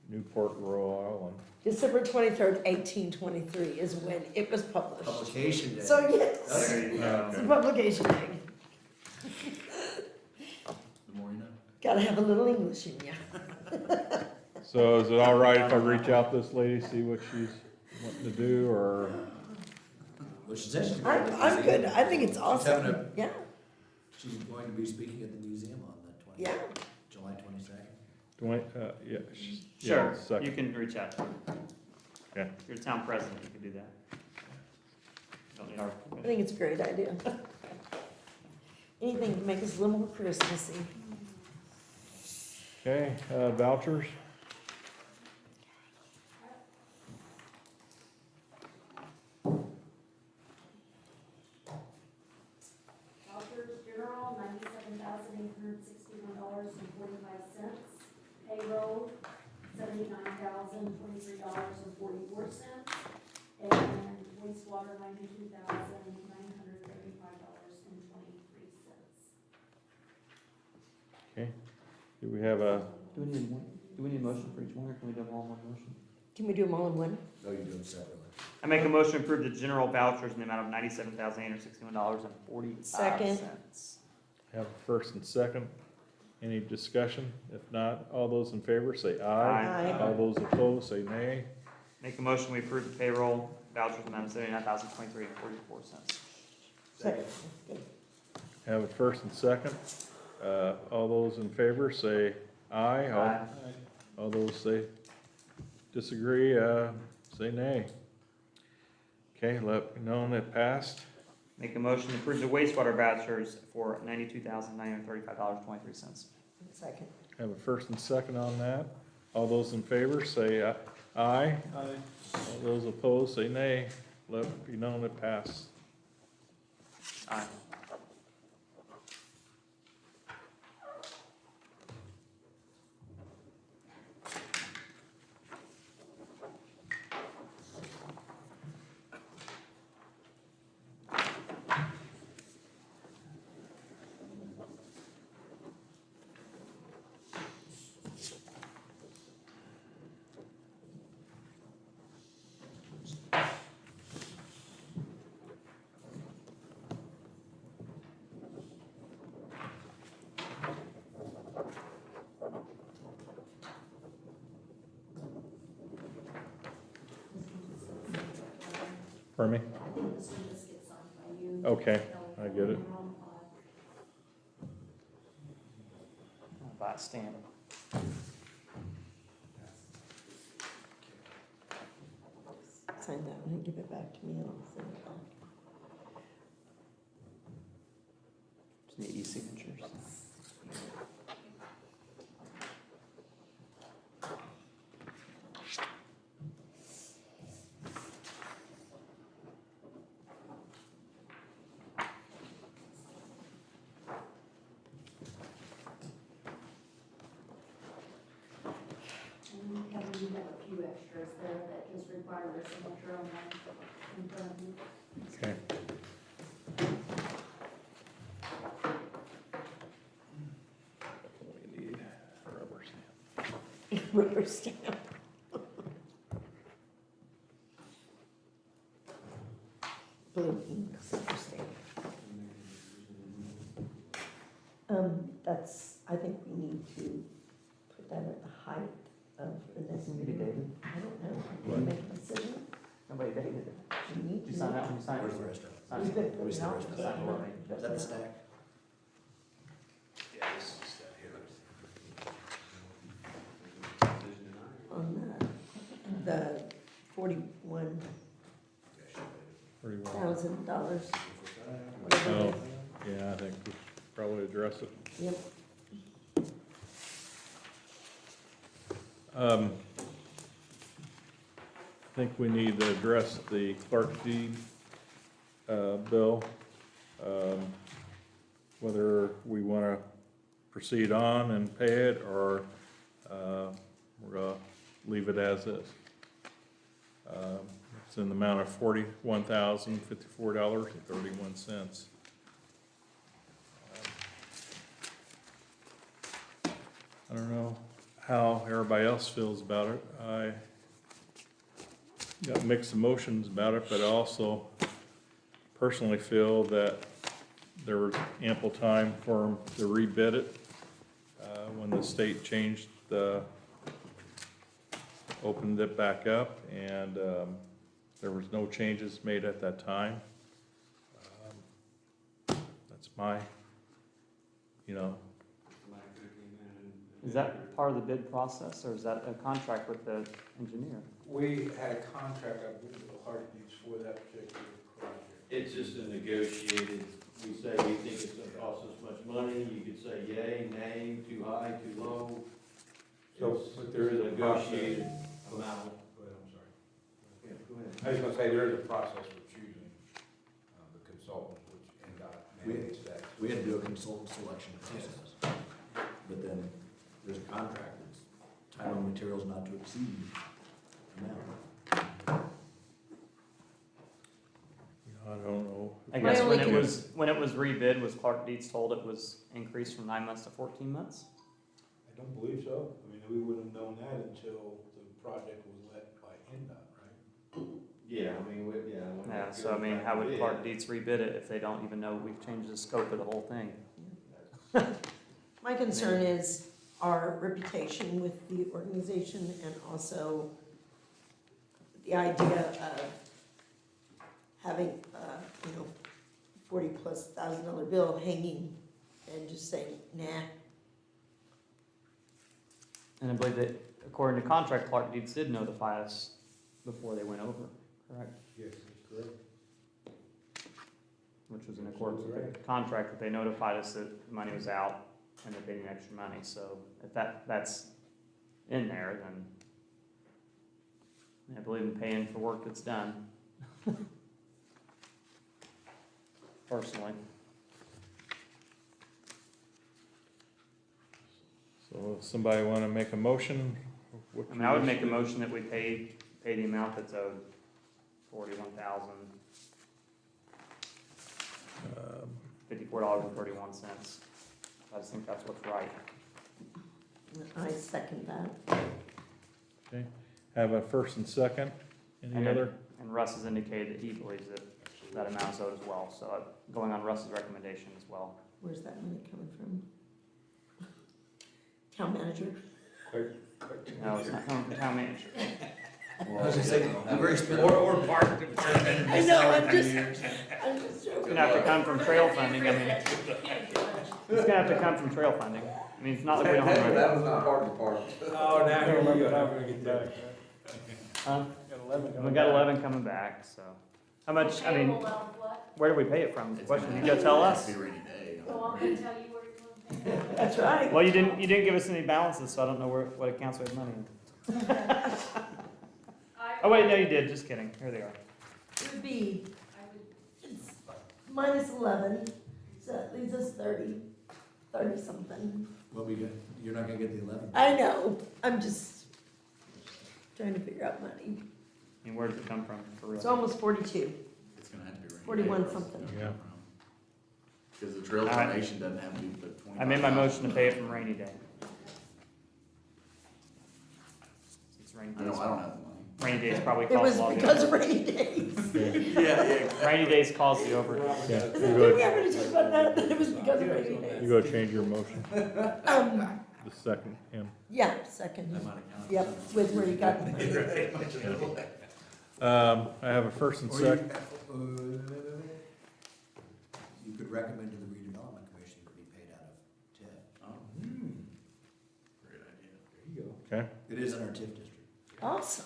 Newport, Rhode Island. December 23rd, 1823 is when it was published. Publication day. So yes, There you go. it's a publication day. The more you know. Gotta have a little English in you. So is it all right if I reach out to this lady, see what she's wanting to do, or? Well, she said she's I'm, going to I'm good. I think it's having awesome. a- Yeah, She's going to be speaking at the museum on the yeah. July 22nd. Dwayne, yeah. Sure, second. you can reach out to her. Okay. If you're town president, you can do that. Don't need our I permission. think it's a great idea. Anything to make us a little more Christmassy. Okay, vouchers? Vouchers general, $97,861.45. Payroll, $79,023.44. And wastewater, $92,935.23. Okay. Do we have a, Do we need a motion for each one, or can we do them all in one motion? Can we do them all in one? No, you do it separately. I make a motion to approve the general vouchers in the amount of $97,861.45. Second. have a first and second? Any discussion? If not, all those in favor say Aye. Aye. All those opposed say nay. Make a motion, we approve the payroll vouchers in the amount of $79,023.44. Second. Have a first and second. All those in favor say aye. Aye. All those say disagree, say nay. Okay, let me know when it passed. Make a motion to approve the wastewater vouchers for $92,935.23. Second. Have a first and second on that. All those in favor say aye. Aye. All those opposed say nay. Let it be known it passed. Aye. Pardon me? I think this one just gets signed by you. Okay, I get it. By stamp. Sign that one and give it back to me and I'll send it back. Just need e-signatures. And Kevin, you have a few extras there that just require a signature on them in front of you. Okay. We need a rubber stamp. Rubber stamp. Blue ink rubber stamp. That's, I think we need to put that at the height of the next Maybe meeting. David. I don't know, can we make a decision? Nobody dated it. We need Did you to. sign that one? You signed Where's it? the rest of it? Sign We've it. been Let me see putting the out. rest of it. Sign the one. Is that the stack? Yeah, this is that here. On the $41,000, Pretty well. whatever Oh, it yeah, I think we should probably address it. is. Yep. I think we need to address the clerk deed, bill. Whether we want to proceed on and pay it, or, we're gonna leave it as is. It's in the amount of $41,054.31. I don't know how everybody else feels about it. I got mixed emotions about it, but I also personally feel that there was ample time for them to rebid it when the state changed opened it back up, and there was no changes made at that time. That's my, you know, Is that part of the bid process, or is that a contract with the engineer? We had a contract, I believe, with Heartbeats for that particular project. It's just a negotiated, we say we think it's gonna cost this much money, you could say yay, nay, too high, too low. So, It's but there is a negotiated process. amount. Go ahead, I'm sorry. Yeah, go ahead. I was gonna say, there is a process for choosing the consultant, which NDOT mandates that. We had to do a consultant selection process. But then there's a contract that's time and materials not to exceed amount. I don't know. I My guess only when it was rebid, was Clark Dietz told it was increased from 9 months to 14 months? I don't believe so. I mean, we wouldn't have known that until the project was let by NDOT, right? Yeah, I mean, yeah. when Yeah, it so I goes mean, back how to would bid, Clark Dietz rebid it if they don't even know we've changed the scope of the whole thing? My concern is our reputation with the organization, and also the idea of having, $40,000+ bill hanging and just saying, nah. And I believe that according to contract, Clark Dietz did notify us before they went over, correct? Yes, that's correct. was in accordance with the contract, that they notified us that the money was out and that they needed extra money. So if that's in there, then I believe in paying for work that's done. Personally. So somebody wanna make a motion? I mean, I would make a motion that we pay the amount that's owed, $41,054.31. I just think that's what's right. I second that. Okay, have a first and second. Any other? And Russ has indicated that he believes that that amount is owed as well, so I'm going on Russ's recommendation as well. Where's that money coming from? Town manager? No, it's not coming from town manager. I was gonna say, I'm very Or park department. I know, I'm just It's joking. gonna have to come from trail funding, I mean, it's gonna have to come from trail funding. I mean, it's not like we don't have. That was not part of the park. Oh, now here we go, now we're gonna get back. Huh? We got 11 coming back, so. How much, I mean, Payable out of what? where do we pay it from? Is the question, you gotta tell us? It's gonna be a rainy day. So I'm gonna tell you where you're gonna pay it. That's right. Well, you didn't give us any balances, so I don't know what accounts we have money in. Oh, wait, no, you did, just kidding, here they are. It would be, I would, it's minus 11, so that leaves us 30 something. Well, you're not gonna get the 11. I know, I'm just trying to figure out money. I mean, where does it come from, for real? It's almost 42. It's gonna have to be rainy. 41 day. something. Yeah. Cause the trail All right. donation doesn't have to be but 20. I made my motion to pay it from rainy day. Since rainy I know, days, I don't have the money. rainy days probably It caused was a lot of because the, of rainy days. Yeah. rainy days caused the over. Yeah, Did you we go, ever talk about that? That it was because of rainy you days? go change your motion, Um, the second, him. yeah, second. That might have counted. Yep, with where you got the money. I have a first and Or second. You could recommend to the redevelopment commission to be paid out of TIF. Oh, great idea. There you go. Okay, It is in our TIF district. Awesome.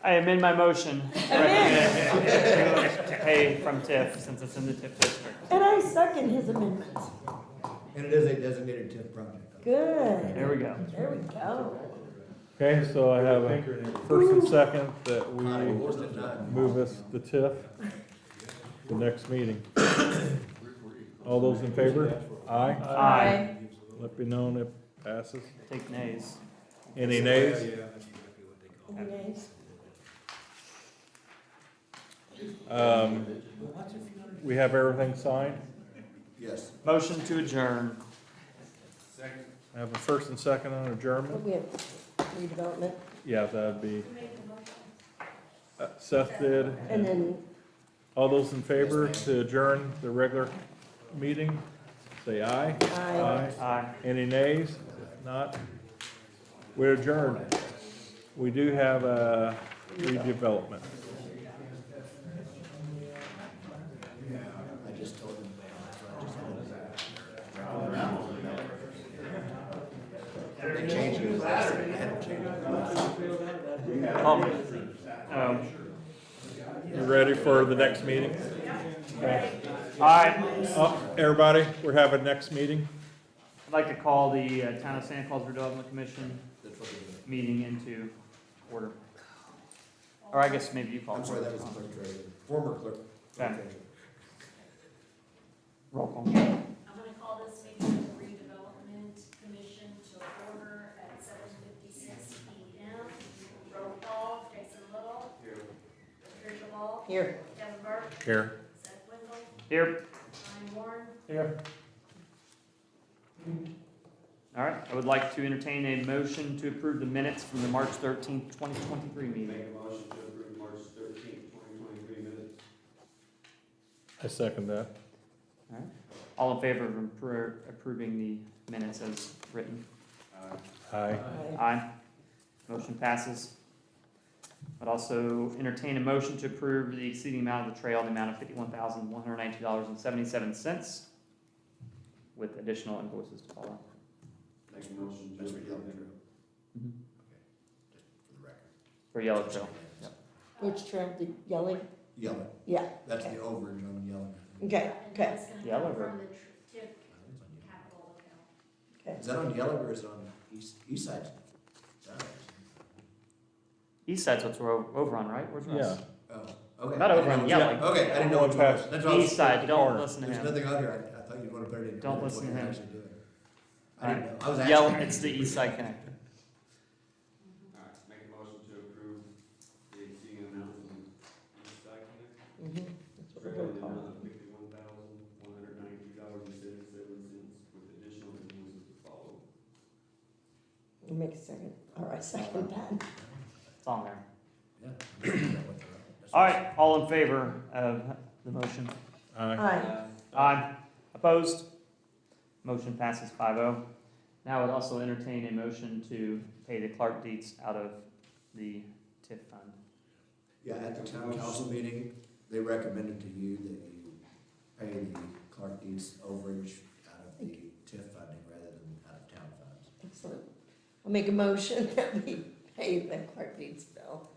I amend my motion to recommend to pay from TIF, since it's in the TIF district. And I second his amendment. And it is a designated TIF project. There Good. we go. There we go. okay, so I have a first and second that we Opposed and none. move us to TIF, the next meeting. All those in favor? Aye. Aye. Let me know if it passes. Take nays. Any nays? Yeah, that's exactly what they call it. Anyways, We have everything signed. Yes. Motion to adjourn. Second. I have a first and second on adjournment. we have redevelopment, Yeah, that'd be, you made the motion. Seth did. and then All those in favor to adjourn the regular meeting, say aye. I. Aye. Any nays? If not, we're adjourned. We do have a redevelopment. I just told them. They changed it last time. They had to change it. You ready for the next meeting? Aye. Everybody, we're having next meeting. I'd like to call the Town of Santa Claus Redevelopment Commission That's what they did. meeting into order. Or I guess maybe you call it. I'm sorry, that was the clerk treasurer, former clerk. Okay. Roll call. I'm gonna call this meeting of the redevelopment commission to order at 7:56 PM. Roll call, Jason Little. Here. Patricia Ball. Here. Kevin Burke. Here. Seth Wendell. Here. Ryan Warren. Here. All right, I would like to entertain a motion to approve the minutes from the March 13th, 2023 meeting. Make a motion to approve March 13th, 2023 minutes. I second that. All right. All in favor of approving the minutes as written? Aye. Aye. Motion passes. I'd also entertain a motion to approve the exceeding amount of the trail in the amount of $51,192.77 with additional invoices to follow. Make a motion to That's for Yellow approve. Trail. Mhm. Just for the record. For Yellow Trail. Which trail, the yelling? Yellow. Yeah. That's Okay. the overage on yellow. Okay, okay. That's gonna Yeah, come I'll from the TIF capital account. Is that on Yellow or is it on east side? East side's what's we're over on, right? Where's Yeah. Russ? Oh, okay. Not I over didn't on know- Yellow. Okay, I didn't know Going which one. past- That's what I was- East side, don't corner. listen to There's him. nothing on here, I thought you'd want to put it in. Don't what listen to you're him. actually doing. I didn't know, I was Yellow, actually. it's the east side connector. Alright, make a motion to approve the exceeding amount in east side connect. Mhm. That's what Trail we're in the calling amount of $51,192.77 with additional invoices to follow. it. Make a second. All right, second that. It's on there. Yeah. I'm sure you know what they're on. That's All what- right, all in favor of the motion? Aye. Aye. Aye. Opposed? Motion passes 5-0. Now I would also entertain a motion to pay the Clark Dietz out of the TIF fund. Yeah, at the town council meeting, they recommended to you that you pay the Clark Dietz overage out of the TIF funding rather than out of town funds. Excellent. I'll make a motion that we pay the Clark Deeds bill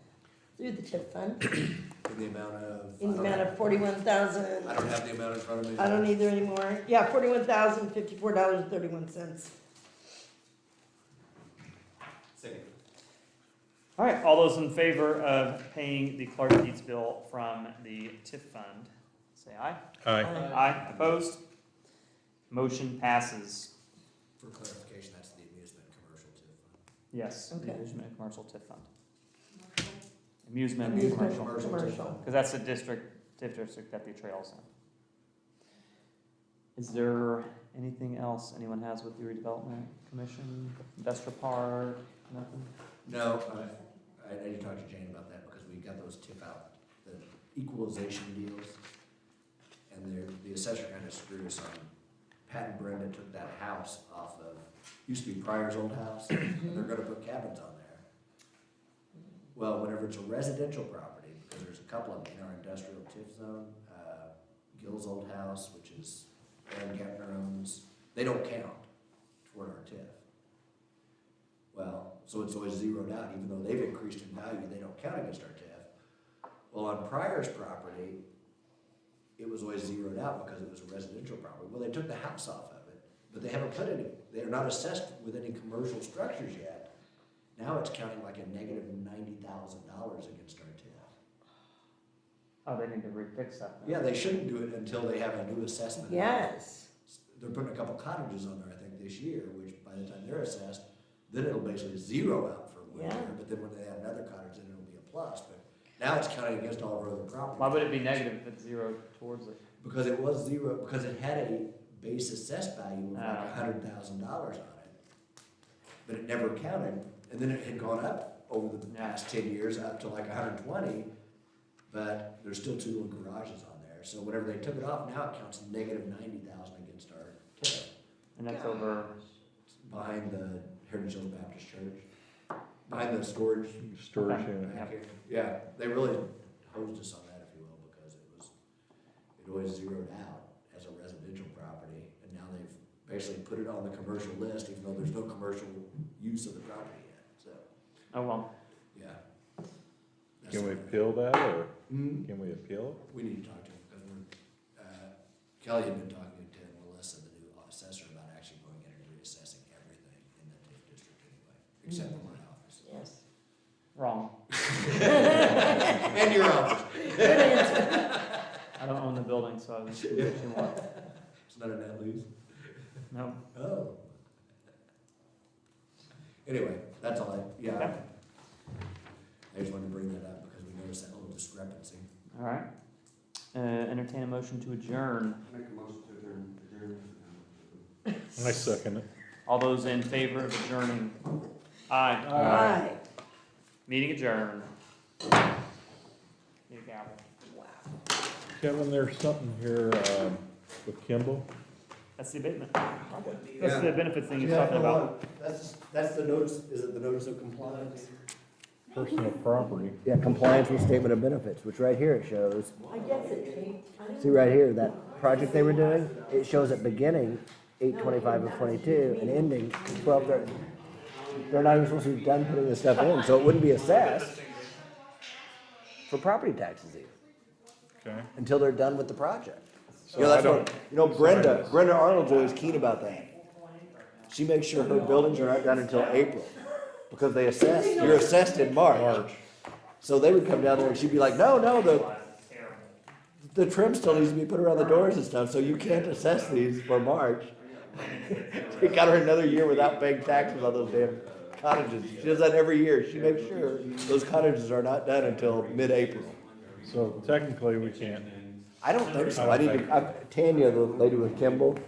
through the TIF fund In the amount of. in the amount of $41,000. I don't have the amount in front of me. I don't either anymore. Yeah, $41,054.31. Second. All right, all those in favor of paying the Clark Dietz bill from the TIF fund, say aye. Aye. Aye. Opposed? Motion passes. For clarification, that's the amusement commercial TIF fund. Yes, Okay. amusement and commercial TIF fund. Amusement and Amusement commercial, commercial. because that's the TIF district that the trail's in. Is there anything else anyone has with the redevelopment commission, industrial park, nothing? No, I need to talk to Jane about that because we got those TIF out, the equalization deals. And the assessor kind of screwed us on. Pat and Brenda took that house off of, used to be Pryor's old house, and they're gonna put cabins on there. Well, whenever it's a residential property, because there's a couple of them in our industrial TIF zone, Gill's old house, which is Aaron Gepner owns, they don't count toward our TIF. Well, so it's always zeroed out, even though they've increased in value, they don't count against our TIF. Well, on Pryor's property, it was always zeroed out because it was a residential property. Well, they took the house off of it, but they haven't put any, they're not assessed with any commercial structures yet. Now it's counting like a negative $90,000 against our TIF. Oh, they need to refix that. then. Yeah, they shouldn't do it until they have a new assessment. Yes. They're putting a couple cottages on there, I think, this year, which by the time they're assessed, then it'll basically zero out for 1 Yeah. year, but then when they add another cottage, then it'll be a plus, but now it's counting against all of our other properties. Why would it be negative if it's zero towards it? Because it was zero, because it had a base assessed value of like Ah. $100,000 on it. But it never counted, and then it had gone up over the past 10 years, up to like 120, but there's still 2 little garages on there. So whenever they took it off, now it counts negative 90,000 against our TIF. And that's over, Behind the Heritage Hills Baptist Church, behind the storage. Storage Okay. unit. back here. Yeah, they really hosed us on that, if you will, because it always zeroed out as a residential property, and now they've basically put it on the commercial list, even though there's no commercial use of the property yet, so, oh well. yeah. That's Can we the- appeal that, or Hmm? can we appeal it? We need to talk to him, because Kelly had been talking to Melissa, the new assessor, about actually going in and reassessing everything in the TIF district anyway, except for my office. Yes. Wrong. And your office. Good answer. I don't own the building, so I was do what you want. It's not a net lease? No. Oh. Anyway, that's all yeah. Okay. I just wanted to bring that up because we noticed that little discrepancy. All right. Entertain a motion to adjourn. Make a motion to adjourn. I second it. All those in favor of adjourning? Aye. Aye. Meeting adjourned. Need a gavel. Kevin, there's something here, with Kimball. That's the abatement. That's the benefits thing he's talking about. That's the notice, is it the notice of compliance? Personal property. Yeah, compliance with statement of benefits, which right here it shows. I guess it changed. See right here, that project they were doing, it shows it beginning 8/25 of 22 and ending 12/30. They're not even supposed to be done putting this stuff in, so it wouldn't be assessed for property taxes even, Okay. until they're done with the project. So You know, I that's don't, what, you know, Brenda Arnold's always keen about that. She makes sure her buildings are not done until April, because they assess, you're assessed in March. So they would come down there and she'd be like, no, the trim still needs to be put around the doors and stuff, so you can't assess these for March. It got her another year without paying taxes on those damn cottages. She does that every year. She makes sure those cottages are not done until mid-April. so technically we can't. I don't think so. I need to, Tanya, the lady with Kimball,